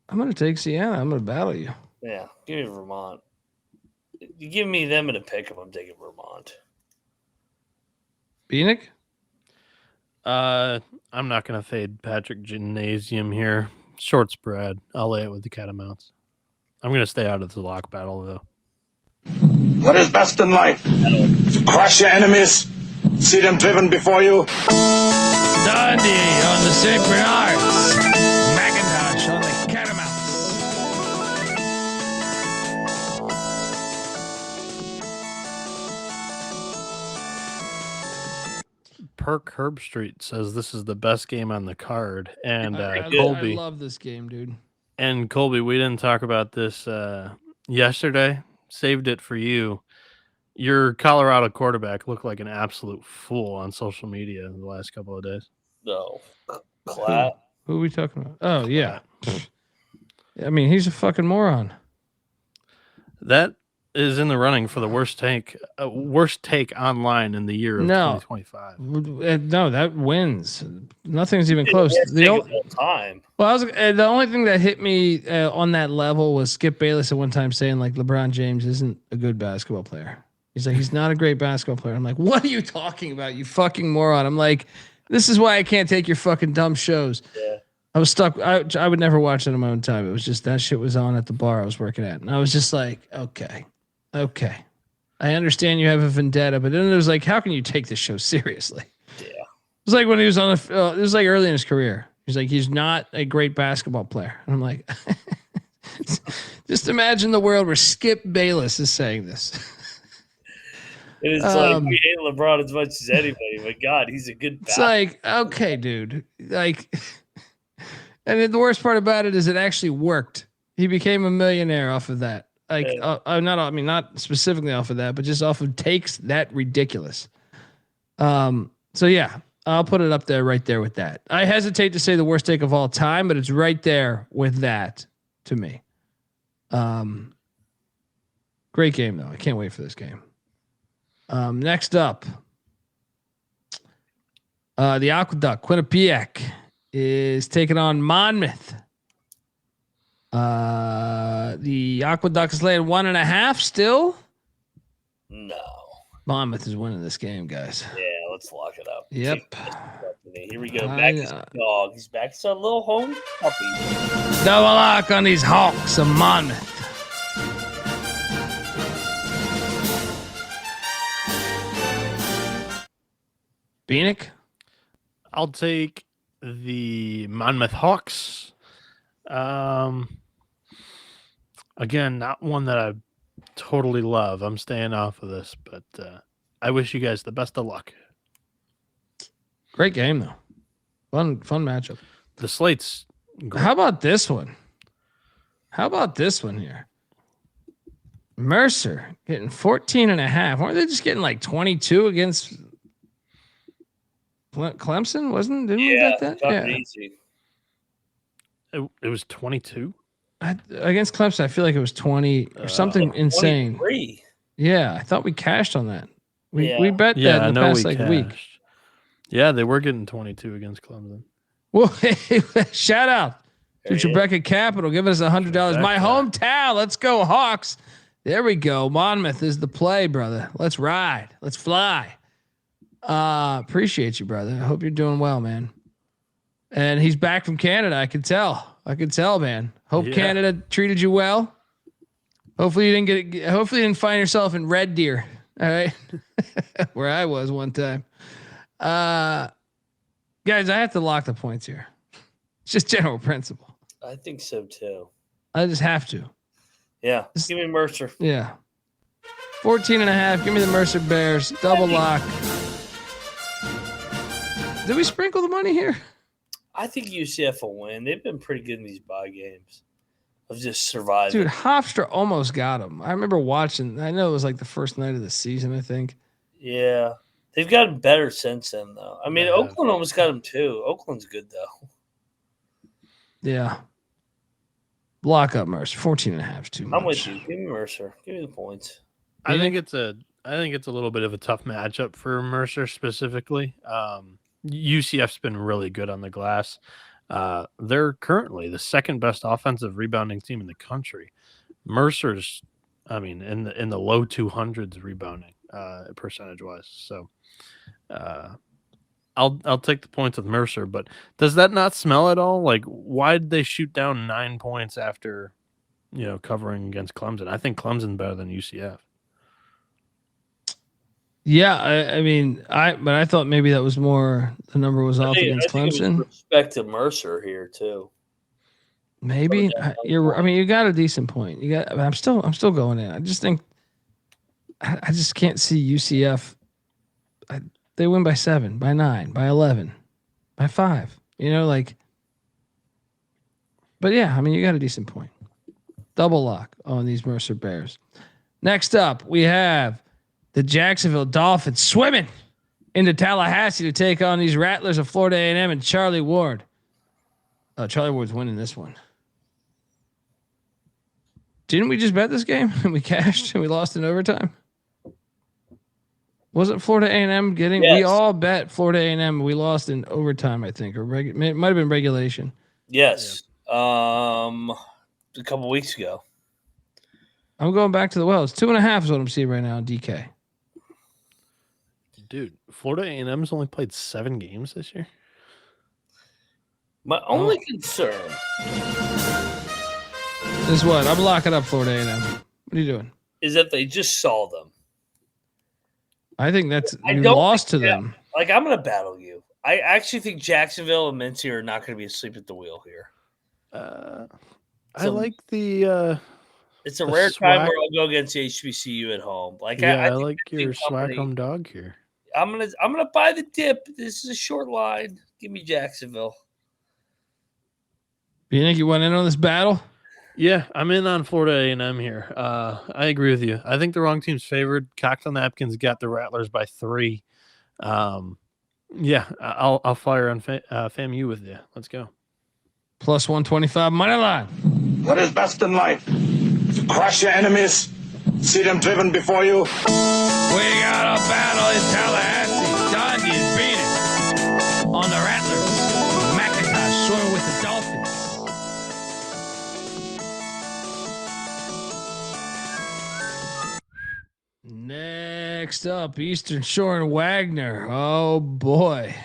I'm going to take Siena. I'm going to battle you. Yeah, give me Vermont. You give me them in a pick if I'm taking Vermont. Bieniek? I'm not going to fade Patrick Gymnasium here. Short spread. I'll lay it with the Catamounts. I'm going to stay out of the lock battle, though. What is best in life? To crush your enemies, see them driven before you. Dundee on the St. Bernards. McIntyre on the Catamounts. Perk Herbstreet says this is the best game on the card. And Colby. I love this game, dude. And Colby, we didn't talk about this yesterday. Saved it for you. Your Colorado quarterback looked like an absolute fool on social media in the last couple of days. No. Clap. Who are we talking about? Oh, yeah. I mean, he's a fucking moron. That is in the running for the worst take online in the year of 2025. No, that wins. Nothing's even close. The only time. Well, the only thing that hit me on that level was Skip Bayless at one time saying like LeBron James isn't a good basketball player. He's like, he's not a great basketball player. I'm like, what are you talking about, you fucking moron? I'm like, this is why I can't take your fucking dumb shows. Yeah. I was stuck. I would never watch it on my own time. It was just that shit was on at the bar I was working at. And I was just like, okay. I understand you have a vendetta, but then it was like, how can you take this show seriously? Yeah. It was like when he was on it was like early in his career. He's like, he's not a great basketball player. And I'm like, just imagine the world where Skip Bayless is saying this. It is like we hate LeBron as much as anybody, but God, he's a good It's like, okay, dude. Like, and then the worst part about it is it actually worked. He became a millionaire off of that. Like, not specifically off of that, but just off of takes that ridiculous. So yeah, I'll put it up there, right there with that. I hesitate to say the worst take of all time, but it's right there with that to me. Great game though. I can't wait for this game. Next up, the Aqueduct Quinnipiac is taking on Monmouth. The Aqueduct is laying 1.5 still. No. Monmouth is winning this game, guys. Yeah, let's lock it up. Yep. Here we go. Back to the dog. He's back to a little home puppy. Double lock on these Hawks of Monmouth. Bieniek? I'll take the Monmouth Hawks. Again, not one that I totally love. I'm staying off of this, but I wish you guys the best of luck. Great game though. Fun matchup. The slate's great. How about this one? Here? Mercer getting 14.5. Weren't they just getting like 22 against Clemson? Didn't we get that? Yeah. Easy. It was 22 against Clemson. I feel like it was 20 or something insane. 23. Yeah, I thought we cashed on that. We bet that in the past week. Yeah, they were getting 22 against Clemson. Well, shout out to Tribeca Capital giving us $100. My hometown. Let's go Hawks. There we go. Monmouth is the play, brother. Let's ride. Let's fly. Appreciate you, brother. I hope you're doing well, man. And he's back from Canada. I could tell, man. Hope Canada treated you well. Hopefully you didn't find yourself in Red Deer. All right. Where I was one time. Guys, I have to lock the points here. It's just general principle. I think so too. I just have to. Yeah. Give me Mercer. Yeah. 14.5. Give me the Mercer Bears. Double lock. Did we sprinkle the money here? I think UCF will win. They've been pretty good in these bye games of just surviving. Dude, Hofstra almost got him. I remember watching. I know it was like the first night of the season, I think. Yeah. They've gotten better since then, though. I mean, Oakland almost got him, too. Oakland's good, though. Yeah. Lock up Mercer. 14.5 is too much. I'm with you. Give me Mercer. Give me the points. I think it's a little bit of a tough matchup for Mercer specifically. UCF's been really good on the glass. They're currently the second best offensive rebounding team in the country. Mercer's, in the low 200s rebounding percentage wise. So I'll take the points with Mercer. But does that not smell at all? Like, why did they shoot down 9 points after covering against Clemson? I think Clemson's better than UCF. Yeah, but I thought maybe that was more the number was off against Clemson. Respect to Mercer here too. Maybe you got a decent point. I'm still going in. I just think I just can't see UCF. They win by 7, by 9, by 11, by 5. But yeah, you got a decent point. Double lock on these Mercer Bears. Next up, we have the Jacksonville Dolphins swimming into Tallahassee to take on these Rattlers of Florida A&M and Charlie Ward. Charlie Ward's winning this one. Didn't we just bet this game and we cashed and we lost in overtime? Wasn't Florida A&M getting? Yes. We all bet Florida A&M. We lost in overtime, I think, or it might have been regulation. Yes, a couple weeks ago. I'm going back to the well. It's 2.5 is what I'm seeing right now on DK. Dude, Florida A&M's only played 7 games this year. My only concern is what? I'm locking up Florida A&M. What are you doing? Is that they just saw them. I think you lost to them. Like, I'm going to battle you. I actually think Jacksonville and Mincy are not going to be asleep at the wheel here. I like the. It's a rare time where I'll go against the HBCU at home. Like, I like your swag home dog here. I'm gonna buy the dip. This is a short line. Give me Jacksonville. You think you went in on this battle? Yeah, I'm in on Florida A&M here. I agree with you. I think the wrong team's favored. Cocktail Napkins got the Rattlers by 3. Yeah, I'll fire on FAMU with you. Let's go. Plus 125 money line. What is best in life? To crush your enemies, see them driven before you. We got a battle in Tallahassee. Dungy's beating on the Rattlers. McIntyre swimming with the Dolphins. Next up, Eastern Shore and Wagner. Oh boy,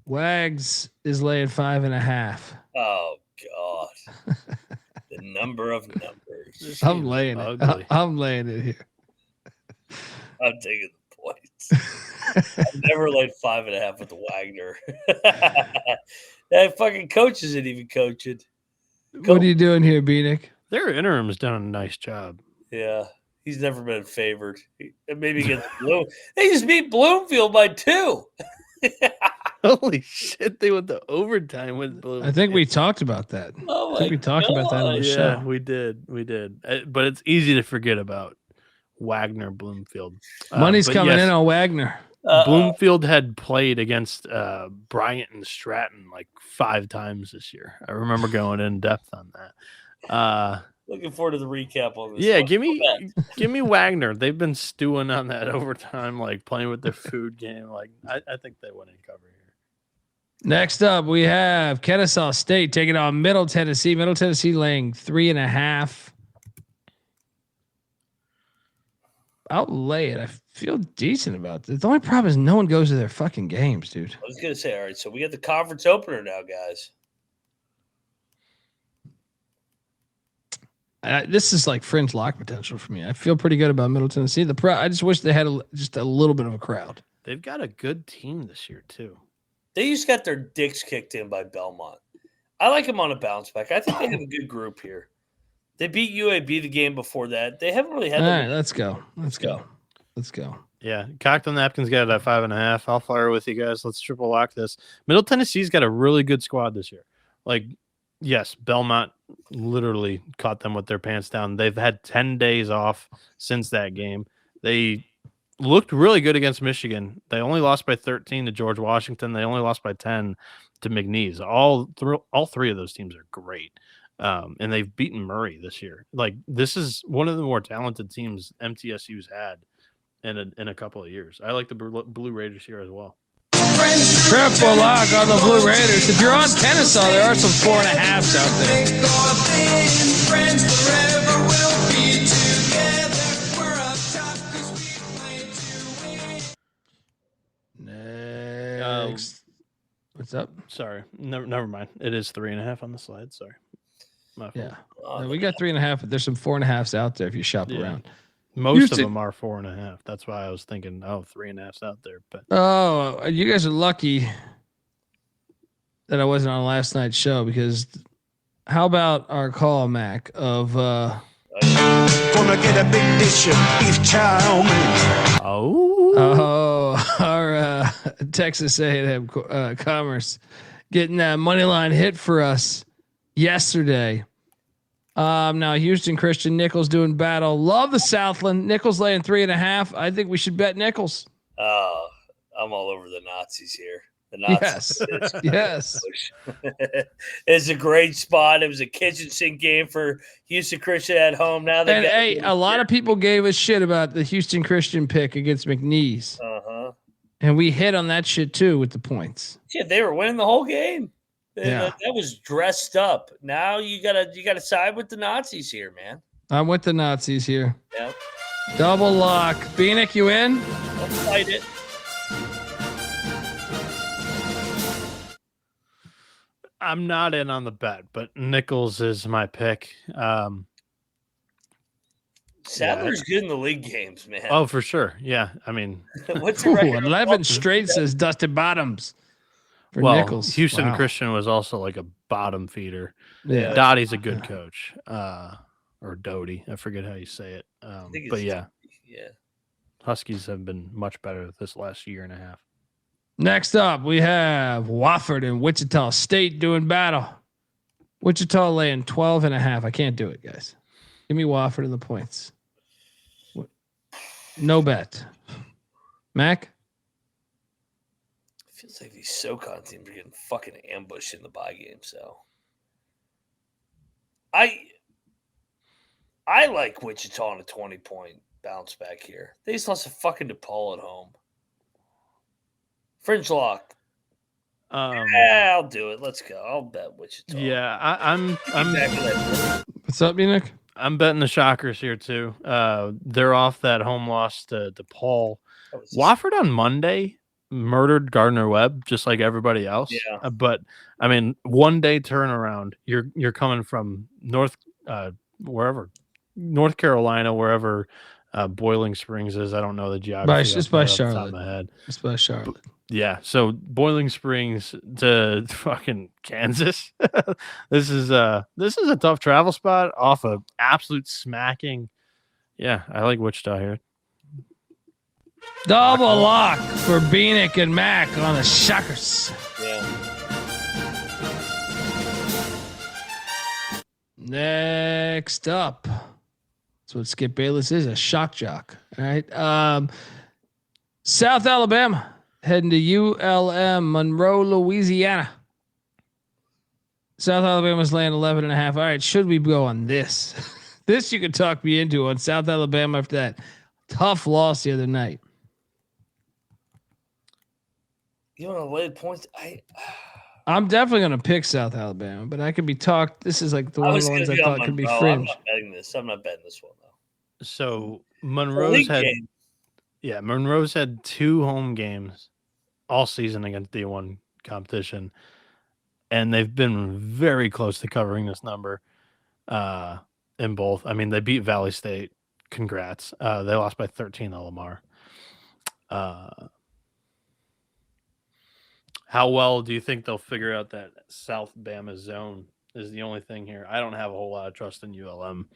Wags is laying 5.5. Oh God, the number of numbers. I'm laying it. I'm laying it here. I'm taking the points. I've never laid 5.5 with the Wagner. That fucking coach isn't even coaching. What are you doing here, Bieniek? Their interim's done a nice job. Yeah, he's never been favored. Maybe against Bloom. They just beat Bloomfield by 2. Holy shit! They went to overtime with Bloomfield. I think we talked about that. Oh I think we talked about that on the show. Yeah, we did. But it's easy to forget about Wagner Bloomfield. Money's coming in on Wagner. Bloomfield had played against Bryant and Stratton like 5 times this year. I remember going in depth on that. Looking forward to the recap on this. Yeah, give me Wagner. They've been stewing on that overtime, like playing with their food game. Like I think they went in cover here. Next up, we have Kennesaw State taking on Middle Tennessee. Middle Tennessee laying 3.5. I'll lay it. I feel decent about this. The only problem is no one goes to their fucking games, dude. I was gonna say, all right, so we got the conference opener now, guys. This is like fringe lock potential for me. I feel pretty good about Middle Tennessee. I just wish they had just a little bit of a crowd. They've got a good team this year too. They just got their dicks kicked in by Belmont. I like them on a bounce back. I think they have a good group here. They beat UAB the game before that. They haven't really had. All right, let's go. Yeah, Cocktail Napkins got it at 5.5. I'll fire with you guys. Let's triple lock this. Middle Tennessee's got a really good squad this year. Like, yes, Belmont literally caught them with their pants down. They've had 10 days off since that game. They looked really good against Michigan. They only lost by 13 to George Washington. They only lost by 10 to McNeese. All 3 of those teams are great. And they've beaten Murray this year. Like, this is one of the more talented teams MTSU's had in a couple of years. I like the Blue Raiders here as well. Triple lock on the Blue Raiders. If you're on Kennesaw, there are some 4.5s out there. Next. What's up? Sorry. Never mind. It is 3.5 on the slide. Sorry. Yeah. No, we got 3.5, but there's some 4.5s out there if you shop around. Most of them are 4.5. That's why I was thinking, 3.5's out there. But you guys are lucky that I wasn't on last night's show, because how about our call, Mac, of Gonna get a big dish of beef chow mein. Our Texas A&M Commerce getting that money line hit for us yesterday. Now Houston Christian, Nichols doing battle. Love the Southland. Nichols laying 3.5. I think we should bet Nichols. I'm all over the Nazis here. The Nazis. Yes. It's a great spot. It was a kitchen sink game for Houston Christian at home. Now a lot of people gave us shit about the Houston Christian pick against McNeese. And we hit on that shit too with the points. Yeah, they were winning the whole game. Yeah. That was dressed up. Now you gotta side with the Nazis here, man. I'm with the Nazis here. Yep. Double lock. Bieniek, you in? Let's fight it. I'm not in on the bet, but Nichols is my pick. Sadler's good in the league games, man. Oh, for sure. Yeah. I mean, What's the record? 11 straight says Dustin Bottoms for well, Nichols. Houston Wow. Christian was also like a bottom feeder. Yeah. Dottie's a good coach. Or Doty. I forget how you say it. But yeah. Yeah. Huskies have been much better this last year and a half. Next up, we have Wofford and Wichita State doing battle. Wichita laying 12.5. I can't do it, guys. Give me Wofford in the points. No bet. Mac? Feels like these SoCon teams are getting fucking ambushed in the bye game. So I like Wichita on a 20-point bounce back here. They just lost to fucking DePaul at home. Fringe lock. Yeah, I'll do it. Let's go. I'll bet Wichita. Yeah, I'm What's up, Nick? I'm betting the Shockers here too. They're off that home loss to DePaul. Wofford on Monday murdered Gardner Webb just like everybody else. Yeah. But I mean, 1 day turnaround. You're coming from North Carolina, wherever Boiling Springs is. I don't know the geography. It's by off the top of Charlotte. my head. It's by Charlotte. Yeah, so Boiling Springs to fucking Kansas. This is a tough travel spot off a absolute smacking. Yeah, I like Wichita here. Double lock for Bieniek and Mac on the Shockers. Yeah. Next up. That's what Skip Bayless is, a shock jock. All right. South Alabama heading to ULM, Monroe, Louisiana. South Alabama's laying 11.5. All right. Should we go on this? This you could talk me into on South Alabama after that tough loss the other night. You want to lay points? I'm definitely going to pick South Alabama, but I could be talked. This is like one of the ones I thought could be I'm fringe. not betting this. I'm not betting this one though. So Monroe's had 2 home games all season against D1 competition, and they've been very close to covering this number in both. I mean, they beat Valley State. Congrats. They lost by 13 to Lamar. How well do you think they'll figure out that South Bama zone is the only thing here? I don't have a whole lot of trust in ULM.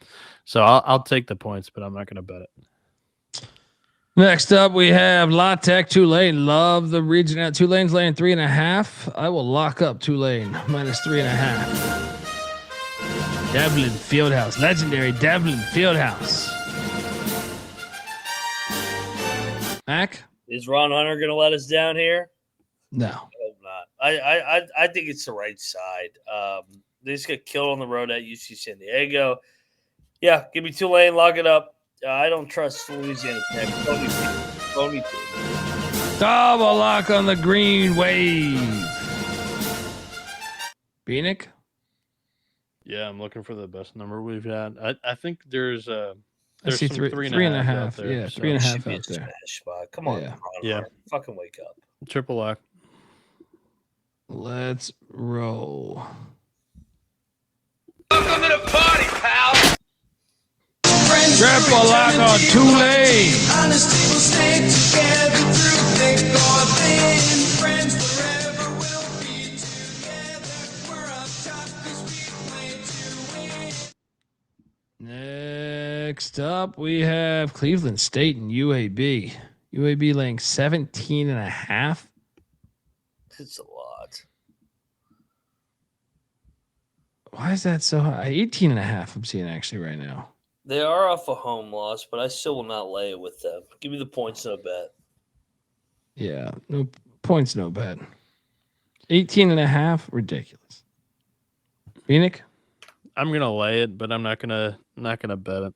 So I'll take the points, but I'm not going to bet it. Next up, we have La Tech Tulane. Love the region at Tulane's laying 3.5. I will lock up Tulane minus 3.5. Devlin Fieldhouse, legendary Devlin Fieldhouse. Mac? Is Ron Hunter going to let us down here? No. I hope not. I think it's the right side. They just got killed on the road at UC San Diego. Yeah, give me Tulane, lock it up. I don't trust Louisiana Tech. Phony. Double lock on the green wave. Bieniek? Yeah, I'm looking for the best number we've had. I think there's I there's see some 3.5. out there, Yeah, so- 3.5 Should be a out there. smash spot. Come on, Yeah. Ron Yeah. Hunter. Fucking wake up. Triple lock. Let's roll. Welcome to the party, pal. Triple lock on Tulane. Honesty will stay together through thick or thin. Friends forever will be together. We're up top 'cause we play to win. Next up, we have Cleveland State and UAB. UAB laying 17.5. It's a lot. Why is that so high? 18.5 I'm seeing actually right now. They are off a home loss, but I still will not lay it with them. Give me the points, no bet. Yeah, no points, no bet. 18.5, ridiculous. Bieniek? I'm gonna lay it, but I'm not gonna bet it.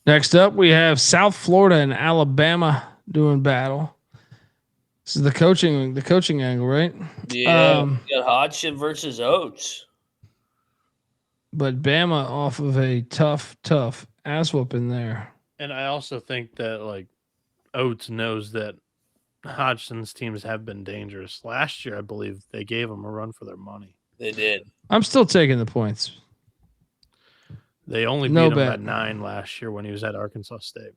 Next up, we have South Florida and Alabama doing battle. This is the coaching angle, right? Yeah, we got Hodgson versus Oates. But Bama off of a tough ass whooping there. And I also think that like Oates knows that Hodgson's teams have been dangerous. Last year, I believe they gave them a run for their money. They did. I'm still taking the points. They only No beat him bet. by 9 last year when he was at Arkansas State.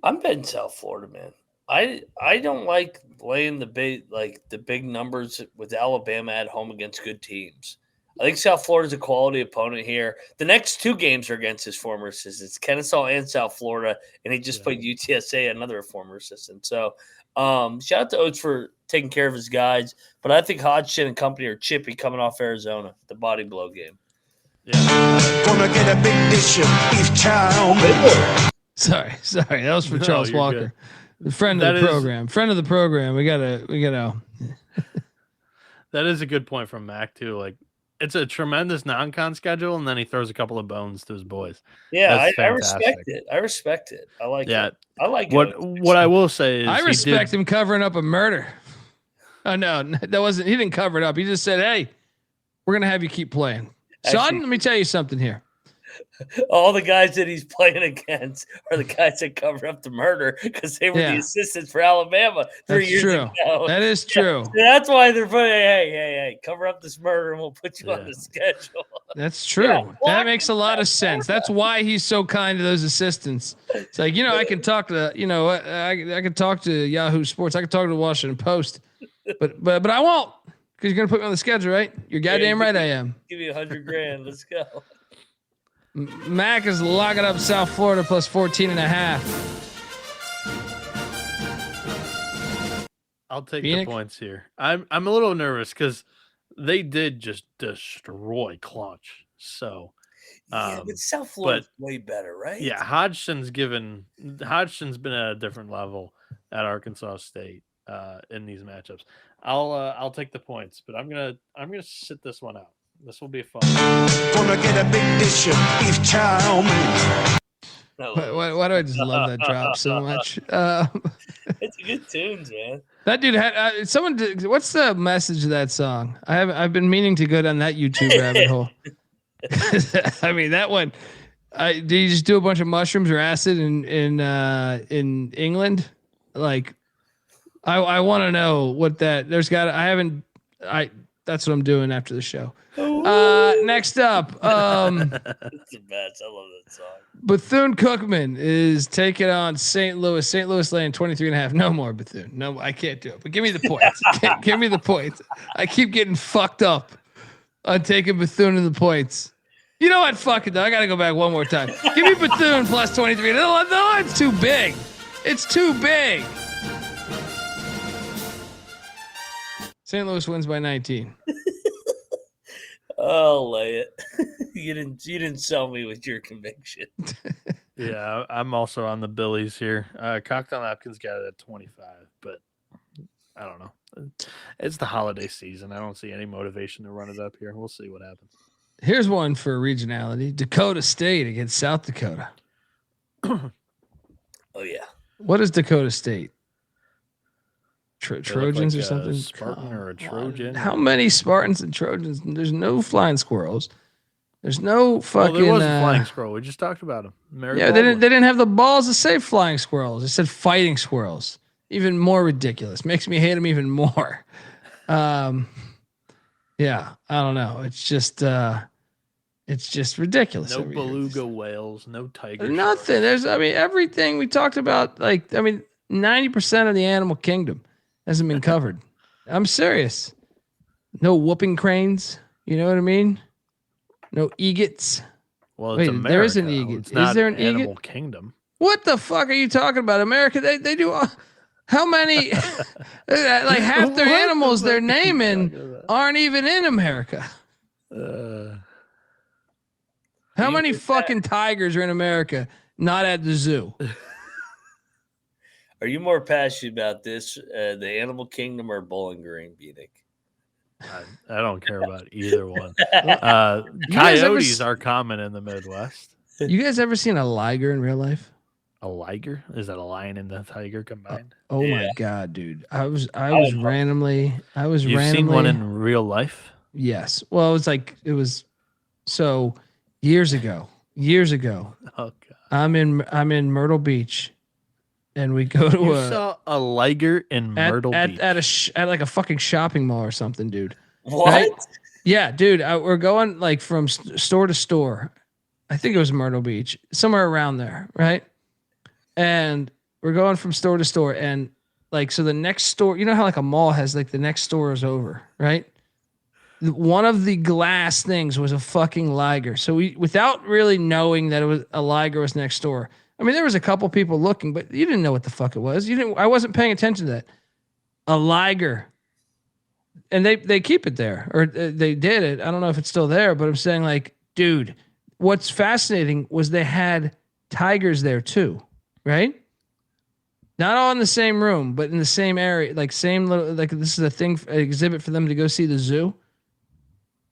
I'm betting South Florida, man. I don't like laying the big numbers with Alabama at home against good teams. I think South Florida's a quality opponent here. The next 2 games are against his former assistants, Kennesaw and South Florida, and he just played UTSA, another former assistant. So shout out to Oates for taking care of his guys. But I think Hodgson and company are chippy coming off Arizona, the body blow game. Gonna get a big dish of beef chow mein. Sorry. That was for No, Charles you're Walker, the friend of the program. Friend of the program. We gotta. That is a good point from Mac too. Like, it's a tremendous non-con schedule, and then he throws a couple of bones to his boys. Yeah, That's I respect it. I respect it. I like it. I like it. What I will say is I respect him covering up a murder. Oh no, that wasn't. He didn't cover it up. He just said, "Hey, we're gonna have you keep playing." Sean, let me tell you something here. All the guys that he's playing against are the guys that covered up the murder because they were the assistants for Alabama 3 years ago. That is true. So that's why they're putting, hey, cover up this murder and we'll put you on the schedule. That's true. That makes a lot of sense. That's why he's so kind to those assistants. It's like, I can talk to, I can talk to Yahoo Sports. I can talk to the Washington Post, but I won't, because you're going to put me on the schedule, right? You're goddamn right I am. Give me $100,000. Let's go. Mac is locking up South Florida plus 14.5. I'll take Bieniek? the points here. I'm a little nervous because they did just destroy Clutch. So, but South Florida's way better, right? Yeah, Hodgson's been at a different level at Arkansas State in these matchups. I'll take the points, but I'm gonna sit this one out. This will be fun. Gonna get a big dish of beef chow mein. Why do I just love that drop so much? It's good tunes, man. That dude had someone. What's the message of that song? I've been meaning to go down that YouTube rabbit hole. I mean, that one. Did you just do a bunch of mushrooms or acid in England? Like, I want to know what that. There's got. That's what I'm doing after the show. Next up, It's the best. I love that song. Bethune-Cookman is taking on St. Louis. St. Louis laying 23.5. No more Bethune. No, I can't do it. But give me the points. Give me the points. I keep getting fucked up on taking Bethune and the points. You know what? Fuck it, though. I got to go back one more time. Give me Bethune plus 23. The line's too big. It's too big. St. Louis wins by 19. I'll lay it. You didn't sell me with your conviction. Yeah, I'm also on the Billies here. Cocktail Napkins got it at 25, but I don't know. It's the holiday season. I don't see any motivation to run it up here. We'll see what happens. Here's one for regionality. Dakota State against South Dakota. Oh, yeah. What is Dakota State? Trojans like or something? Spartan or a Trojan? How many Spartans and Trojans? There's no flying squirrels. There's no fucking. Well, there was a flying squirrel. We just talked about him. They didn't have the balls to say flying squirrels. They said fighting squirrels. Even more ridiculous. Makes me hate them even more. Yeah, I don't know. It's just ridiculous. No beluga whales. No tiger. Nothing. Everything we talked about. 90% of the animal kingdom hasn't been covered. I'm serious. No whooping cranes. You know what I mean? No egots. Well, it's America. There is an egot. Is there an Animal egot? Kingdom. What the fuck are you talking about? America, they do how many like half their animals they're naming aren't even in America. How many fucking tigers are in America not at the zoo? Are you more passionate about this, the Animal Kingdom or Bowling Green, Bieniek? I don't care about either one. Coyotes are common in the Midwest. You guys ever seen a liger in real life? A liger? Is that a lion and a tiger combined? Oh my god, dude! I was randomly. You've seen one in real life? Yes. Well, it was so years ago. Oh god. I'm in Myrtle Beach, and we go to You saw a liger in Myrtle Beach. at like a fucking shopping mall or something, dude. What? Right? Yeah, dude. We're going like from store to store. I think it was Myrtle Beach, somewhere around there, right? And we're going from store to store, and like so the next store, you know how like a mall has like the next store is over, right? One of the glass things was a fucking liger. So we, without really knowing that it was a liger was next door. I mean, there was a couple people looking, but you didn't know what the fuck it was. You didn't. I wasn't paying attention to that. A liger, and they keep it there, or they did it. I don't know if it's still there, but I'm saying like, dude, what's fascinating was they had tigers there too, right? Not all in the same room, but in the same area, like same little, like this is a thing, an exhibit for them to go see the zoo.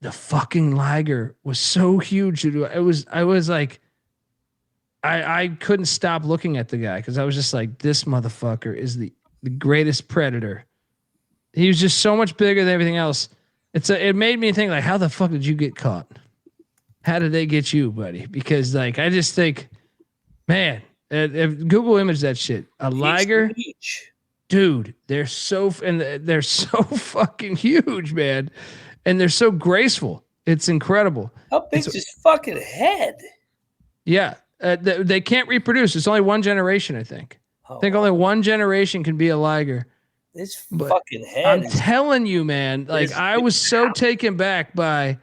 The fucking liger was so huge, dude. I was like, I couldn't stop looking at the guy because I was just like, this motherfucker is the greatest predator. He was just so much bigger than everything else. It made me think like, how the fuck did you get caught? How did they get you, buddy? Because like, I just think, man, if Google image that shit, a liger, dude, they're so fucking huge, man. And they're so graceful. It's incredible. How big's his fucking head? Yeah. They can't reproduce. It's only one generation, I think. I think only one generation can be a liger. This fucking head. I'm telling you, man. Like, I was so taken back by...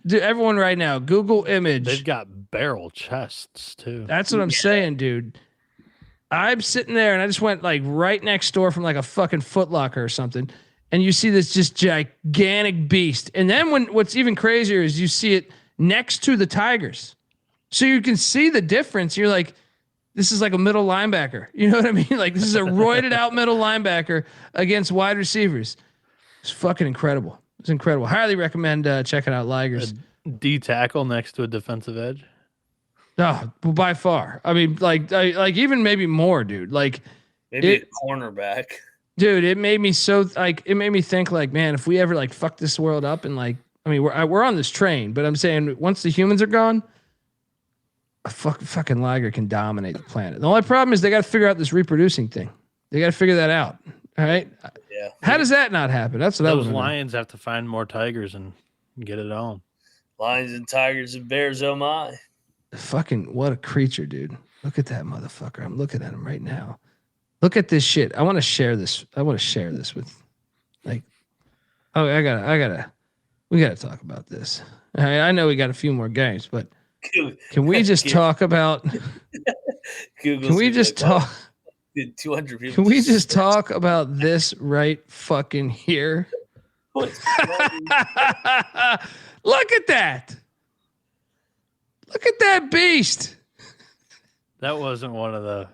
Dude, everyone right now, Google image. They've got barrel chests, too. That's what I'm saying, dude. I'm sitting there, and I just went, like, right next door from, like, a fucking Foot Locker or something. And you see this just gigantic beast. And then what's even crazier is you see it next to the tigers. So you can see the difference. You're like, this is like a middle linebacker. You know what I mean? Like, this is a roided out middle linebacker against wide receivers. It's fucking incredible. It's incredible. Highly recommend checking out ligers. A D tackle next to a defensive edge? No, by far. I mean, like even maybe more, dude. Like maybe a cornerback. Dude, it made me so like it made me think like, man, if we ever like fuck this world up and like, I mean, we're on this train, but I'm saying once the humans are gone, a fucking liger can dominate the planet. The only problem is they got to figure out this reproducing thing. They got to figure that out. All right. Yeah. How does that not happen? That's what those lions have to find more tigers and get it on. Lions and tigers and bears, oh my! Fucking what a creature, dude! Look at that motherfucker. I'm looking at him right now. Look at this shit. I want to share this. I want to share this with, like, oh, we gotta talk about this. I know we got a few more games, but can we just talk about? Can we just talk? 200 people. Can we just talk about this right fucking here? Look at that. Look at that beast. That wasn't one of the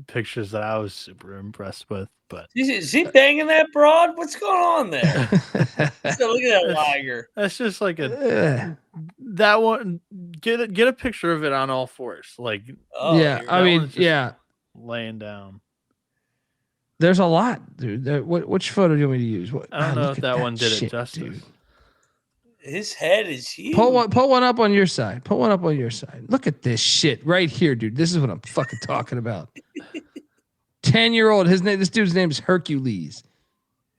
pictures that I was super impressed with, but is he banging that broad? What's going on there? So look at that liger. That's just like that one. Get a picture of it on all fours, like yeah. I mean, yeah, laying down. There's a lot, dude. Which photo do you want me to use? I don't know if that one did it justice. Dude. His head is huge. Pull one up on your side. Pull one up on your side. Look at this shit right here, dude. This is what I'm fucking talking about. 10-year-old. This dude's name is Hercules.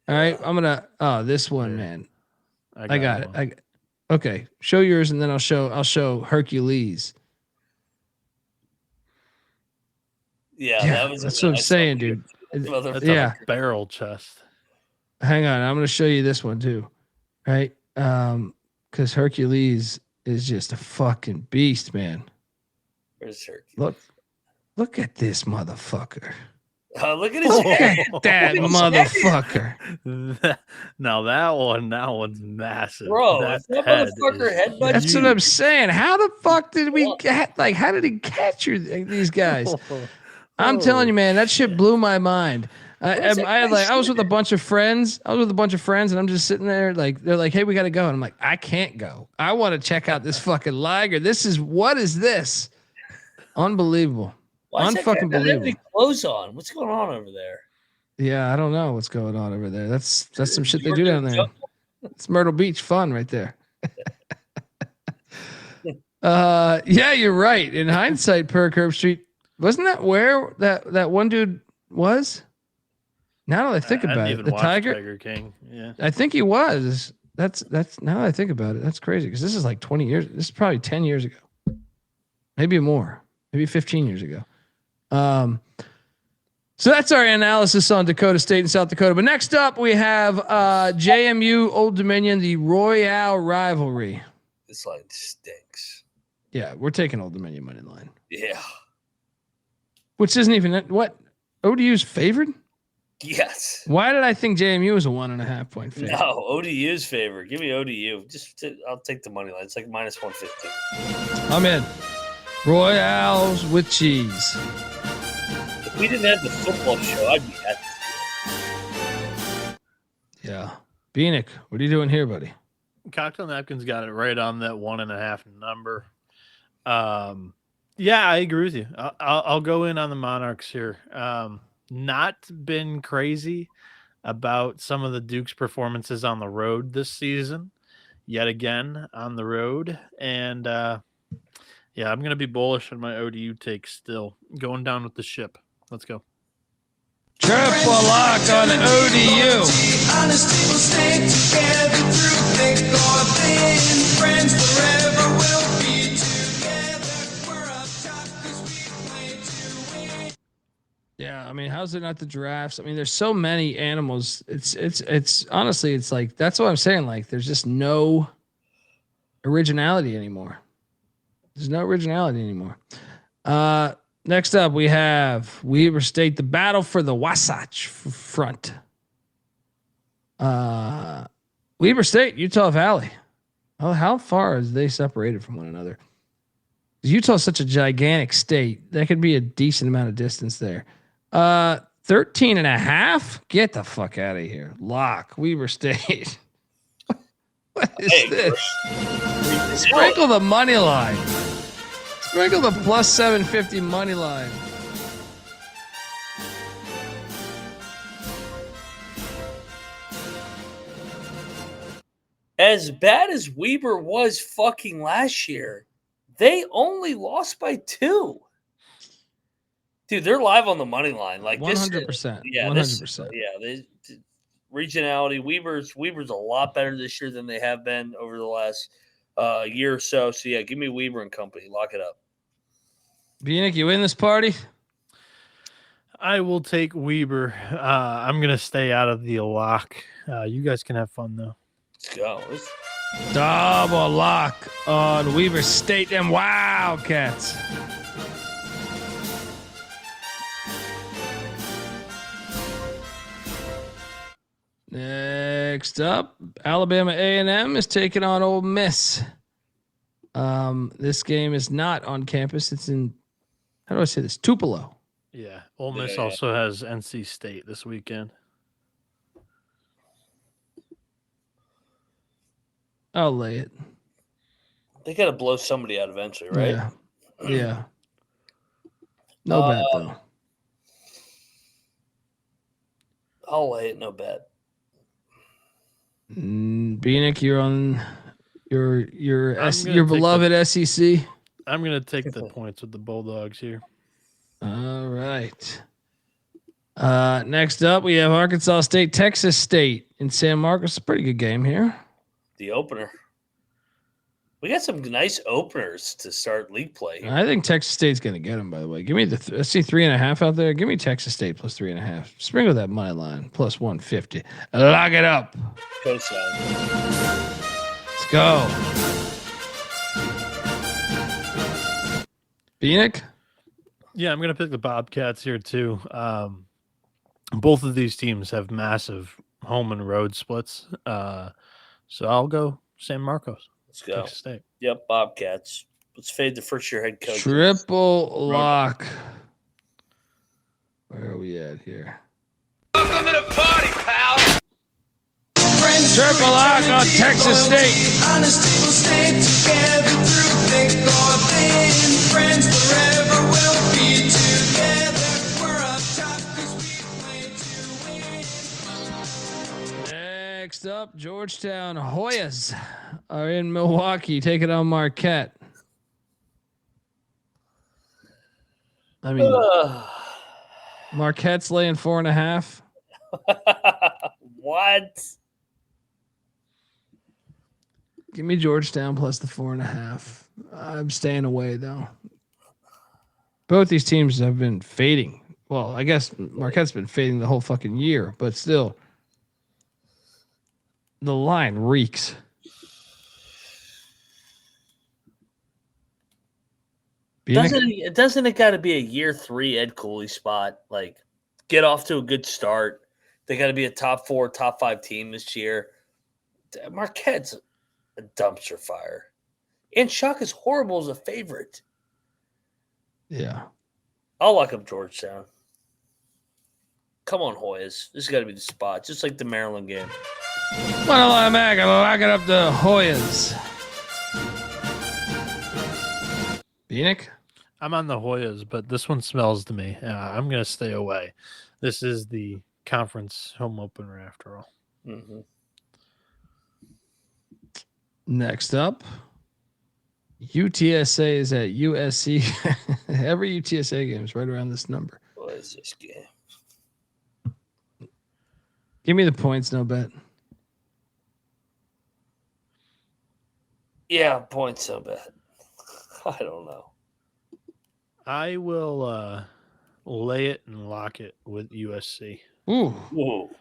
All right, I'm gonna. This one, man. I got it. Okay, show yours, and then I'll show Hercules. Yeah, that's what I'm saying, dude. That's a barrel chest. Hang on, I'm gonna show you this one too, right? Because Hercules is just a fucking beast, man. Where's Hercules? Look at this motherfucker. Look at his head. That motherfucker. Now that one's massive. Bro, that motherfucker headbutt. That's what I'm saying. How the fuck did we get? Like, how did he catch these guys? I'm telling you, man, that shit blew my mind. I was with a bunch of friends. And I'm just sitting there, like, they're like, "Hey, we got to go," and I'm like, "I can't go. I want to check out this fucking liger. What is this? Unbelievable." Unfucking believable. Any clothes on? What's going on over there? Yeah, I don't know what's going on over there. That's some shit they do down there. It's Myrtle Beach fun right there. Yeah, you're right. In hindsight, per Curb Street, wasn't that where that one dude was? Now that I think I about didn't it, even the watch Tiger King. Yeah. I think he was. That's now that I think about it, that's crazy because this is like 20 years. This is probably 10 years ago, maybe more, maybe 15 years ago. So that's our analysis on Dakota State and South Dakota. But next up, we have JMU Old Dominion, the Royale rivalry. This line stinks. Yeah, we're taking Old Dominion money line, Yeah. which isn't even what ODU's favored. Yes. Why did I think JMU was a 1.5 point favorite? No, ODU's favor. Give me ODU. I'll take the money line. It's like minus 150. I'm in. Royales with cheese. If we didn't have the football show, I'd be at this. Yeah. Bieniek, what are you doing here, buddy? Cocktail Napkins got it right on that 1.5 number. Yeah, I agree with you. I'll go in on the Monarchs here. Not been crazy about some of the Duke's performances on the road this season. Yet again on the road, and yeah, I'm gonna be bullish on my ODU take still. Going down with the ship. Let's go. Triple lock on ODU. Honesty will stay together through thick or thin. Friends forever will be together. We're up top 'cause we play to win. Yeah, I mean, how's it not the drafts? I mean, there's so many animals. It's honestly, it's like that's what I'm saying. Like, there's just no originality anymore. There's no originality anymore. Next up, we have Weber State, the battle for the Wasatch Front. Weber State, Utah Valley. How far is they separated from one another? Utah's such a gigantic state. That could be a decent amount of distance there. 13.5. Get the fuck out of here. Lock Weber State. What is this? Sprinkle the money line. Sprinkle the plus 750 money line. As bad as Weber was fucking last year, they only lost by 2. Dude, they're live on the money line. Like 100%. Yeah, 100%. Regionality. Weber's a lot better this year than they have been over the last year or so. So yeah, give me Weber and company. Lock it up. Bieniek, you in this party? I will take Weber. I'm gonna stay out of the lock. You guys can have fun though. Let's go. Double lock on Weber State and Wildcats. Next up, Alabama A&M is taking on Ole Miss. This game is not on campus. It's in, how do I say this? Tupelo. Yeah. Ole Miss also has NC State this weekend. I'll lay it. They got to blow somebody out eventually, right? Yeah. Yeah. No bet, though. I'll lay it. No bet. Bieniek, you're on your beloved SEC. I'm going to take the points with the Bulldogs here. All right. Next up, we have Arkansas State, Texas State in San Marcos. A pretty good game here. The opener. We got some nice openers to start league play here. I think Texas State's going to get them, by the way. Give me let's see 3.5 out there. Give me Texas State plus 3.5. Sprinkle that money line plus 150. Lock it up. Cosign. Let's go. Bieniek? Yeah, I'm going to pick the Bobcats here too. Both of these teams have massive home and road splits. So I'll go San Marcos. Let's go. Texas State. Yep, Bobcats. Let's fade the first year head coach. Triple lock. Where are we at here? Welcome to the party, pal. Triple lock on Texas State. Honesty will stay together through thick or thin. Friends forever will be together. We're up top 'cause we play to win. Next up, Georgetown Hoyas are in Milwaukee taking on Marquette. I mean, Marquette's laying 4.5. What? Give me Georgetown plus the 4.5. I'm staying away though. Both these teams have been fading. Well, I guess Marquette's been fading the whole fucking year, but still, the line reeks. Doesn't it got to be a year 3 Ed Cooley spot? Like, get off to a good start. They got to be a top 4, top 5 team this year. Marquette's a dumpster fire, and Chuck is horrible as a favorite. Yeah, I'll lock up Georgetown. Come on, Hoyas. This has got to be the spot, just like the Maryland game. Well, I'm back. I'm locking up the Hoyas. Bieniek? I'm on the Hoyas, but this one smells to me. I'm going to stay away. This is the conference home opener after all. Mm-hmm. Next up, UTSA is at USC. Every UTSA game is right around this number. What is this game? Give me the points, no bet. Yeah, points so bad. I don't know. I will lay it and lock it with USC. Ooh.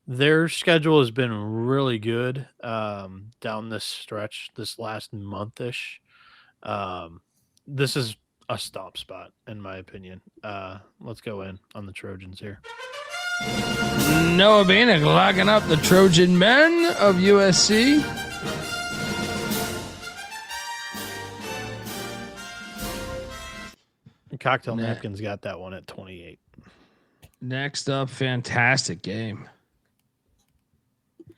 Their schedule has been really good down this stretch, this last month-ish. This is a stop spot, in my opinion. Let's go in on the Trojans here. Noah Bieniek locking up the Trojan men of USC. Cocktail Napkins got that one at 28. Next up, fantastic game.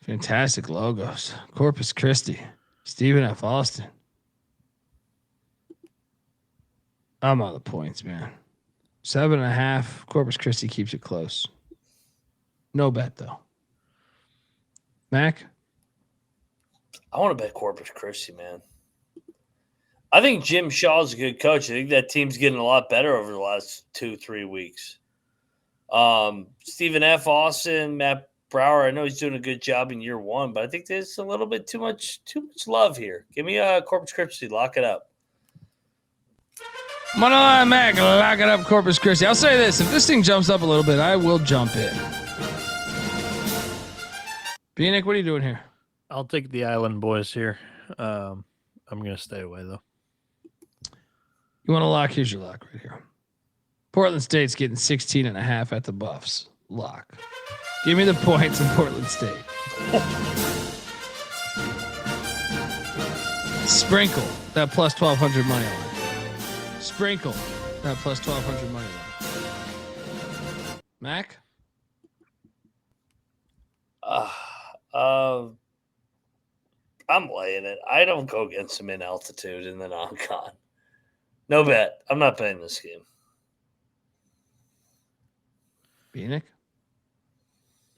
Fantastic logos. Corpus Christi. Stephen F. Austin. I'm on the points, man. 7.5. Corpus Christi keeps it close. No bet, though. Mac? I want to bet Corpus Christi, man. I think Jim Shaw's a good coach. I think that team's getting a lot better over the last 2-3 weeks. Stephen F. Austin, Matt Brower, I know he's doing a good job in year 1, but I think there's a little bit too much love here. Give me Corpus Christi. Lock it up. Moneyline Mac, lock it up, Corpus Christi. I'll say this. If this thing jumps up a little bit, I will jump in. Bieniek, what are you doing here? I'll take the Island boys here. I'm going to stay away, though. You want to lock? Here's your lock right here. Portland State's getting 16.5 at the Buffs. Lock. Give me the points in Portland State. Sprinkle that plus 1,200 money line. Sprinkle that plus 1,200 money line. Mac? I'm laying it. I don't go against them in altitude in the non-con. No bet. I'm not betting this game. Bieniek?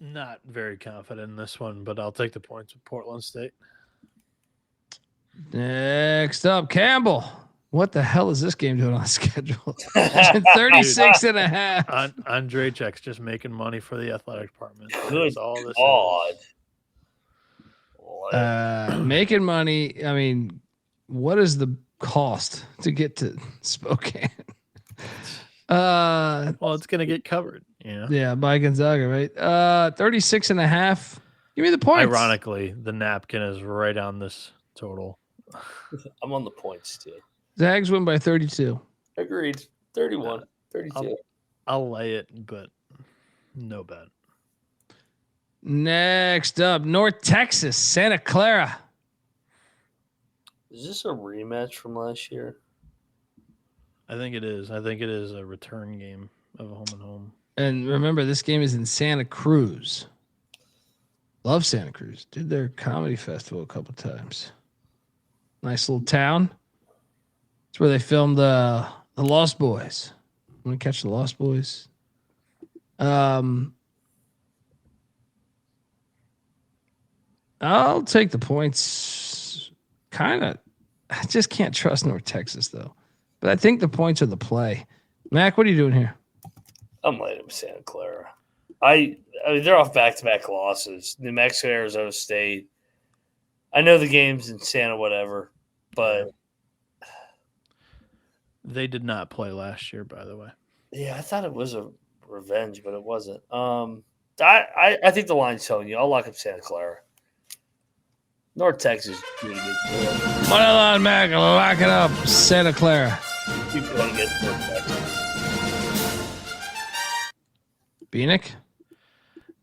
Not very confident in this one, but I'll take the points with Portland State. Next up, Campbell. What the hell is this game doing on the schedule? 36.5. Andre Check's just making money for the athletic department. Good all this God. Making money. I mean, what is the cost to get to Spokane? Well, it's going to get covered. Yeah, by Gonzaga, right? 36.5. Give me the points. Ironically, the napkin is right on this total. I'm on the points too. Zags win by 32. Agreed. 31, 32. I'll lay it, but no bet. Next up, North Texas, Santa Clara. Is this a rematch from last year? I think it is. I think it is a return game of a home and home. And remember, this game is in Santa Cruz. Love Santa Cruz. Did their comedy festival a couple times. Nice little town. It's where they filmed the Lost Boys. Want to catch the Lost Boys? I'll take the points. Kind of. I just can't trust North Texas, though. But I think the points are the play. Mac, what are you doing here? I'm laying with Santa Clara. I mean, they're off back-to-back losses. New Mexico, Arizona State. I know the game's in Santa, whatever, but They did not play last year, by the way. yeah, I thought it was a revenge, but it wasn't. I think the line's telling you. I'll lock up Santa Clara. North Texas. Money line, Mac. Lock it up. Santa Clara. Keep going against North Texas. Bieniek?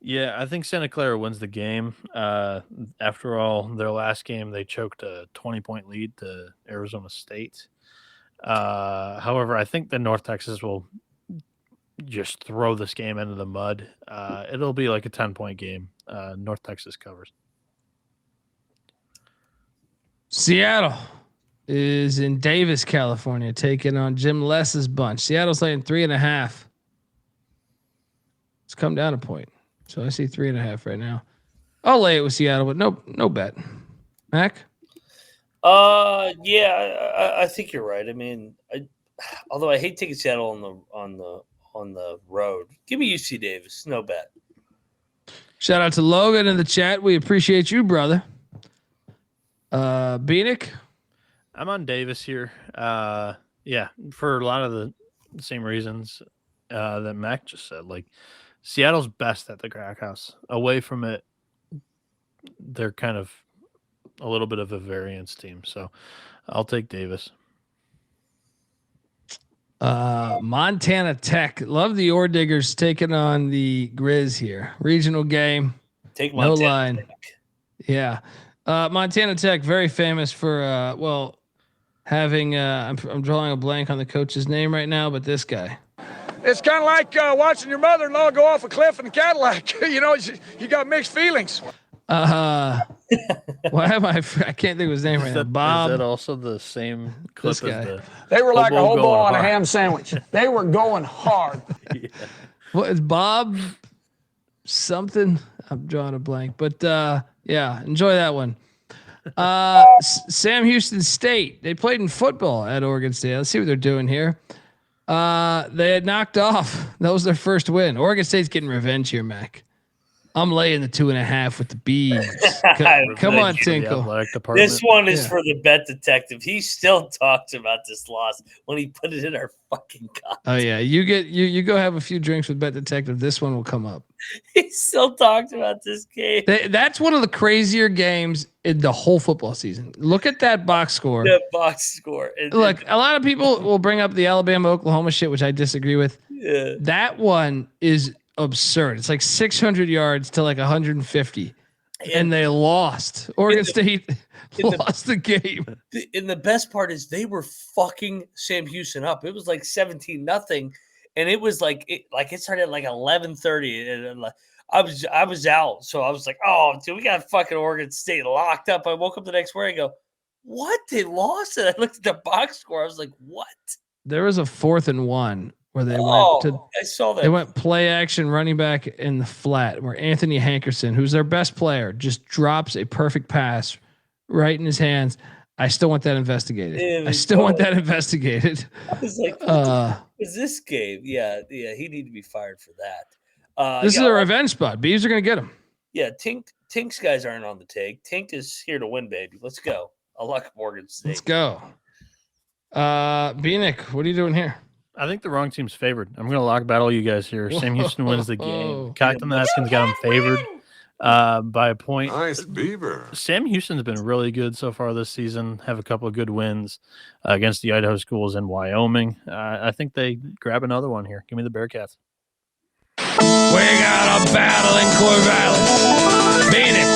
Yeah, I think Santa Clara wins the game. After all, their last game, they choked a 20-point lead to Arizona State. However, I think the North Texas will just throw this game into the mud. It'll be like a 10-point game. North Texas covers. Seattle is in Davis, California, taking on Jim Less's bunch. Seattle's laying 3.5. It's come down a point. So I see 3.5 right now. I'll lay it with Seattle, but no bet. Mac? Yeah, I think you're right. I mean, although I hate taking Seattle on the road, give me UC Davis. No bet. Shout out to Logan in the chat. We appreciate you, brother. Bieniek? I'm on Davis here. Yeah, for a lot of the same reasons that Mac just said. Like, Seattle's best at the crack house. Away from it, they're kind of a little bit of a variance team. So I'll take Davis. Montana Tech. Love the Ore Diggers taking on the Grizz here. Regional game. Take Montana no line. Tech. Yeah. Montana Tech, very famous for, having, I'm drawing a blank on the coach's name right now, but this guy. It's kind of like watching your mother-in-law go off a cliff in a Cadillac. You got mixed feelings. Why am I can't think of his name right now. Bob. Is that also the same clip This guy. as They were like a hobo on a hard. ham sandwich. They were going hard. Yeah. What is Bob something? I'm drawing a blank, but yeah, enjoy that one. Sam Houston State. They played in football at Oregon State. Let's see what they're doing here. They had knocked off. That was their first win. Oregon State's getting revenge here, Mac. I'm laying the 2.5 with the bees. Come on, Tinkle. This one is for the bet detective. He still talks about this loss when he put it in our fucking cup. Oh yeah, you go have a few drinks with Bet Detective. This one will come up. He still talks about this game. That's one of the crazier games in the whole football season. Look at that box score. The box score. Look, a lot of people will bring up the Alabama-Oklahoma shit, which I disagree with. Yeah. That one is absurd. It's like 600 yards to like 150, and they lost. Oregon State lost the game. And the best part is they were fucking Sam Houston up. It was like 17-0, and it was like it started at like 11:30, and I was out, so I was like, oh, dude, we got fucking Oregon State locked up. I woke up the next morning and go, what? They lost it. I looked at the box score. I was like, what? There was a 4th and 1 where they I saw that. They went play action running back in the flat where Anthony Hankerson, who's their best player, just drops a perfect pass right in his hands. I still want that investigated. I still want that investigated. I was like, what is this game? Yeah, he need to be fired for that. This is a revenge spot. Beavs are going to get him. Yeah, Tink's guys aren't on the take. Tink is here to win, baby. Let's go. I like Oregon State. Let's go. Bieniek, what are you doing here? I think the wrong team's favored. I'm going to lock battle you guys here. Sam Houston wins the game. Cockton Haskins got him favored by a point. Nice beaver. Sam Houston's been really good so far this season. Have a couple of good wins against the Idaho schools in Wyoming. I think they grab another one here. Give me the Bearcats. We got a battle in Corvallis. Bieniek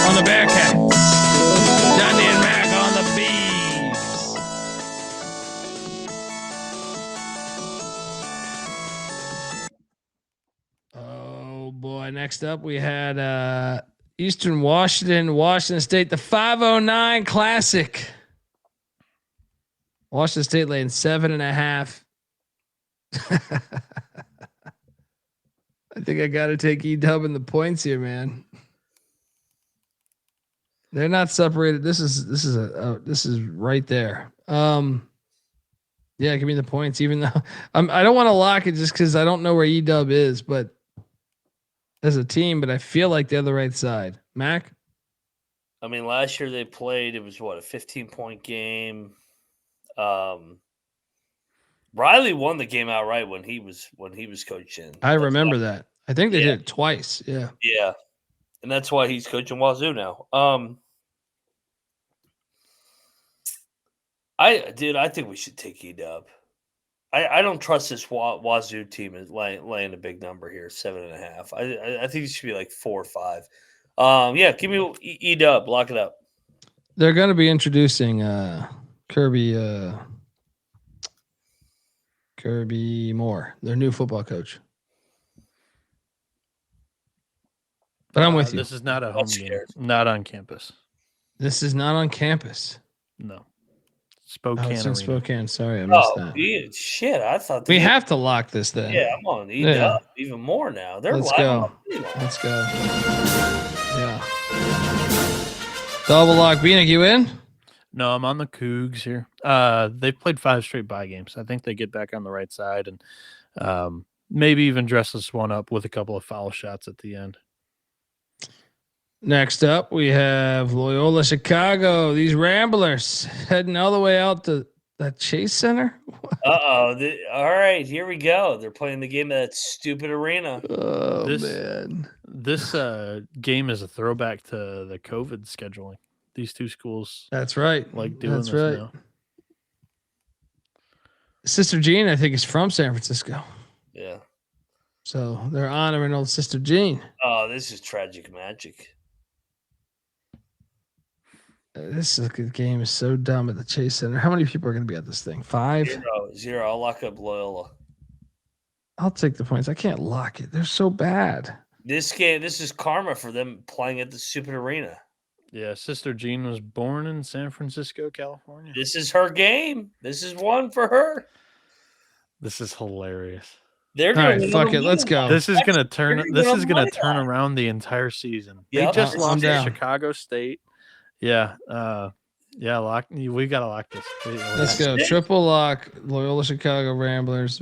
on the Bearcats. Johnny and Mac on the Bees. Oh boy! Next up, we had Eastern Washington State, the 509 Classic. Washington State laying 7.5. I think I got to take E-Dub in the points here, man. They're not separated. This is right there. Yeah, give me the points. Even though I don't want to lock it just because I don't know where EW is, but as a team, but I feel like they're the right side. Mac. I mean, last year they played. It was what, a 15-point game. Riley won the game outright when he was coaching. I remember that. I think they did it twice. Yeah. Yeah, and that's why he's coaching Wazoo now. I think we should take EW. I don't trust this Wazoo team is laying a big number here, 7.5. I think it should be like 4 or 5. Yeah, give me EW. Lock it up. They're going to be introducing Kirby Moore, their new football coach. But I'm with you. This is not a home game. Not on campus. This is not on campus. No. Spokane. It's in Spokane. Sorry, I missed that. Shit, I thought We have to lock this then. Yeah, I'm on EW even more now. They're Let's live go. on the line. Let's go. Yeah. Double lock. Bieniek, you in? No, I'm on the Cougs here. They've played 5 straight bye games. I think they get back on the right side and maybe even dress this one up with a couple of foul shots at the end. Next up, we have Loyola Chicago. These Ramblers heading all the way out to the Chase Center. All right, here we go. They're playing the game at that stupid arena. Oh, man. This game is a throwback to the COVID scheduling. These two schools. That's right. Like doing That's this right. now. Sister Jean, I think, is from San Francisco. Yeah. So they're honoring old Sister Jean. Oh, this is tragic magic. This game is so dumb at the Chase Center. How many people are going to be at this thing? 5? 0. I'll lock up Loyola. I'll take the points. I can't lock it. They're so bad. This is karma for them playing at the stupid arena. Yeah, Sister Jean was born in San Francisco, California. This is her game. This is one for her. This is hilarious. They're All right, fuck it. Let's go. This is gonna turn. They're This gonna is gonna money turn line. around the entire season. Yep. They just I'm lost to down. Chicago State. Yeah. Yeah. Lock. We gotta lock this. Let's go. Triple lock. Loyola Chicago Ramblers.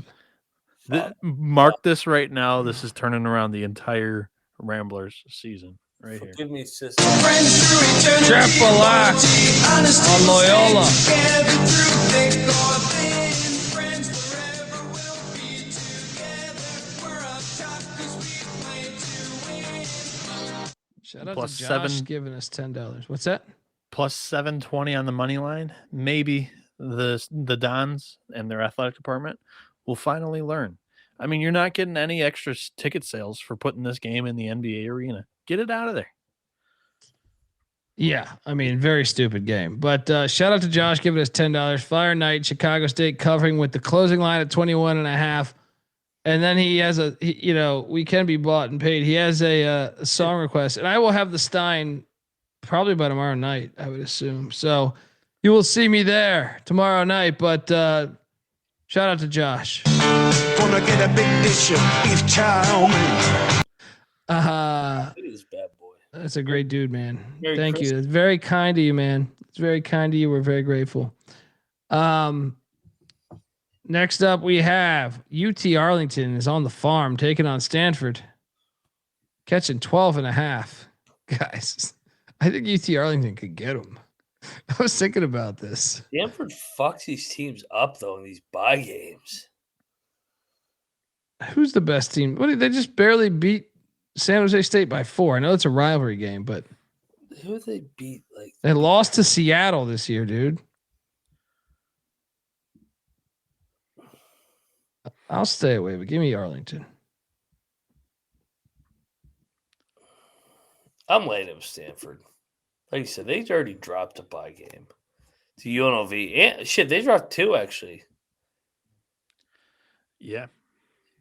Mark this right now. This is turning around the entire Ramblers season right here. Give me sister. Triple lock on Loyola. Shout out Plus to Josh 7. giving us $10. What's that? Plus 720 on the money line. Maybe the Dons and their athletic department will finally learn. I mean, you're not getting any extra ticket sales for putting this game in the NBA arena. Get it out of there. Yeah, I mean, very stupid game. But shout out to Josh giving us $10. Fire Night, Chicago State covering with the closing line at 21.5. And then he has we can be bought and paid. He has a song request, and I will have the Stein probably by tomorrow night, I would assume. So you will see me there tomorrow night. But shout out to Josh. Gonna get a big dish of beef chow mein. It is bad boy. That's a great dude, man. Merry Thank you. Christmas. It's very kind of you, man. It's very kind of you. We're very grateful. Next up, we have UT Arlington is on the farm taking on Stanford, catching 12.5. Guys, I think UT Arlington could get them. I was thinking about this. Stanford fucks these teams up though in these bye games. Who's the best team? What did they just barely beat San Jose State by 4? I know it's a rivalry game, but Who they beat? Like they lost to Seattle this year, dude. I'll stay away, but give me Arlington. I'm laying them Stanford. Like you said, they already dropped a bye game to UNLV. And shit, they dropped 2 actually. Yeah.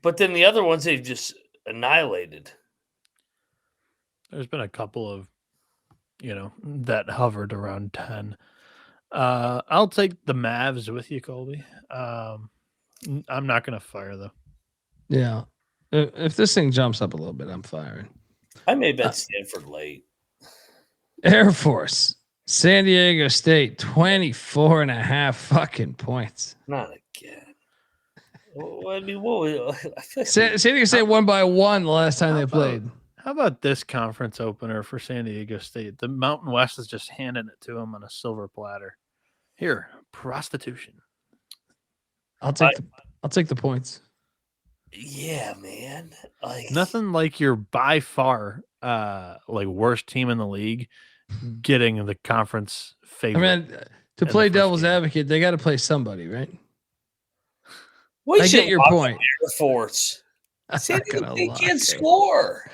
But then the other ones they've just annihilated. There's been a couple of, that hovered around 10. I'll take the Mavs with you, Colby. I'm not going to fire, though. Yeah. If this thing jumps up a little bit, I'm firing. I may bet Stanford late. Air Force, San Diego State, 24.5 fucking points. Not again. I mean, what was, I feel like San Diego State won by 1 the last time they played. How about this conference opener for San Diego State? The Mountain West is just handing it to them on a silver platter. Here, prostitution. I'll take the points. yeah, man. Like Nothing like your by far like worst team in the league getting the conference I favorite. mean, to in play the first devil's game. advocate, they got to play somebody, right? we I should get your lock point. Air Force. San not Diego gonna State lock can't it. score.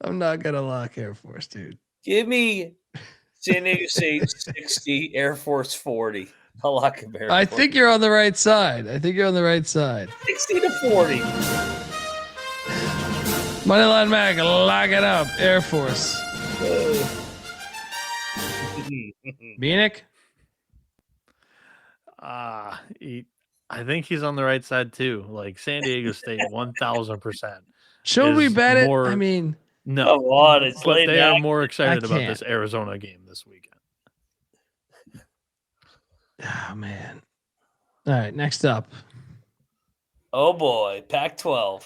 I'm not gonna lock Air Force, dude. Give me San Diego State 60, Air Force 40. I'll lock him Air I Force. think you're on the right side. 60 to 40. Moneyline Mac, lock it up. Air Force. Bieniek? I think he's on the right side too. Like San Diego State, 1,000%. Should we is bet it? more- I mean, No, Come on, it's but late they are night. more excited about can't. this Arizona game this weekend. oh man. All right, next up. Oh boy, Pac-12.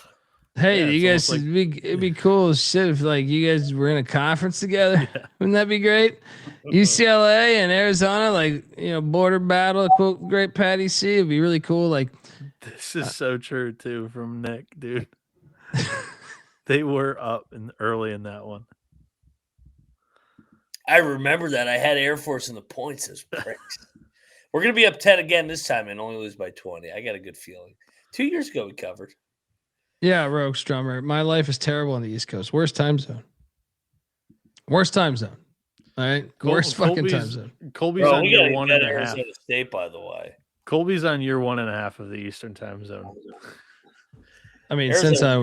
Hey, Yeah, you it's guys, almost it'd be cool as shit if like you guys were in a conference together. Wouldn't that be great? UCLA and Arizona, like border battle, quote great Patty C. It'd be really cool. Like This is so true too from Nick, dude. They were up early in that one. I remember that. I had Air Force in the points as pricks. We're going to be up 10 again this time and only lose by 20. I got a good feeling. 2 years ago, we covered. yeah, Rogue Strummer. My life is terrible on the East Coast. Worst time zone. All right, worst fucking time zone. Colby's Bro, on we year got 1.5. Arizona State, by the way. Colby's on year 1.5 of the Eastern time zone. I mean, Arizona since I State.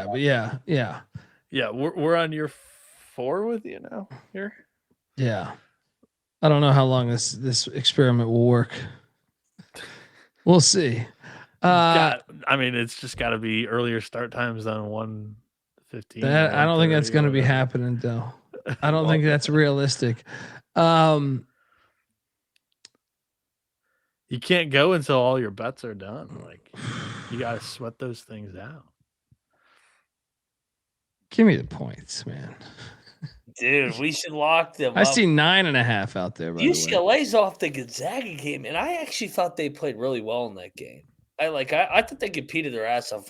was, yeah. Yeah, we're on year 4 with you now here. Yeah. I don't know how long this experiment will work. We'll see. I mean, it's just got to be earlier start times than 1:15. I don't think that's 1:30, going to be whatever. happening, though. I don't think that's realistic. You can't go until all your bets are done. Like, you got to sweat those things out. Give me the points, man. Dude, we should lock them I up. see 9.5 out there. By the way. UCLA's off the Gonzaga game, and I actually thought they played really well in that game. I thought they competed their ass off.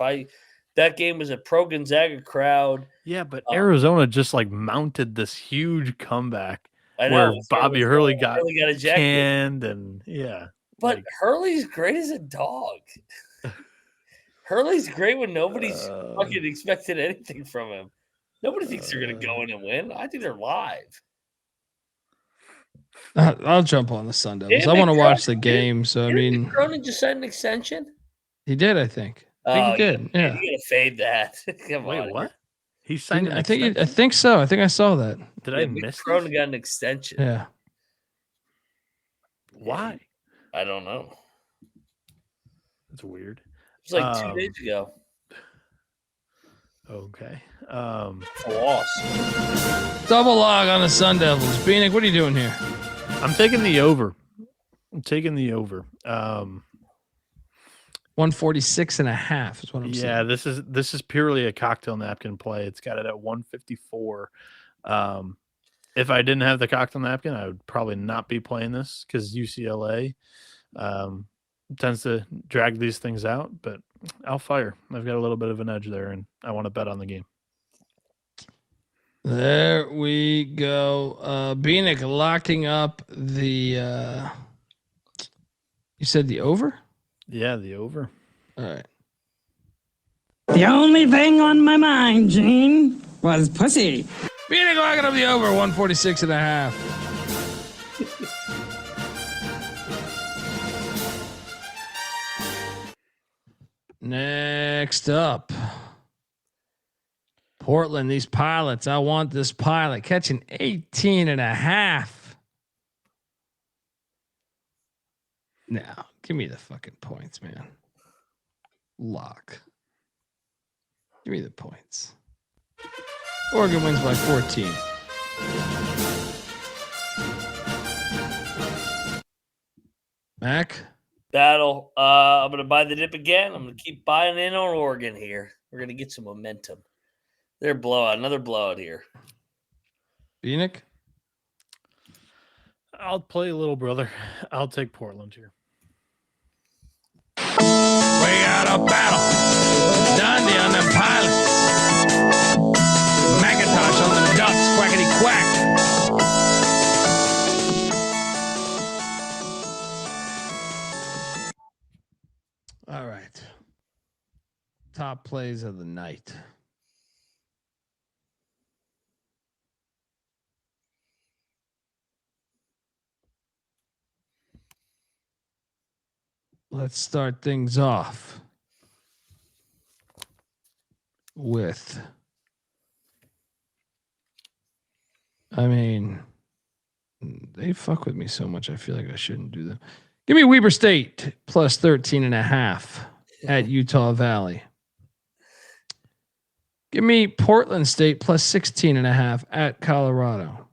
That game was a pro Gonzaga crowd. Yeah, but Arizona just like mounted this huge comeback I know, where it was Bobby Hurley got ejected. canned, and But Hurley's great as a dog. Hurley's great when nobody's fucking expected anything from him. Nobody thinks they're going to go in and win. I think they're live. I'll jump on the Sun Devils. I want to watch the game. So I mean, Cronin just signed an extension. he did. I think he did. Yeah. You gotta fade that. Come Wait, on. what? He signed an I think extension? I think so. I think I saw that. Did I miss Cronin this? got an extension. Yeah. Why? I don't know. That's weird. It was like 2 days ago. Okay. Loss. Double log on the Sun Devils. Bieniek, what are you doing here? I'm taking the over. 146.5 is what I'm saying. Yeah, this is purely a cocktail napkin play. It's got it at 154. If I didn't have the cocktail napkin, I would probably not be playing this because UCLA tends to drag these things out. But I'll fire. I've got a little bit of an edge there, and I want to bet on the game. There we go. Bieniek locking up the. You said the over? Yeah, the over. All right. The only thing on my mind, Gene, was pussy. Bieniek locking up the over 146.5. Next up. Portland, these pilots. I want this pilot catching 18.5. Now, give me the fucking points, man. Lock. Give me the points. Oregon wins by 14. Mac? battle. I'm going to buy the dip again. I'm going to keep buying in on Oregon here. We're going to get some momentum. They're blowout. Another blowout here. Bieniek? I'll play little brother. I'll take Portland here. We got a battle. Dundee on them pilots. McIntyre on them ducks. Quackity quack. All right. Top plays of the night. Let's start things off with, I mean, they fuck with me so much. I feel like I shouldn't do them. Give me Weber State plus 13.5 at Utah Valley. Give me Portland State plus 16.5 at Colorado.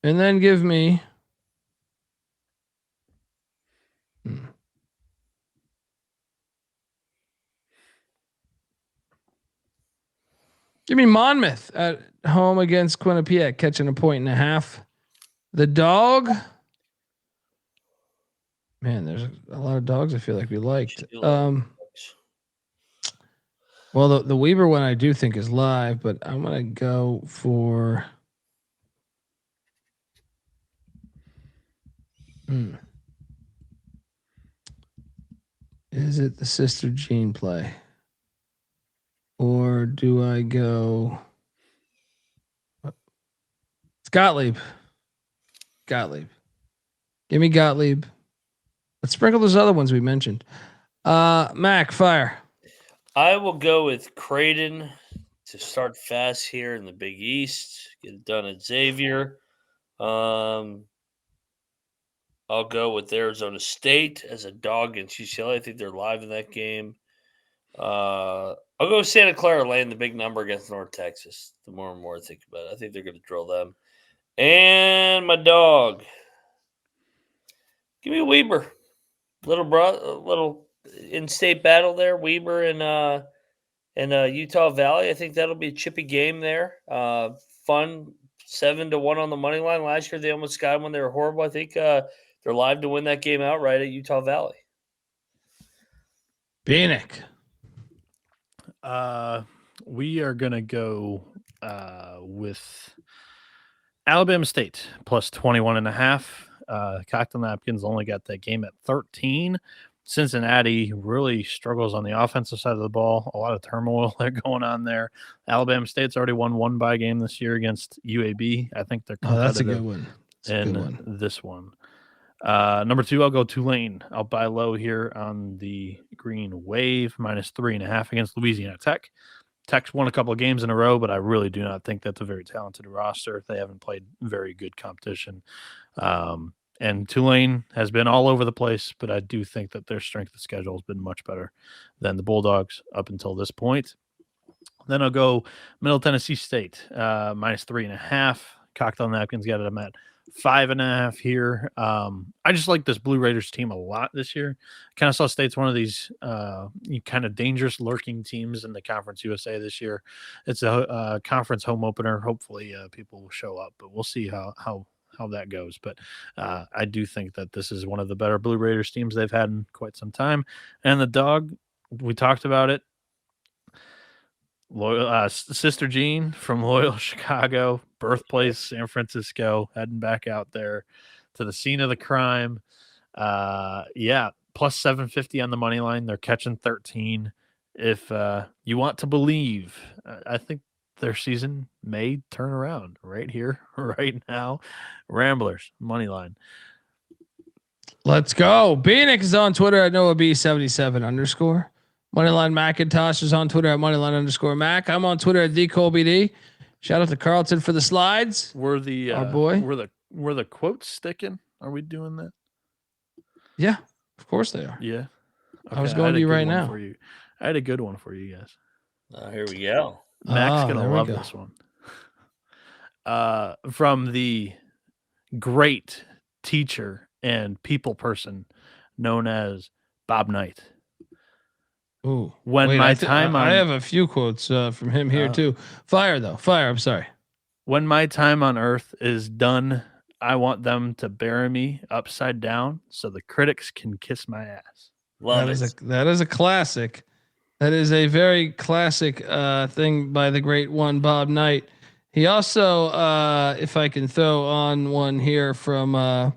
And then give me Monmouth at home against Quinnipiac, catching 1.5. The dog. Man, there's a lot of dogs I feel like we liked. Well, the Weber one I do think is live, but I'm gonna go for. Is it the Sister Jean play? Or do I go? It's Gottlieb. Gottlieb. Give me Gottlieb. Let's sprinkle those other ones we mentioned. Mac, fire. I will go with Creighton to start fast here in the Big East. Get it done at Xavier. I'll go with Arizona State as a dog against UCLA. I think they're live in that game. I'll go with Santa Clara laying the big number against North Texas. The more and more I think about it, I think they're going to drill them. And my dog. Give me Weber. Little in-state battle there. Weber and Utah Valley. I think that'll be a chippy game there. Fun. 7-1 on the money line. Last year they almost got when they were horrible. I think they're live to win that game outright at Utah Valley. Bieniek. We are gonna go with Alabama State plus 21.5. Cocktail Napkins only got that game at 13. Cincinnati really struggles on the offensive side of the ball. A lot of turmoil there going on there. Alabama State's already won one bye game this year against UAB. I think they're competitive. That's a good one. This one. Number 2, I'll go Tulane. I'll buy low here on the green wave, minus 3.5 against Louisiana Tech. Tech's won a couple of games in a row, but I really do not think that's a very talented roster. They haven't played very good competition. And Tulane has been all over the place, but I do think that their strength of schedule has been much better than the Bulldogs up until this point. Then I'll go Middle Tennessee State, minus 3.5. Cocktail Napkins got it. I'm at 5.5 here. I just like this Blue Raiders team a lot this year. Kind of saw State's one of these kind of dangerous lurking teams in the Conference USA this year. It's a conference home opener. Hopefully people will show up, but we'll see how that goes. But I do think that this is one of the better Blue Raiders teams they've had in quite some time. And the dog, we talked about it. Sister Jean from Loyola Chicago, birthplace San Francisco, heading back out there to the scene of the crime. Plus 750 on the money line. They're catching 13. If you want to believe, I think their season may turn around right here, right now. Ramblers, money line. Let's go. Bieniek is on Twitter at NoahB77_. Moneyline McIntosh is on Twitter at Moneyline_Mac. I'm on Twitter at TheColbyD. Shout out to Carlton for the slides. We're the our boy. We're the quotes sticking. Are we doing that? Yeah, of course they are. Yeah. Okay, I was going to you right now. For you. I had a good one for you guys. Here we go. Mac's gonna love this one. From the great teacher and people person known as Bob Knight. Ooh, When wait, my I time on, I have a few quotes from him here too. Fire though, fire. I'm sorry. when my time on Earth is done, I want them to bury me upside down so the critics can kiss my ass. Love That is a classic. That is a very classic thing by the great one Bob Knight. He also, if I can throw on one here from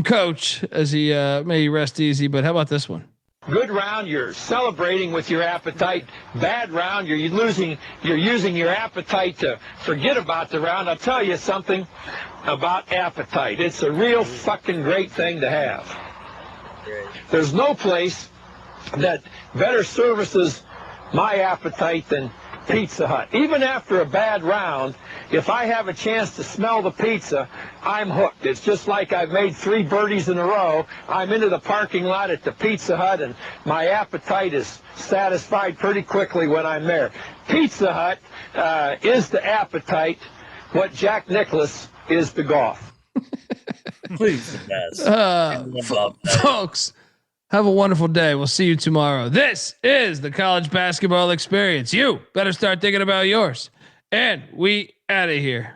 Coach, as he may rest easy. But how about this one? Good round, you're celebrating with your appetite. Bad round, you're using your appetite to forget about the round. I'll tell you something about appetite. It's a real fucking great thing to have. There's no place that better services my appetite than Pizza Hut. Even after a bad round, if I have a chance to smell the pizza, I'm hooked. It's just like I've made 3 birdies in a row. I'm into the parking lot at the Pizza Hut, and my appetite is satisfied pretty quickly when I'm there. Pizza Hut is the appetite what Jack Nicklaus is the golf. Please, the best. Folks, have a wonderful day. We'll see you tomorrow. This is the College Basketball Experience. You better start thinking about yours. And we out of here.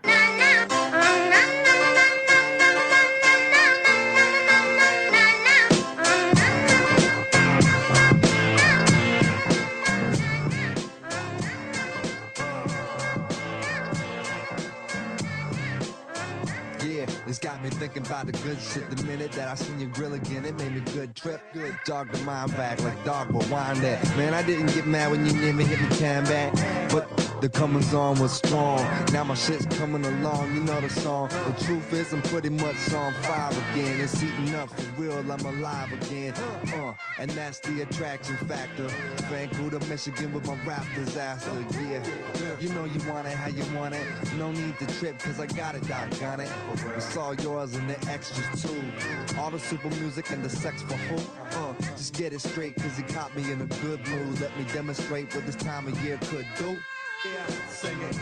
It's got me thinking about the good shit the minute that I seen your grill again. It made me good trip, good dog to mind back like dog will wind that. Man, I didn't get mad when you never hit me time back, but the comings on was strong. Now my shit's coming along, you know the song. The truth is I'm pretty much on fire again. It's heating up for real, I'm alive again. And that's the attraction factor. Vancouver, Michigan with my rap disaster, yeah. You know you want it how you want it. No need to trip, cause I got it, doggone it. It's all yours and the extras too. All the super music and the sex for who? Just get it straight, cause he caught me in a good mood. Let me demonstrate what this time of year could do. Yeah, sing it.